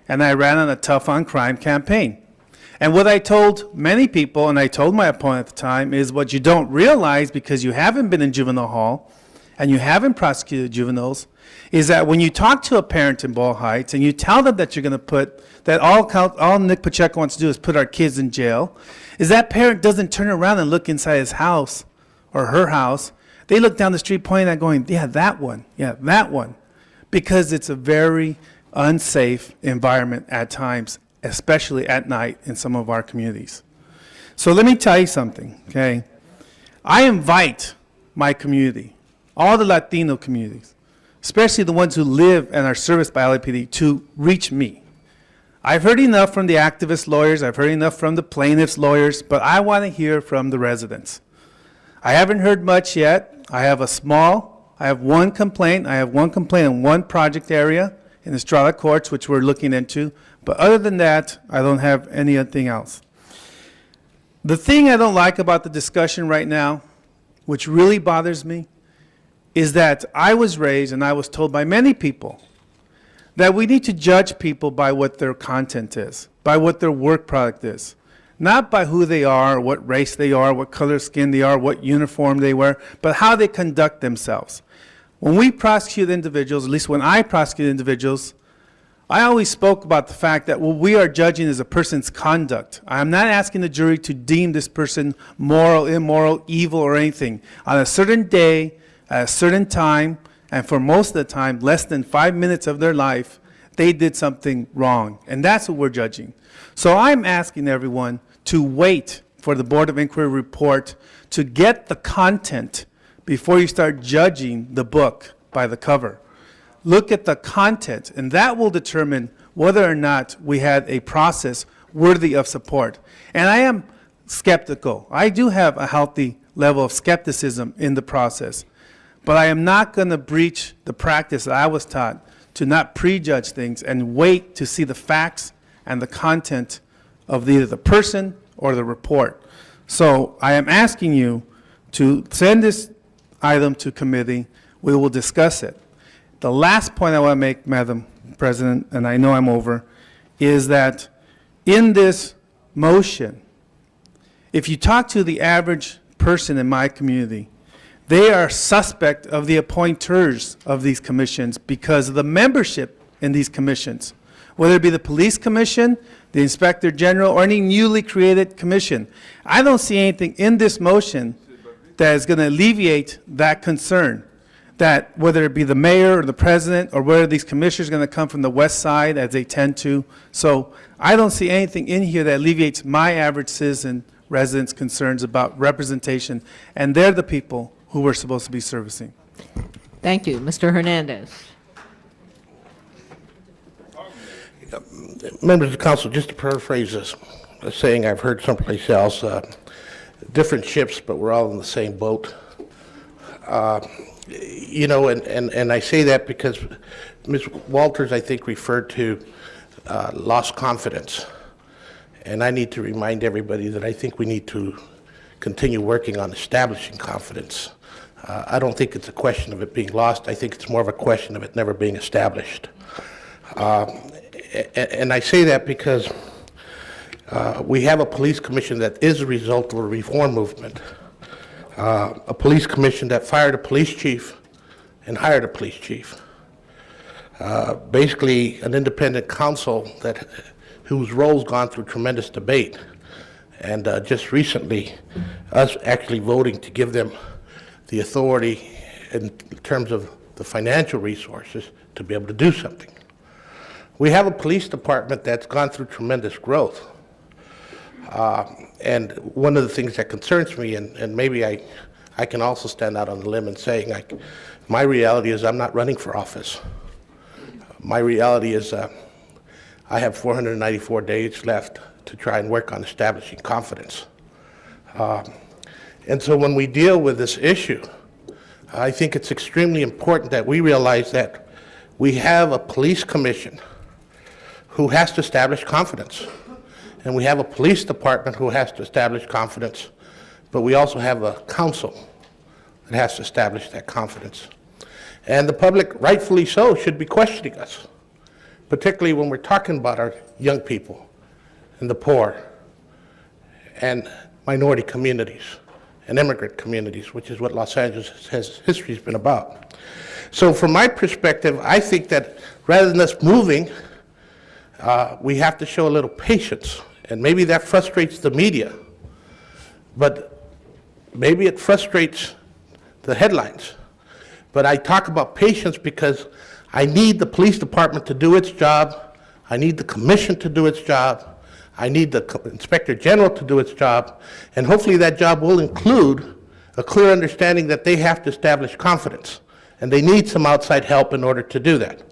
and I ran on a tough on crime campaign. And what I told many people, and I told my opponent at the time, is what you don't realize because you haven't been in juvenile hall and you haven't prosecuted juveniles, is that when you talk to a parent in Ball Heights and you tell them that you're going to put, that all Nick Pacheco wants to do is put our kids in jail, is that parent doesn't turn around and look inside his house or her house. They look down the street pointing at going, yeah, that one, because it's a very unsafe environment at times, especially at night in some of our communities. So let me tell you something, okay? I invite my community, all the Latino communities, especially the ones who live and are serviced by LAPD, to reach me. I've heard enough from the activist lawyers, I've heard enough from the plaintiffs' lawyers, but I want to hear from the residents. I haven't heard much yet. I have one complaint. I have one complaint in one project area in Estrada Courts, which we're looking into. But other than that, I don't have anything else. The thing I don't like about the discussion right now, which really bothers me, is that I was raised and I was told by many people that we need to judge people by what their content is, by what their work product is, not by who they are, what race they are, what color skin they are, what uniform they wear, but how they conduct themselves. When we prosecute individuals, at least when I prosecute individuals, I always spoke about the fact that what we are judging is a person's conduct. I'm not asking the jury to deem this person moral, immoral, evil, or anything. On a certain day, at a certain time, and for most of the time, less than 5 minutes of their life, they did something wrong. And that's what we're judging. So I'm asking everyone to wait for the Board of Inquiry report to get the content before you start judging the book by the cover. Look at the content, and that will determine whether or not we had a process worthy of support. And I am skeptical. I do have a healthy level of skepticism in the process, but I am not going to breach the practice that I was taught to not prejudge things and wait to see the facts and the content of either the person or the report. So I am asking you to send this item to committee. We will discuss it. The last point I want to make, Madam President, and I know I'm over, is that in this motion, if you talk to the average person in my community, they are suspect of the appointers of these commissions because of the membership in these commissions, whether it be the police commission, the inspector general, or any newly created commission. I don't see anything in this motion that is going to alleviate that concern, that whether it be the mayor or the president or whether these commissioners are going to come from the west side as they tend to. So I don't see anything in here that alleviates my average citizen residents' concerns about representation, and they're the people who we're supposed to be servicing. Thank you. Mr. Hernandez. Members of the council, just to paraphrase this, a saying I've heard someplace else, different ships, but we're all in the same boat. You know, and I say that because Ms. Walters, I think, referred to lost confidence. And I need to remind everybody that I think we need to continue working on establishing confidence. I don't think it's a question of it being lost. I think it's more of a question of it never being established. And I say that because we have a police commission that is a result of a reform movement. A police commission that fired a police chief and hired a police chief. Basically, an independent counsel whose role's gone through tremendous debate. And just recently, us actually voting to give them the authority in terms of the financial resources to be able to do something. We have a police department that's gone through tremendous growth. And one of the things that concerns me, and maybe I can also stand out on the limb and saying, my reality is I'm not running for office. My reality is I have 494 days left to try and work on establishing confidence. And so when we deal with this issue, I think it's extremely important that we realize that we have a police commission who has to establish confidence. And we have a police department who has to establish confidence, but we also have a council that has to establish that confidence. And the public, rightfully so, should be questioning us, particularly when we're talking about our young people and the poor and minority communities and immigrant communities, which is what Los Angeles history has been about. So from my perspective, I think that rather than us moving, we have to show a little patience. And maybe that frustrates the media, but maybe it frustrates the headlines. But I talk about patience because I need the police department to do its job. I need the commission to do its job. I need the inspector general to do its job. And hopefully that job will include a clear understanding that they have to establish confidence. And they need some outside help in order to do that.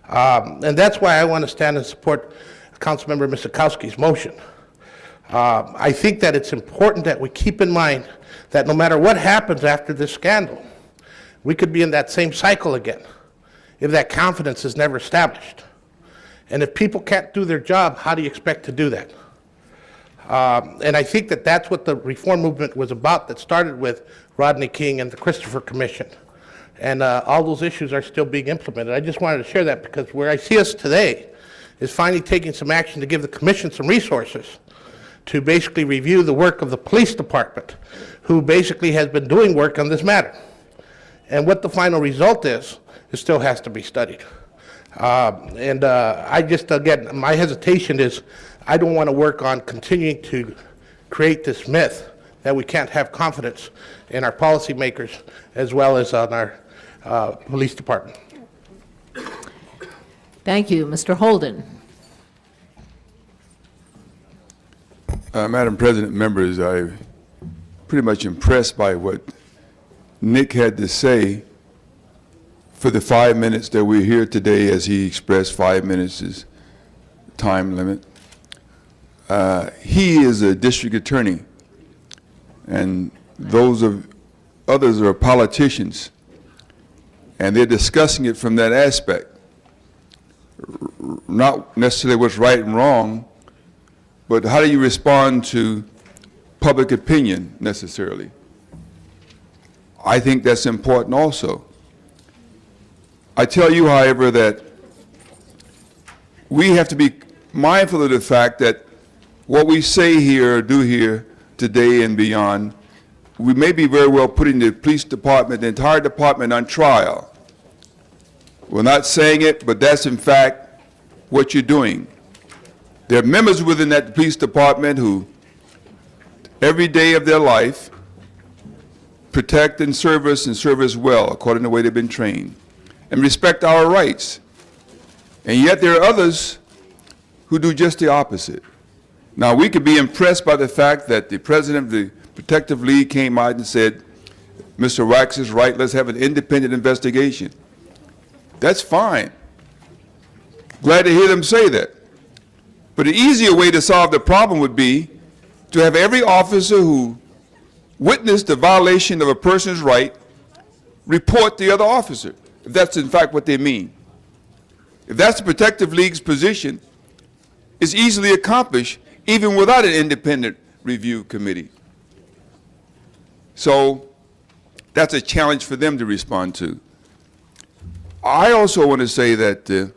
And that's why I want to stand and support Councilmember Miskowski's motion. I think that it's important that we keep in mind that no matter what happens after this scandal, we could be in that same cycle again if that confidence is never established. And if people can't do their job, how do you expect to do that? And I think that that's what the reform movement was about that started with Rodney King and the Christopher Commission. And all those issues are still being implemented. I just wanted to share that because where I see us today is finally taking some action to give the commission some resources to basically review the work of the police department, who basically has been doing work on this matter. And what the final result is, it still has to be studied. I just, again, my hesitation is I don't want to work on continuing to create this myth that we can't have confidence in our policymakers as well as on our Police Department. Thank you. Mr. Holden. Madam President, members, I'm pretty much impressed by what Nick had to say for the 5 minutes that we're here today, as he expressed 5 minutes is time limit. He is a district attorney, and others are politicians, and they're discussing it from that aspect. Not necessarily what's right and wrong, but how do you respond to public opinion necessarily? I think that's important also. I tell you, however, that we have to be mindful of the fact that what we say here or do here today and beyond, we may be very well putting the police department, the entire department, on trial. We're not saying it, but that's in fact what you're doing. There are members within that police department who, every day of their life, protect and serve us well, according to the way they've been trained, and respect our rights. And yet there are others who do just the opposite. Now, we could be impressed by the fact that the president of the Protective League came out and said, Mr. Wax is right, let's have an independent investigation. That's fine. Glad to hear them say that. But the easier way to solve the problem would be to have every officer who witnessed a violation of a person's right report the other officer, if that's in fact what they mean. If that's the Protective League's position, it's easily accomplished even without an independent review committee. So that's a challenge for them to respond to. I also want to say that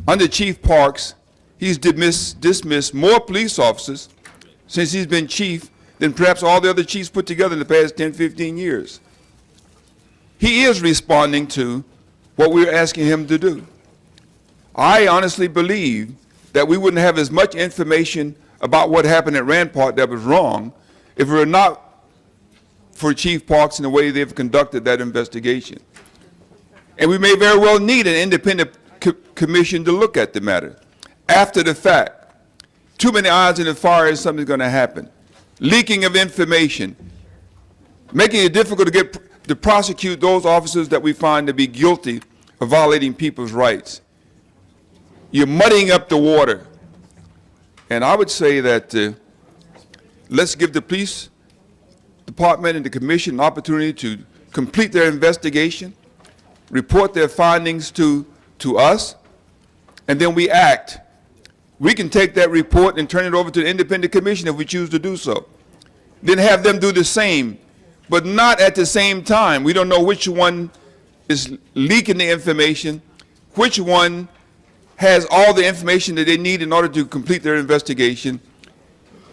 under Chief Parks, he's dismissed more police officers since he's been chief than perhaps all the other chiefs put together in the past 10, 15 years. He is responding to what we're asking him to do. I honestly believe that we wouldn't have as much information about what happened at Rampart that was wrong if it were not for Chief Parks and the way they've conducted that investigation. And we may very well need an independent commission to look at the matter. After the fact, too many irons in the fire, something's going to happen. Leaking of information, making it difficult to prosecute those officers that we find to be guilty of violating people's rights. You're muddying up the water. And I would say that let's give the police department and the commission an opportunity to complete their investigation, report their findings to us, and then we act. We can take that report and turn it over to the independent commission if we choose to do so. Then have them do the same, but not at the same time. We don't know which one is leaking the information, which one has all the information that they need in order to complete their investigation.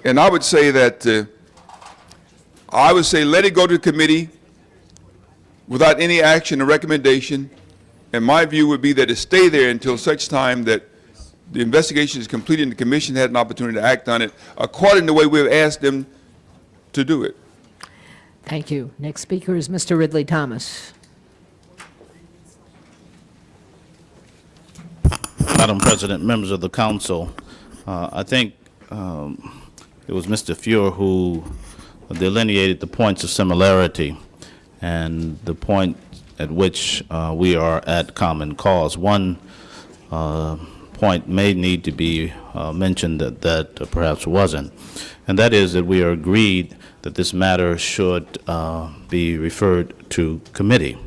And I would say that, let it go to committee without any action or recommendation. And my view would be that it stay there until such time that the investigation is completed and the commission had an opportunity to act on it according to the way we've asked them to do it. Thank you. Next speaker is Mr. Ridley Thomas. Madam President, members of the council, I think it was Mr. Fuhr who delineated the points of similarity and the point at which we are at common cause. One point may need to be mentioned that perhaps wasn't, and that is that we are agreed that this matter should be referred to committee.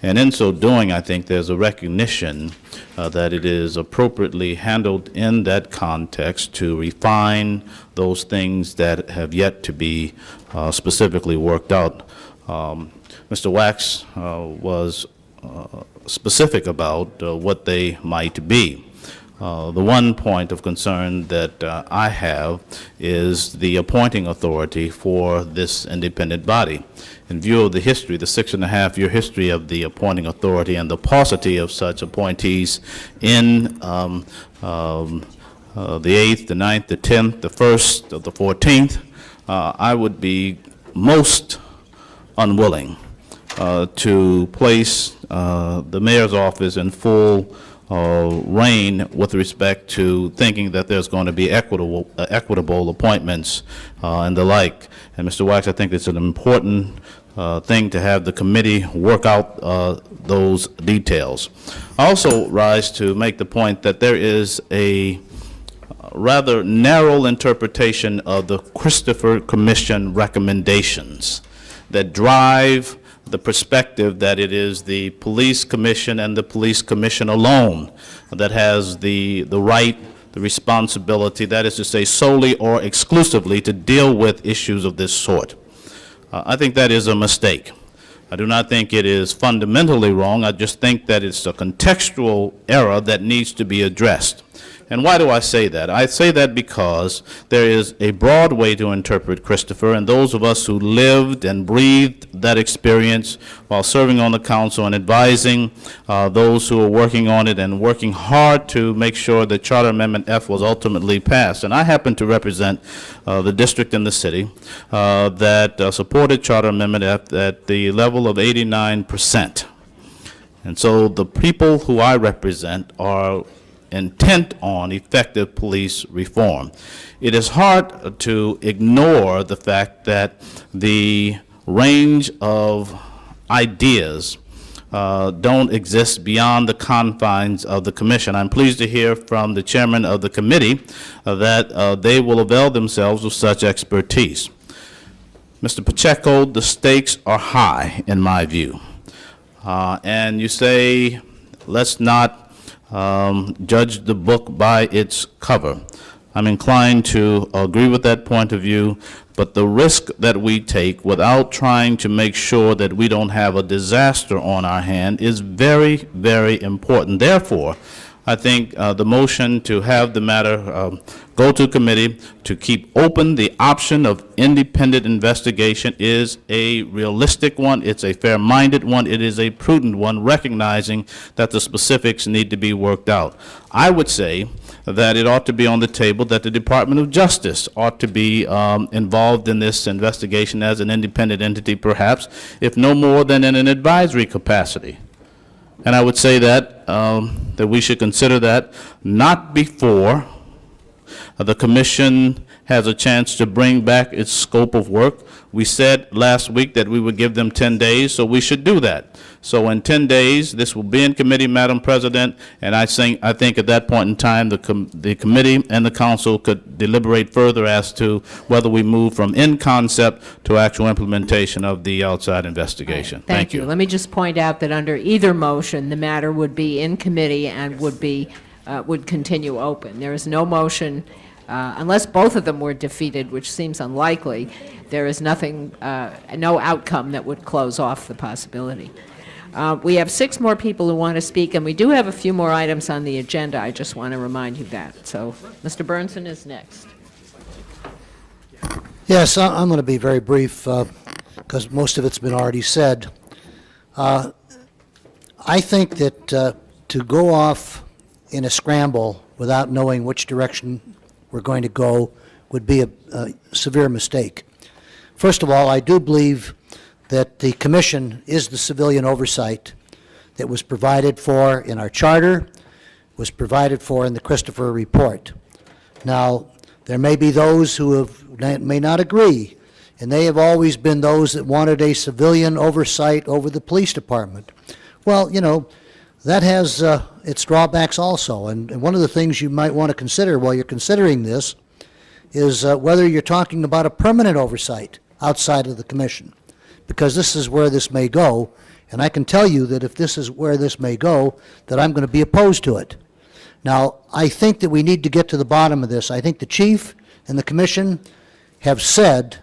And in so doing, I think there's a recognition that it is appropriately handled in that context to refine those things that have yet to be specifically worked out. Mr. Wax was specific about what they might be. The one point of concern that I have is the appointing authority for this independent body. In view of the history, the 6.5-year history of the appointing authority and the paucity of such appointees in the 8th, the 9th, the 10th, the 1st, the 14th, I would be most unwilling to place the mayor's office in full reign with respect to thinking that there's going to be equitable appointments and the like. And Mr. Wax, I think it's an important thing to have the committee work out those details. I also rise to make the point that there is a rather narrow interpretation of the Christopher Commission recommendations that drive the perspective that it is the police commission and the police commission alone that has the right, the responsibility, that is to say solely or exclusively to deal with issues of this sort. I think that is a mistake. I do not think it is fundamentally wrong. I just think that it's a contextual error that needs to be addressed. And why do I say that? I say that because there is a broad way to interpret Christopher, and those of us who lived and breathed that experience while serving on the council and advising those who are working on it and working hard to make sure that Charter Amendment F was ultimately passed. And I happen to represent the district in the city that supported Charter Amendment F at the level of 89%. And so the people who I represent are intent on effective police reform. It is hard to ignore the fact that the range of ideas don't exist beyond the confines of the commission. I'm pleased to hear from the chairman of the committee that they will avail themselves of such expertise. Mr. Pacheco, the stakes are high in my view. And you say, let's not judge the book by its cover. I'm inclined to agree with that point of view, but the risk that we take without trying to make sure that we don't have a disaster on our hand is very, very important. Therefore, I think the motion to have the matter go to committee to keep open the option of independent investigation is a realistic one, it's a fair-minded one, it is a prudent one, recognizing that the specifics need to be worked out. I would say that it ought to be on the table that the Department of Justice ought to be involved in this investigation as an independent entity, perhaps, if no more than in an advisory capacity. And I would say that that we should consider that not before the commission has a chance to bring back its scope of work. We said last week that we would give them 10 days, so we should do that. So in 10 days, this will be in committee, Madam President, and I think at that point in time, the committee and the council could deliberate further as to whether we move from in concept to actual implementation of the outside investigation. Right. Thank you. Let me just point out that under either motion, the matter would be in committee and would continue open. There is no motion, unless both of them were defeated, which seems unlikely, there is nothing, no outcome that would close off the possibility. We have 6 more people who want to speak, and we do have a few more items on the agenda. I just want to remind you that. So, Mr. Burnson is next. Yes, I'm going to be very brief because most of it's been already said. I think that to go off in a scramble without knowing which direction we're going to go would be a severe mistake. First of all, I do believe that the commission is the civilian oversight that was provided for in our charter, was provided for in the Christopher report. Now, there may be those who may not agree, and they have always been those that wanted a civilian oversight over the police department. Well, you know, that has its drawbacks also, and one of the things you might want to consider while you're considering this is whether you're talking about a permanent oversight outside of the commission, because this is where this may go, and I can tell you that if this is where this may go, that I'm going to be opposed to it. Now, I think that we need to get to the bottom of this. I think the chief and the commission have said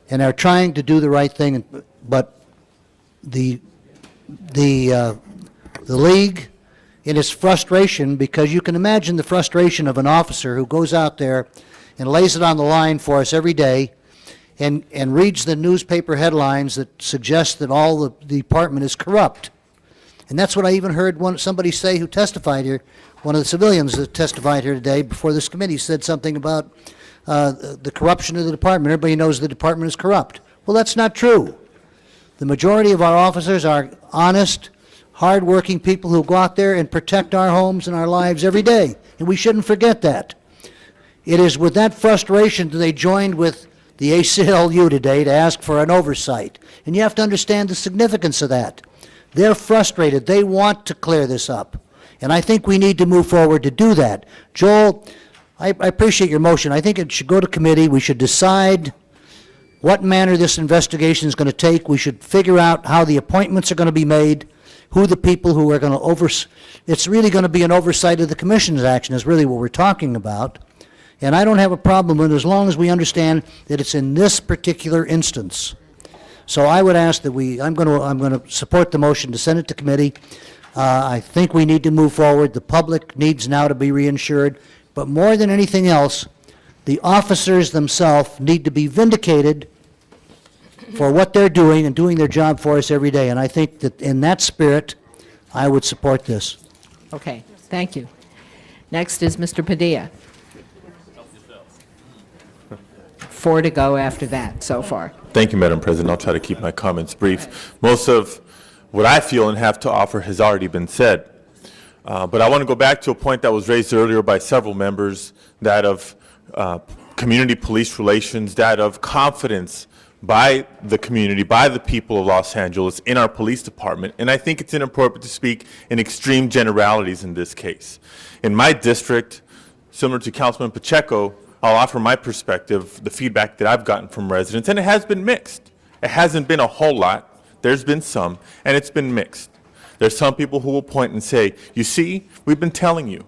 and are trying to do the right thing, but the league, in its frustration, because you can imagine the frustration of an officer who goes out there and lays it on the line for us every day and reads the newspaper headlines that suggest that all the department is corrupt. And that's what I even heard somebody say who testified here, one of the civilians that testified here today before this committee said something about the corruption of the department. Everybody knows the department is corrupt. Well, that's not true. The majority of our officers are honest, hard-working people who go out there and protect our homes and our lives every day, and we shouldn't forget that. It is with that frustration that they joined with the ACLU today to ask for an oversight, and you have to understand the significance of that. They're frustrated. They want to clear this up, and I think we need to move forward to do that. Joel, I appreciate your motion. I think it should go to committee. We should decide what manner this investigation is going to take. We should figure out how the appointments are going to be made, who the people who are going to it's really going to be an oversight of the commission's action is really what we're talking about. And I don't have a problem with it as long as we understand that it's in this particular instance. So I would ask that I'm going to support the motion to send it to committee. I think we need to move forward. The public needs now to be reinsured. But more than anything else, the officers themselves need to be vindicated for what they're doing and doing their job for us every day. And I think that in that spirit, I would support this. Okay, thank you. Next is Mr. Padilla. 4 to go after that so far. Thank you, Madam President. I'll try to keep my comments brief. Most of what I feel and have to offer has already been said. But I want to go back to a point that was raised earlier by several members, that of community police relations, that of confidence by the community, by the people of Los Angeles in our police department. And I think it's inappropriate to speak in extreme generalities in this case. In my district, similar to Councilman Pacheco, I'll offer my perspective, the feedback that I've gotten from residents, and it has been mixed. It hasn't been a whole lot. There's been some, and it's been mixed. There's some people who will point and say, you see, we've been telling you.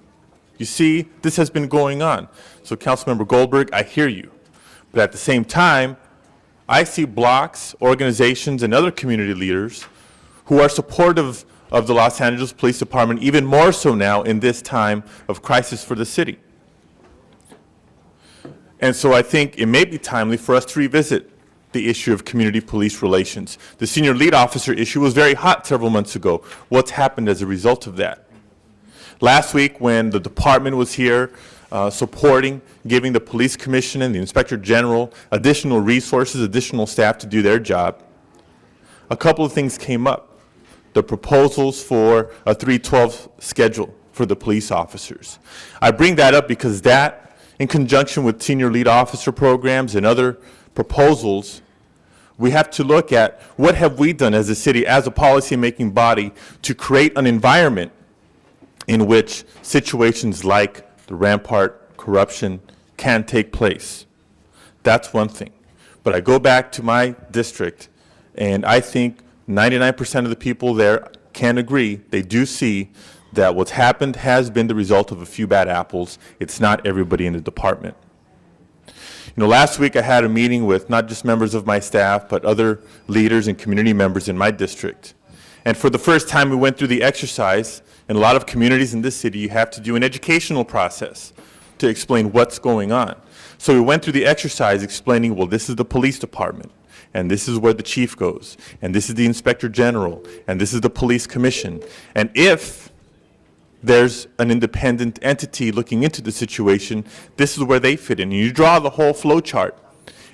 You see, this has been going on. So Councilmember Goldberg, I hear you. But at the same time, I see blocks, organizations, and other community leaders who are supportive of the Los Angeles Police Department, even more so now in this time of crisis for the city. And so I think it may be timely for us to revisit the issue of community police relations. The senior lead officer issue was very hot several months ago. What's happened as a result of that? Last week, when the department was here supporting, giving the police commission and the inspector general additional resources, additional staff to do their job, a couple of things came up. The proposals for a 312 schedule for the police officers. I bring that up because that, in conjunction with senior lead officer programs and other proposals, we have to look at what have we done as a city, as a policy-making body, to create an environment in which situations like the Rampart corruption can take place. That's one thing. But I go back to my district, and I think 99% of the people there can agree, they do see that what's happened has been the result of a few bad apples. It's not everybody in the department. You know, last week I had a meeting with not just members of my staff, but other leaders and community members in my district. And for the first time, we went through the exercise. In a lot of communities in this city, you have to do an educational process to explain what's going on. So we went through the exercise explaining, well, this is the police department, and this is where the chief goes, and this is the inspector general, and this is the police commission. And if there's an independent entity looking into the situation, this is where they fit in. And you draw the whole flow chart,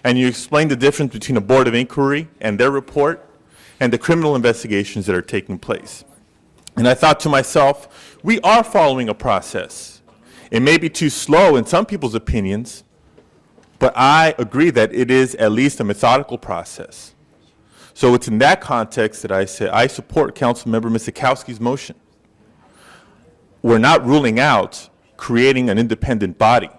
and you explain the difference between a board of inquiry and their report and the criminal investigations that are taking place. And I thought to myself, we are following a process. It may be too slow in some people's opinions, but I agree that it is at least a methodical process. So it's in that context that I say I support Councilmember Miskowski's motion. We're not ruling out creating an independent body,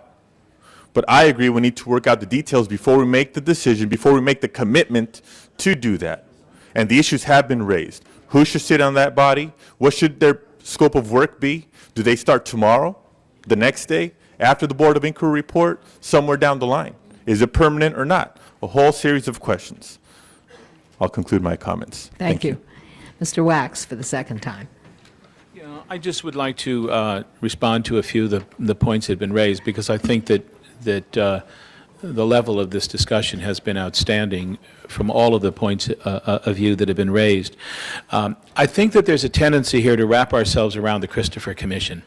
but I agree we need to work out the details before we make the decision, before we make the commitment to do that. And the issues have been raised. Who should sit on that body? What should their scope of work be? Do they start tomorrow, the next day, after the Board of Inquiry report, somewhere down the line? Is it permanent or not? A whole series of questions. I'll conclude my comments. Thank you. Mr. Wax for the second time. I just would like to respond to a few of the points that have been raised, because I think that the level of this discussion has been outstanding from all of the points of view that have been raised. I think that there's a tendency here to wrap ourselves around the Christopher Commission.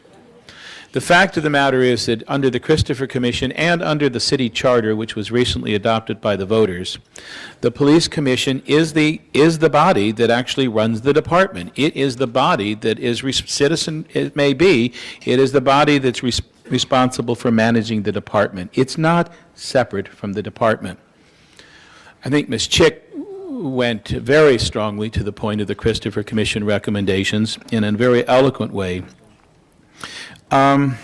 The fact of the matter is that under the Christopher Commission and under the city charter, which was recently adopted by the voters, the Police Commission is the body that actually runs the department. It is the body that is citizen, it may be, it is the body that's responsible for managing the department. It's not separate from the department. I think Ms. Chick went very strongly to the point of the Christopher Commission recommendations in a very eloquent way. The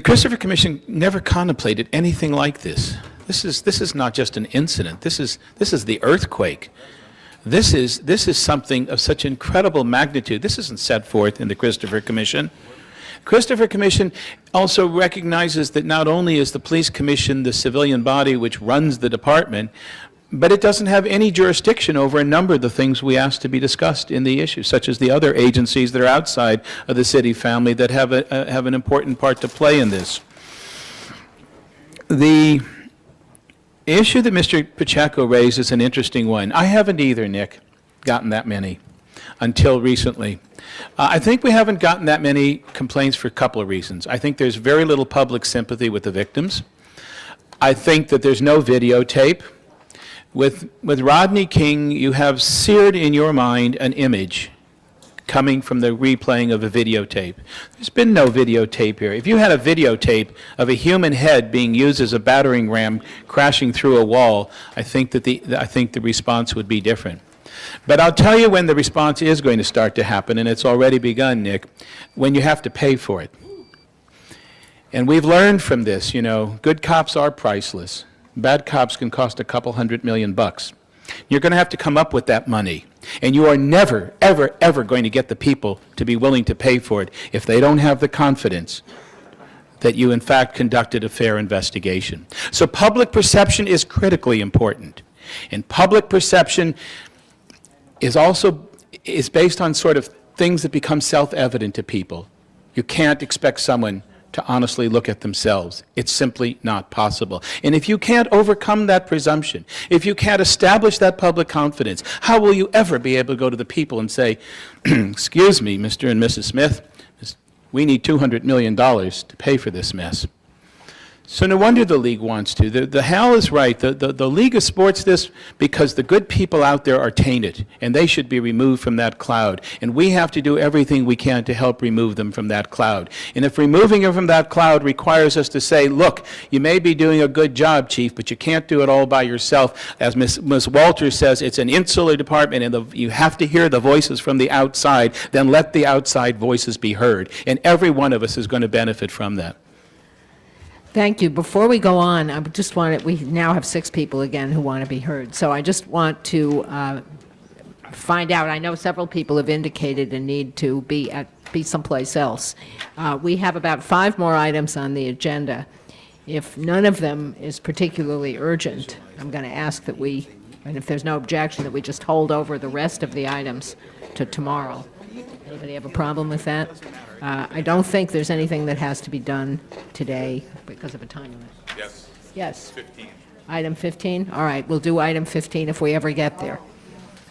Christopher Commission never contemplated anything like this. This is not just an incident. This is the earthquake. This is something of such incredible magnitude. This isn't set forth in the Christopher Commission. Christopher Commission also recognizes that not only is the Police Commission the civilian body which runs the department, but it doesn't have any jurisdiction over a number of the things we asked to be discussed in the issue, such as the other agencies that are outside of the city family that have an important part to play in this. The issue that Mr. Pacheco raised is an interesting one. I haven't either, Nick, gotten that many until recently. I think we haven't gotten that many complaints for a couple of reasons. I think there's very little public sympathy with the victims. I think that there's no videotape. With Rodney King, you have seared in your mind an image coming from the replaying of a videotape. There's been no videotape here. If you had a videotape of a human head being used as a battering ram crashing through a wall, I think the response would be different. But I'll tell you when the response is going to start to happen, and it's already begun, Nick, when you have to pay for it. And we've learned from this, you know, good cops are priceless. Bad cops can cost a couple $100 million. You're going to have to come up with that money. And you are never, ever, ever going to get the people to be willing to pay for it if they don't have the confidence that you, in fact, conducted a fair investigation. So public perception is critically important. And public perception is based on sort of things that become self-evident to people. You can't expect someone to honestly look at themselves. It's simply not possible. And if you can't overcome that presumption, if you can't establish that public confidence, how will you ever be able to go to the people and say, excuse me, Mr. and Mrs. Smith, we need $200 million to pay for this mess. So no wonder the league wants to. The Hal is right. The league supports this because the good people out there are tainted, and they should be removed from that cloud. And we have to do everything we can to help remove them from that cloud. And if removing them from that cloud requires us to say, look, you may be doing a good job, Chief, but you can't do it all by yourself. As Ms. Walters says, it's an insular department, and you have to hear the voices from the outside. Then let the outside voices be heard. And every one of us is going to benefit from that. Thank you. Before we go on, I just want we now have 6 people again who want to be heard. So I just want to find out, I know several people have indicated a need to be someplace else. We have about 5 more items on the agenda. If none of them is particularly urgent, I'm going to ask that and if there's no objection, that we just hold over the rest of the items to tomorrow. Anybody have a problem with that? I don't think there's anything that has to be done today because of a time limit. Yes. Yes. 15. Item 15? All right, we'll do item 15 if we ever get there.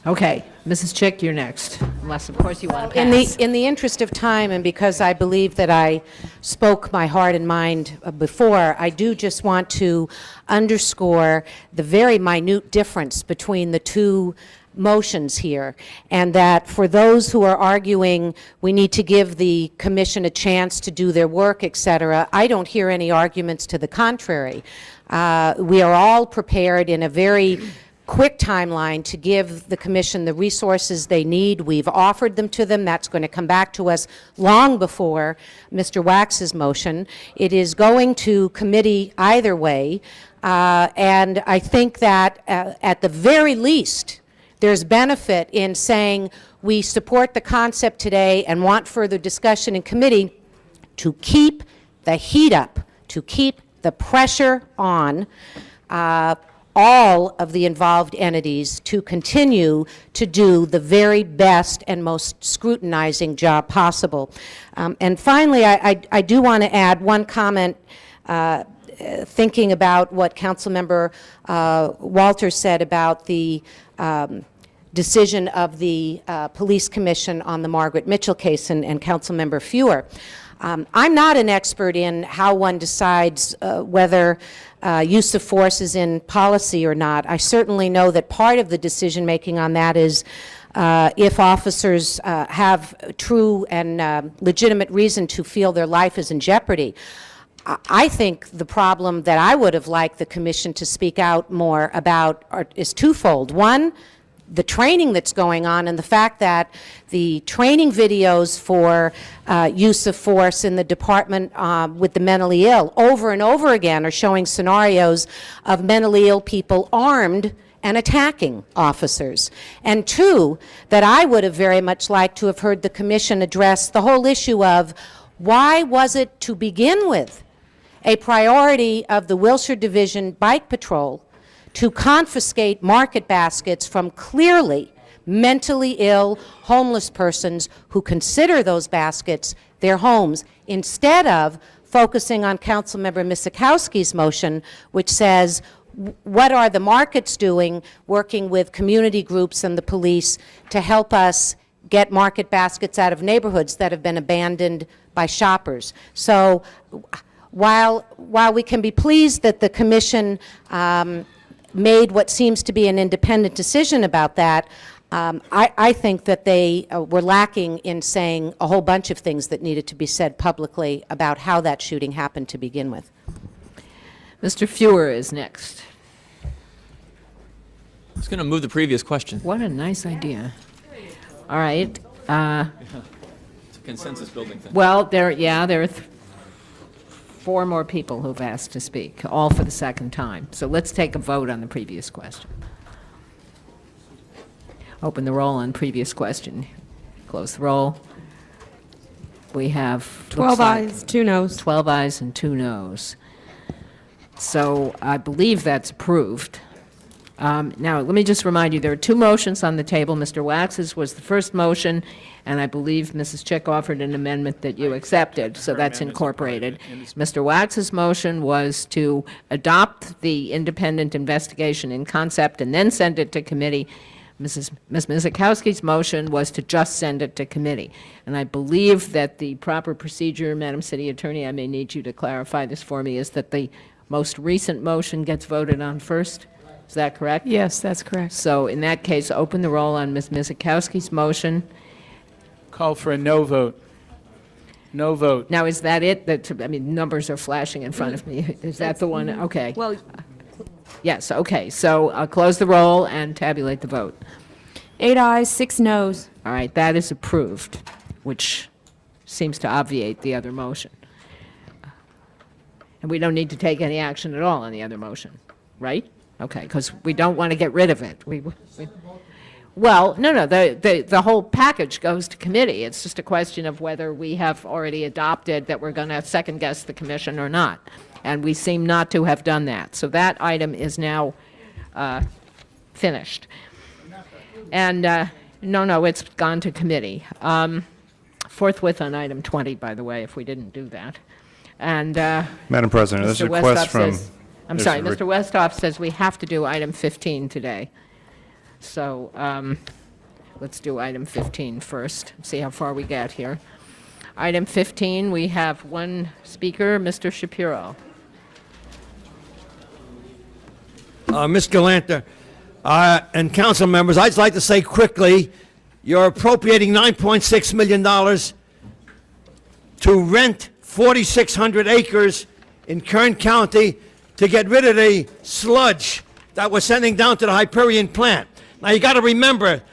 Okay, Mrs. Chick, you're next, unless, of course, you want to pass. In the interest of time, and because I believe that I spoke my heart and mind before, I do just want to underscore the very minute difference between the two motions here, and that for those who are arguing we need to give the commission a chance to do their work, etc., I don't hear any arguments to the contrary. We are all prepared in a very quick timeline to give the commission the resources they need. We've offered them to them. That's going to come back to us long before Mr. Wax's motion. It is going to committee either way, and I think that at the very least, there's benefit in saying we support the concept today and want further discussion in committee to keep the heat up, to keep the pressure on all of the involved entities to continue to do the very best and most scrutinizing job possible. And finally, I do want to add one comment thinking about what Councilmember Walters said about the decision of the Police Commission on the Margaret Mitchell case and Councilmember Fewer. I'm not an expert in how one decides whether use of force is in policy or not. I certainly know that part of the decision-making on that is if officers have true and legitimate reason to feel their life is in jeopardy. I think the problem that I would have liked the Commission to speak out more about is twofold. One, the training that's going on and the fact that the training videos for use of force in the department with the mentally ill over and over again are showing scenarios of mentally ill people armed and attacking officers. And two, that I would have very much liked to have heard the Commission address the whole issue of why was it to begin with a priority of the Wilshire Division Bike Patrol to confiscate market baskets from clearly mentally ill homeless persons who consider those baskets their homes, instead of focusing on Councilmember Misikowski's motion, which says, what are the markets doing, working with community groups and the police to help us get market baskets out of neighborhoods that have been abandoned by shoppers? So while we can be pleased that the Commission made what seems to be an independent decision about that, I think that they were lacking in saying a whole bunch of things that needed to be said publicly about how that shooting happened to begin with. Mr. Fewer is next. I was going to move the previous question. What a nice idea. All right. It's a consensus building thing. Well, there are four more people who've asked to speak, all for the second time. So let's take a vote on the previous question. Open the roll on previous question. Close the roll. We have 12 ayes, 2 noes. 12 ayes and 2 noes. So I believe that's approved. Now, let me just remind you, there are 2 motions on the table. Mr. Wax's was the first motion, and I believe Mrs. Chick offered an amendment that you accepted, so that's incorporated. Mr. Wax's motion was to adopt the independent investigation in concept and then send it to committee. Ms. Misikowski's motion was to just send it to committee. And I believe that the proper procedure, Madam City Attorney, I may need you to clarify this for me, is that the most recent motion gets voted on first? Is that correct? Yes, that's correct. So in that case, open the roll on Ms. Misikowski's motion. Call for a no vote. No vote. Now, is that it? Numbers are flashing in front of me. Is that the one? Okay. Well, yes, okay. So I'll close the roll and tabulate the vote. 8 ayes, 6 noes. All right, that is approved, which seems to obviate the other motion. And we don't need to take any action at all on the other motion, right? Okay, because we don't want to get rid of it. Well, no, the whole package goes to committee. It's just a question of whether we have already adopted that we're going to second-guess the commission or not. And we seem not to have done that. So that item is now finished. And no, it's gone to committee. Forthwith on item 20, by the way, if we didn't do that. And Madam President, there's a Mr. request Westhoff from... says- I'm sorry, Mr. Westhoff says we have to do item 15 today. So let's do item 15 first, see how far we get here. Item 15, we have one speaker, Mr. Shapiro. Ms. Gallanter and council members, I'd like to say quickly, you're appropriating $9.6 million to rent 4,600 acres in Kern County to get rid of the sludge that we're sending down to the Hyperion plant. Now, you got to remember,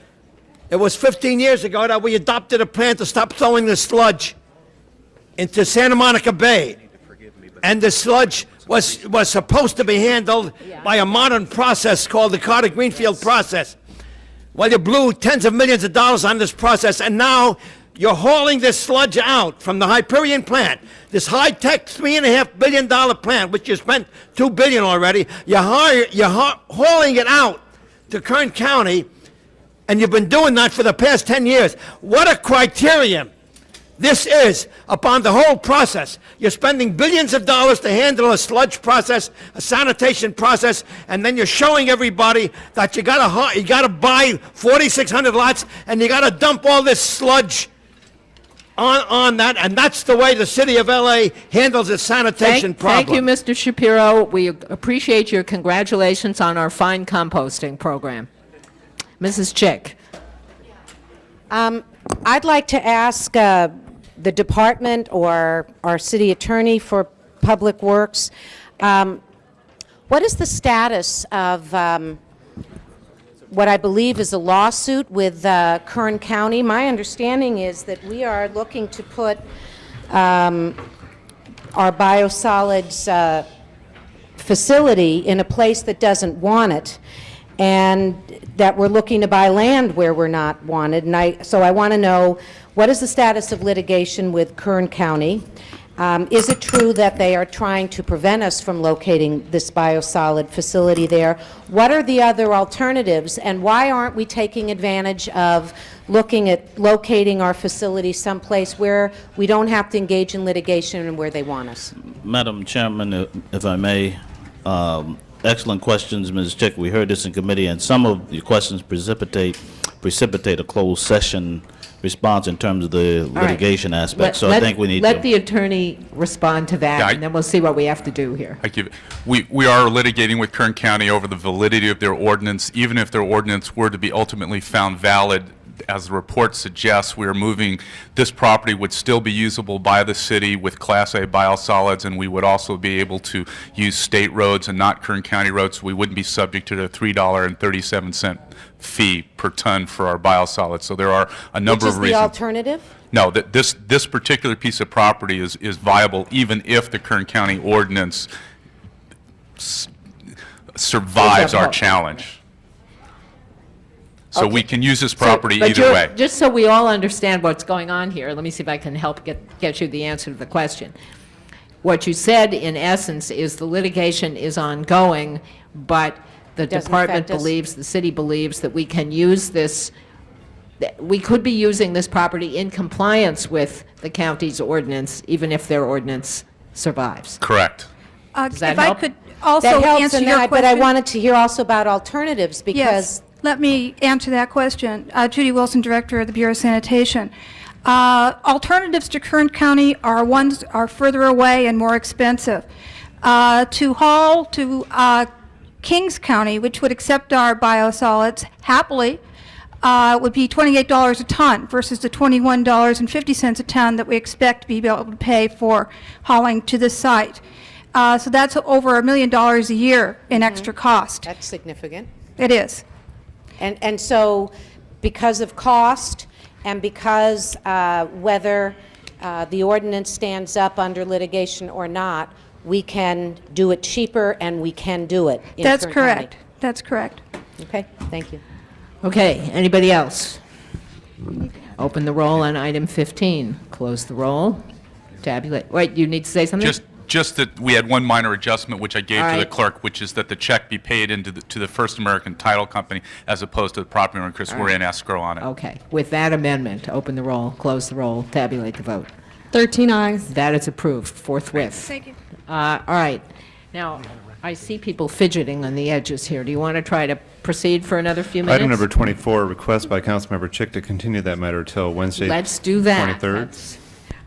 it was 15 years ago that we adopted a plan to stop throwing the sludge into Santa Monica Bay. And the sludge was supposed to be handled by a modern process called the Carter Greenfield process. Well, you blew tens of millions of dollars on this process, and now you're hauling this sludge out from the Hyperion plant, this high-tech $3.5 billion plant, which you spent $2 billion already. You're hauling it out to Kern County, and you've been doing that for the past 10 years. What a criterion this is upon the whole process. You're spending billions of dollars to handle a sludge process, a sanitation process, and then you're showing everybody that you gotta buy 4,600 lots and you gotta dump all this sludge on that, and that's the way the city of LA handles its sanitation problem. Thank you, Mr. Shapiro. We appreciate your congratulations on our fine composting program. Mrs. Chick. I'd like to ask the department or our city attorney for Public Works, what is the status of what I believe is a lawsuit with Kern County? My understanding is that we are looking to put our biosolids facility in a place that doesn't want it, and that we're looking to buy land where we're not wanted. And so I want to know, what is the status of litigation with Kern County? Is it true that they are trying to prevent us from locating this biosolid facility there? What are the other alternatives, and why aren't we taking advantage of looking at locating our facility someplace where we don't have to engage in litigation and where they want us? Madam Chairman, if I may, excellent questions, Ms. Chick. We heard this in committee, and some of your questions precipitate a closed session response in terms of the litigation aspect. So I think we need to... Let the attorney respond to that, and then we'll see what we have to do here. We are litigating with Kern County over the validity of their ordinance. Even if their ordinance were to be ultimately found valid, as the report suggests, we are moving, this property would still be usable by the city with Class A biosolids, and we would also be able to use state roads and not Kern County roads, so we wouldn't be subject to the $3.37 fee per ton for our biosolids. So there are a number of reasons. Which is the alternative? No, this particular piece of property is viable even if the Kern County ordinance survives our challenge. So we can use this property either way. Just so we all understand what's going on here, let me see if I can help get you the answer to the question. What you said, in essence, is the litigation is ongoing, but the department believes, the city believes, that we can use this, we could be using this property in compliance with the county's ordinance, even if their ordinance survives. Correct. Does that if help? I could also That helps, answer and your but question. I wanted to hear also about alternatives, because... Yes, let me answer that question. Judy Wilson, Director of the Bureau of Sanitation. Alternatives to Kern County are further away and more expensive. To haul to Kings County, which would accept our biosolids happily, would be $28 a ton versus the $21.50 a ton that we expect to be able to pay for hauling to the site. So that's over $1 million a year in extra cost. That's significant. It is. And so, because of cost and because whether the ordinance stands up under litigation or not, we can do it cheaper and we can do it in That's Kern correct. County. That's correct. Okay, thank you. Okay, anybody else? Open the roll on item 15. Close the roll. Tabulate. Wait, you need to say something? Just that we had one minor adjustment, which I gave All to the right. clerk, which is that the check be paid into to the First American Title Company as opposed to the property owner, because All we're right. in escrow on it. Okay, with that amendment, open the roll, close the roll, tabulate the vote. 13 ayes. That is approved forthwith. Thank you. All right. Now, I see people fidgeting on the edges here. Do you want to try to proceed for another few minutes? Item number 24, request by Councilmember Chick to continue that matter till Wednesday, Let's do that. 23rd.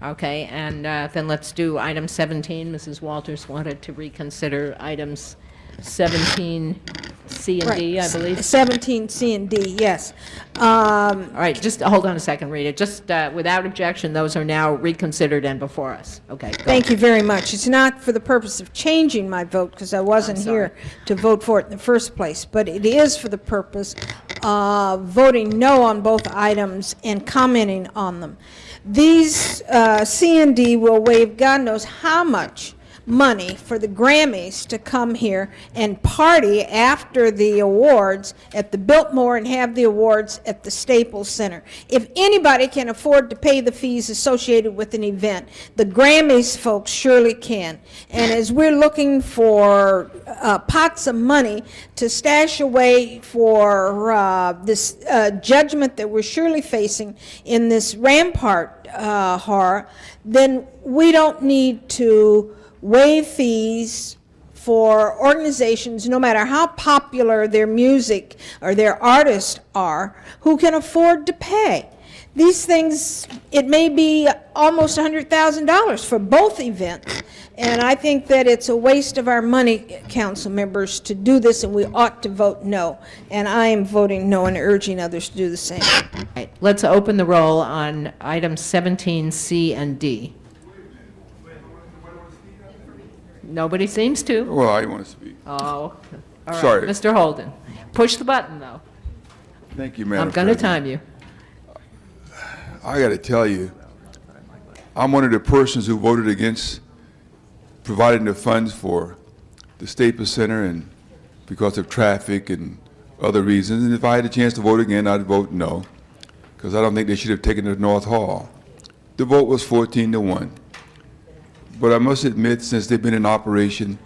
Okay, and then let's do item 17. Mrs. Walters wanted to reconsider items 17, C and D, I believe. 17, C and D, yes. All right, just hold on a second, Rita. Just without objection, those are now reconsidered and before us. Okay, go. Thank you very much. It's not for the purpose of changing my vote, because I wasn't here to vote for it in the first place, but it is for the purpose of voting no on both items and commenting on them. These C and D will waive God knows how much money for the Grammys to come here and party after the awards at the Biltmore and have the awards at the Staples Center. If anybody can afford to pay the fees associated with an event, the Grammys folks surely can. And as we're looking for pots of money to stash away for this judgment that we're surely facing in this Rampart horror, then we don't need to waive fees for organizations, no matter how popular their music or their artists are, who can afford to pay. These things, it may be almost $100,000 for both events, and I think that it's a waste of our money, council members, to do this, and we ought to vote no. And I am voting no and urging others to do the same. Right, let's open the roll on items 17C and D. Nobody seems to. Well, I want to speak. Oh, all right. Sorry. Mr. Holden, push the button, though. Thank you, Madam I'm going to President. time you. I got to tell you, I'm one of the persons who voted against providing the funds for the Staples Center and because of traffic and other reasons. And if I had a chance to vote again, I'd vote no, because I don't think they should have taken it to North Hall. The vote was 14-1. But I must admit, since they've been in operation,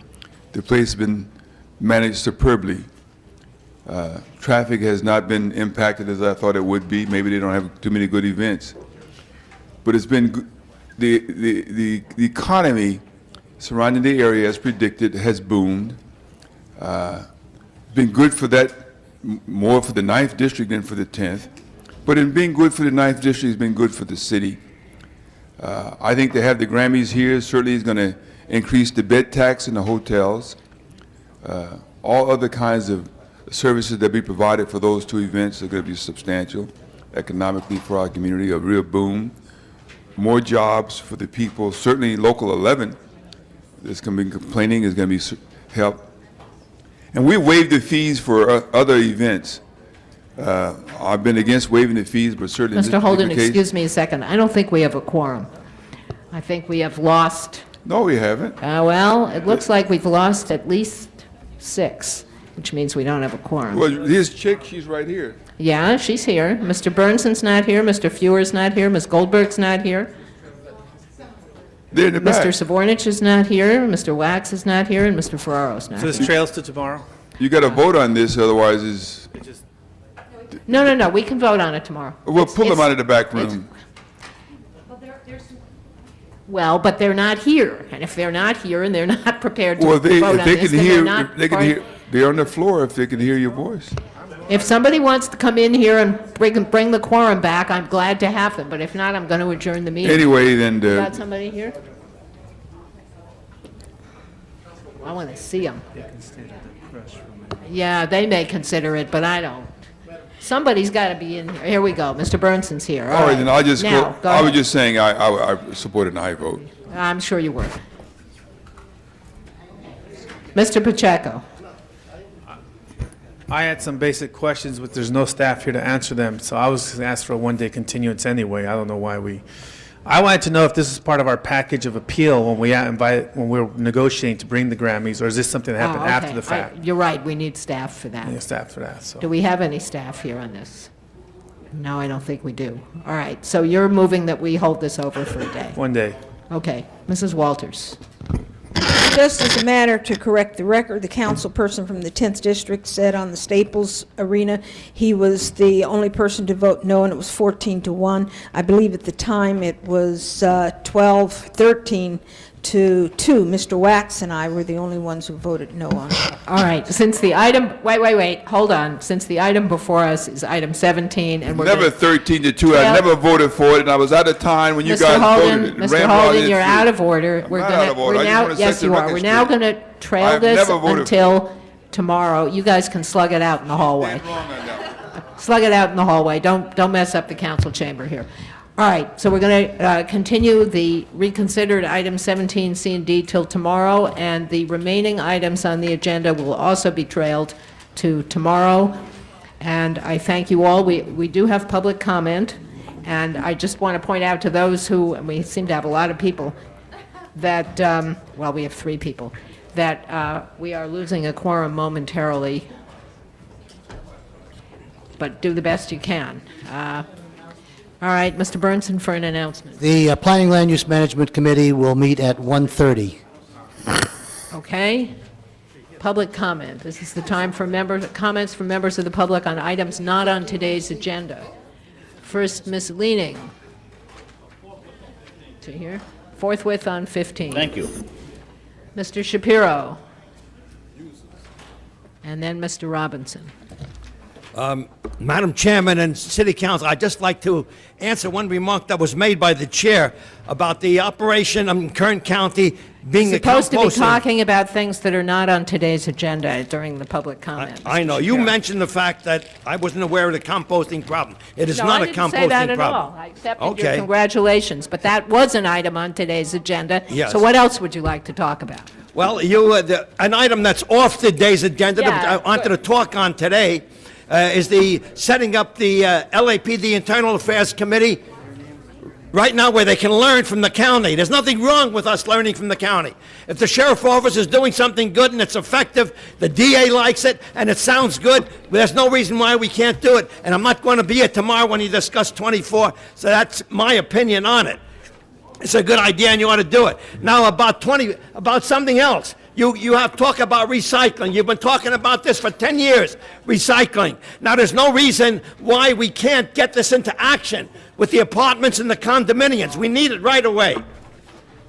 the place has been managed superbly. Traffic has not been impacted as I thought it would be. Maybe they don't have too many good events. But it's been, the economy surrounding the area, as predicted, has boomed. Been good for that, more for the 9th District than for the 10th. But in being good for the 9th District, it's been good for the city. I think to have the Grammys here certainly is going to increase the bed tax in the hotels. All other kinds of services that be provided for those two events are going to be substantial economically for our community, a real boom. More jobs for the people, certainly Local 11 that's going to be complaining is going to be help. And we waived the fees for other events. I've been against waiving the fees, but certainly in this Mr. Holden, particular case- excuse me a second. I don't think we have a quorum. I think we have lost. No, we haven't. Well, it looks like we've lost at least 6, which means we don't have a quorum. Well, his chick, she's right here. Yeah, she's here. Mr. Burnson's not here. Mr. Fewer's not here. Ms. Goldberg's not here. They're in the back. Mr. Savornich is not here. Mr. Wax is not here, and Mr. Ferraro's not So this here. trails to tomorrow? You got to vote on this, otherwise it's, No, we can vote on it tomorrow. we'll pull them out of the back room. Well, but they're not here, and if they're not here and they're not prepared to Well, vote on if they this, can then they're hear, not they can part- hear, they're on the floor if they can hear your voice. If somebody wants to come in here and bring the quorum back, I'm glad to have them, but if not, I'm going to adjourn the meeting. Anyway, then, You got somebody here? I want to see them. Yeah, they may consider it, but I don't. Somebody's got to be in here. Here we go. Mr. Burnson's here. all right, then I'll just Now, go, go I was ahead. just saying I supported an aye vote. I'm sure you were. Mr. Pacheco. I had some basic questions, but there's no staff here to answer them, so I was going to ask for a one-day continuance anyway. I don't know why I wanted to know if this is part of our package of appeal when we're negotiating to bring the Grammys, or is this something that happened Oh, okay. after the fact? You're right, we need staff for that. Yeah, staff for that, so. Do we have any staff here on this? No, I don't think we do. All right, so you're moving that we hold this over for a day. One day. Okay, Mrs. Walters. Just as a matter to correct the record, the council person from the 10th District said on the Staples Arena, he was the only person to vote no, and it was 14-1. I believe at the time it was 12-13 to 2. Mr. Wax and I were the only ones who voted no on it. All right, since the item, wait, hold on. Since the item before us is item 17, and we're Never gonna- 13-2, Well- I never voted for it, and I was out of time when you Mr. guys Holden, voted it. Mr. Ramrod Holden, didn't you're see out it. of order. I'm not out of order. I just wanna Yes, set the you are. record We're now straight. going to trail I've this never voted for until tomorrow. You guys can slug it out in the hallway. Slug it out in the hallway. Don't mess up the council chamber here. All right, so we're going to continue the reconsidered item 17, C and D till tomorrow, and the remaining items on the agenda will also be trailed to tomorrow. And I thank you all. We do have public comment, and I just want to point out to those who, and we seem to have a lot of people, that, well, we have 3 people, that we are losing a quorum momentarily, but do the best you can. All right, Mr. Burnson for an announcement. The Planning Land Use Management Committee will meet at 1:30. Okay. Public comment. This is the time for comments from members of the public on items not on today's agenda. First, Ms. Leaning. To here. Forthwith on 15. Thank you. Mr. Shapiro. And then Mr. Robinson. Madam Chairman and City Council, I'd just like to answer one remark that was made by the chair about the operation of Kern County being the Supposed to be composting. talking about things that are not on today's agenda during the public comment. I know. Mr. You Shapiro. mentioned the fact that I wasn't aware of the composting problem. It is No, not I a didn't say composting that at problem. all. I accepted your Okay. congratulations, but that was an item on today's agenda. Yes. So what else would you like to talk about? Well, an item that's off today's agenda Yeah, that I wanted to talk on today is the setting up the LAP, the Internal Affairs Committee, right now where they can learn from the county. There's nothing wrong with us learning from the county. If the sheriff office is doing something good and it's effective, the DA likes it, and it sounds good, there's no reason why we can't do it. And I'm not going to be here tomorrow when you discuss 24, so that's my opinion on it. It's a good idea, and you ought to do it. Now, about something else. You have talk about recycling. You've been talking about this for 10 years, recycling. Now, there's no reason why we can't get this into action with the apartments and the condominiums. We need it right away.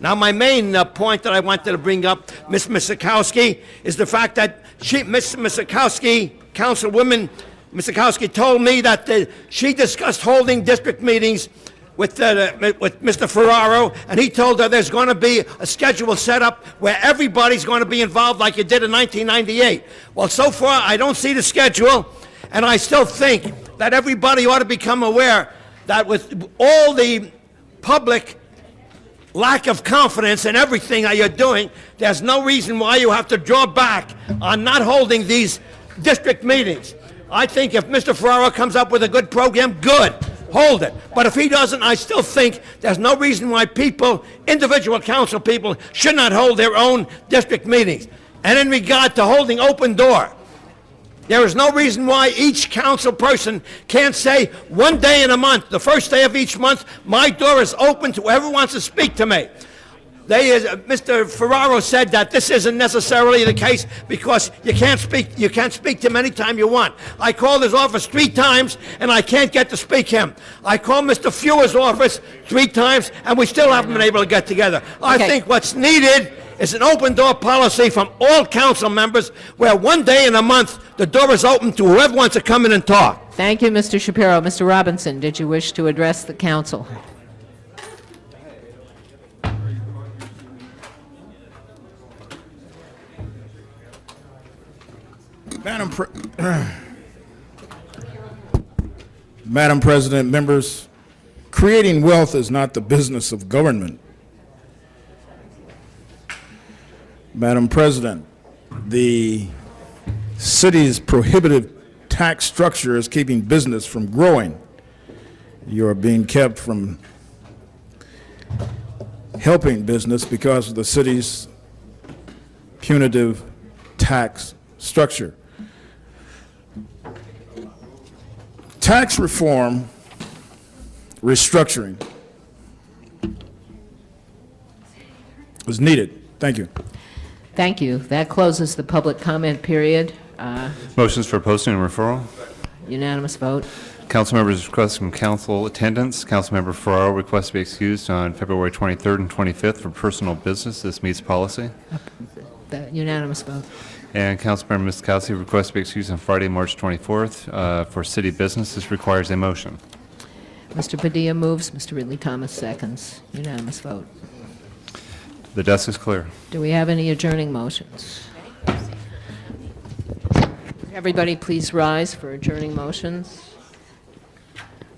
Now, my main point that I wanted to bring up, Ms. Misakowski, is the fact that Ms. Misakowski, Councilwoman Misakowski, told me that she discussed holding district meetings with Mr. Ferraro, and he told her there's going to be a schedule set up where everybody's going to be involved like you did in 1998. Well, so far, I don't see the schedule, and I still think that everybody ought to become aware that with all the public lack of confidence in everything that you're doing, there's no reason why you have to draw back on not holding these district meetings. I think if Mr. Ferraro comes up with a good program, good. Hold it. But if he doesn't, I still think there's no reason why people, individual council people, should not hold their own district meetings. And in regard to holding open door, there is no reason why each council person can't say one day in a month, the first day of each month, my door is open to whoever wants to speak to me. Mr. Ferraro said that this isn't necessarily the case because you can't speak to him anytime you want. I called his office 3 times and I can't get to speak him. I called Mr. Fewer's office 3 times and we still haven't been able to get together. I think what's needed is an open door policy from all council members where one day in a month the door is open to whoever wants to come in and talk. Thank you, Mr. Shapiro. Mr. Robinson, did you wish to address the council? Madam President, members, creating wealth is not the business of government. Madam President, the city's prohibitive tax structure is keeping business from growing. You are being kept from helping business because of the city's punitive tax structure. Tax reform restructuring is needed. Thank you. Thank you. That closes the public comment period. Motions for posting and referral. Unanimous vote. Council members request from council attendance. Councilmember Ferraro requests to be excused on February 23rd and 25th for personal business. This meets policy. Unanimous vote. And Councilmember Misakowski requests to be excused on Friday, March 24th for city business. This requires a motion. Mr. Padilla moves. Mr. Ridley Thomas seconds. Unanimous vote. The desk is clear. Do we have any adjourning motions? Everybody please rise for adjourning motions.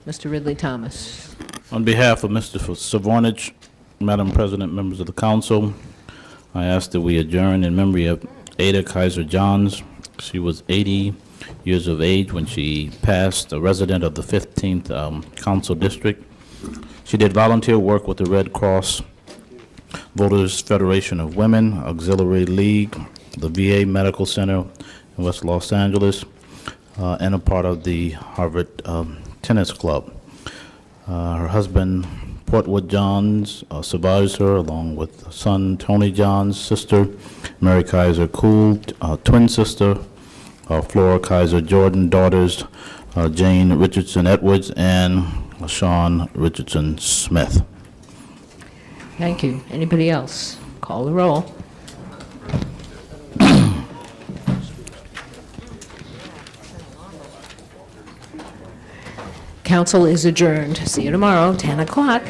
Mr. Ridley Thomas. On behalf of Mr. Savornich, Madam President, members of the council, I ask that we adjourn in memory of Ada Kaiser Johns. She was 80 years of age when she passed, a resident of the 15th Council District. She did volunteer work with the Red Cross Voters Federation of Women, Auxiliary League, the VA Medical Center in West Los Angeles, and a part of the Harvard Tennis Club. Her husband, Portwood Johns, survives her, along with son Tony Johns, sister Mary Kaiser Cool, twin sister Flora Kaiser Jordan, daughters Jane Richardson Edwards and Sean Richardson Smith. Thank you. Anybody else? Call the roll. Council is adjourned. See you tomorrow, 10 o'clock.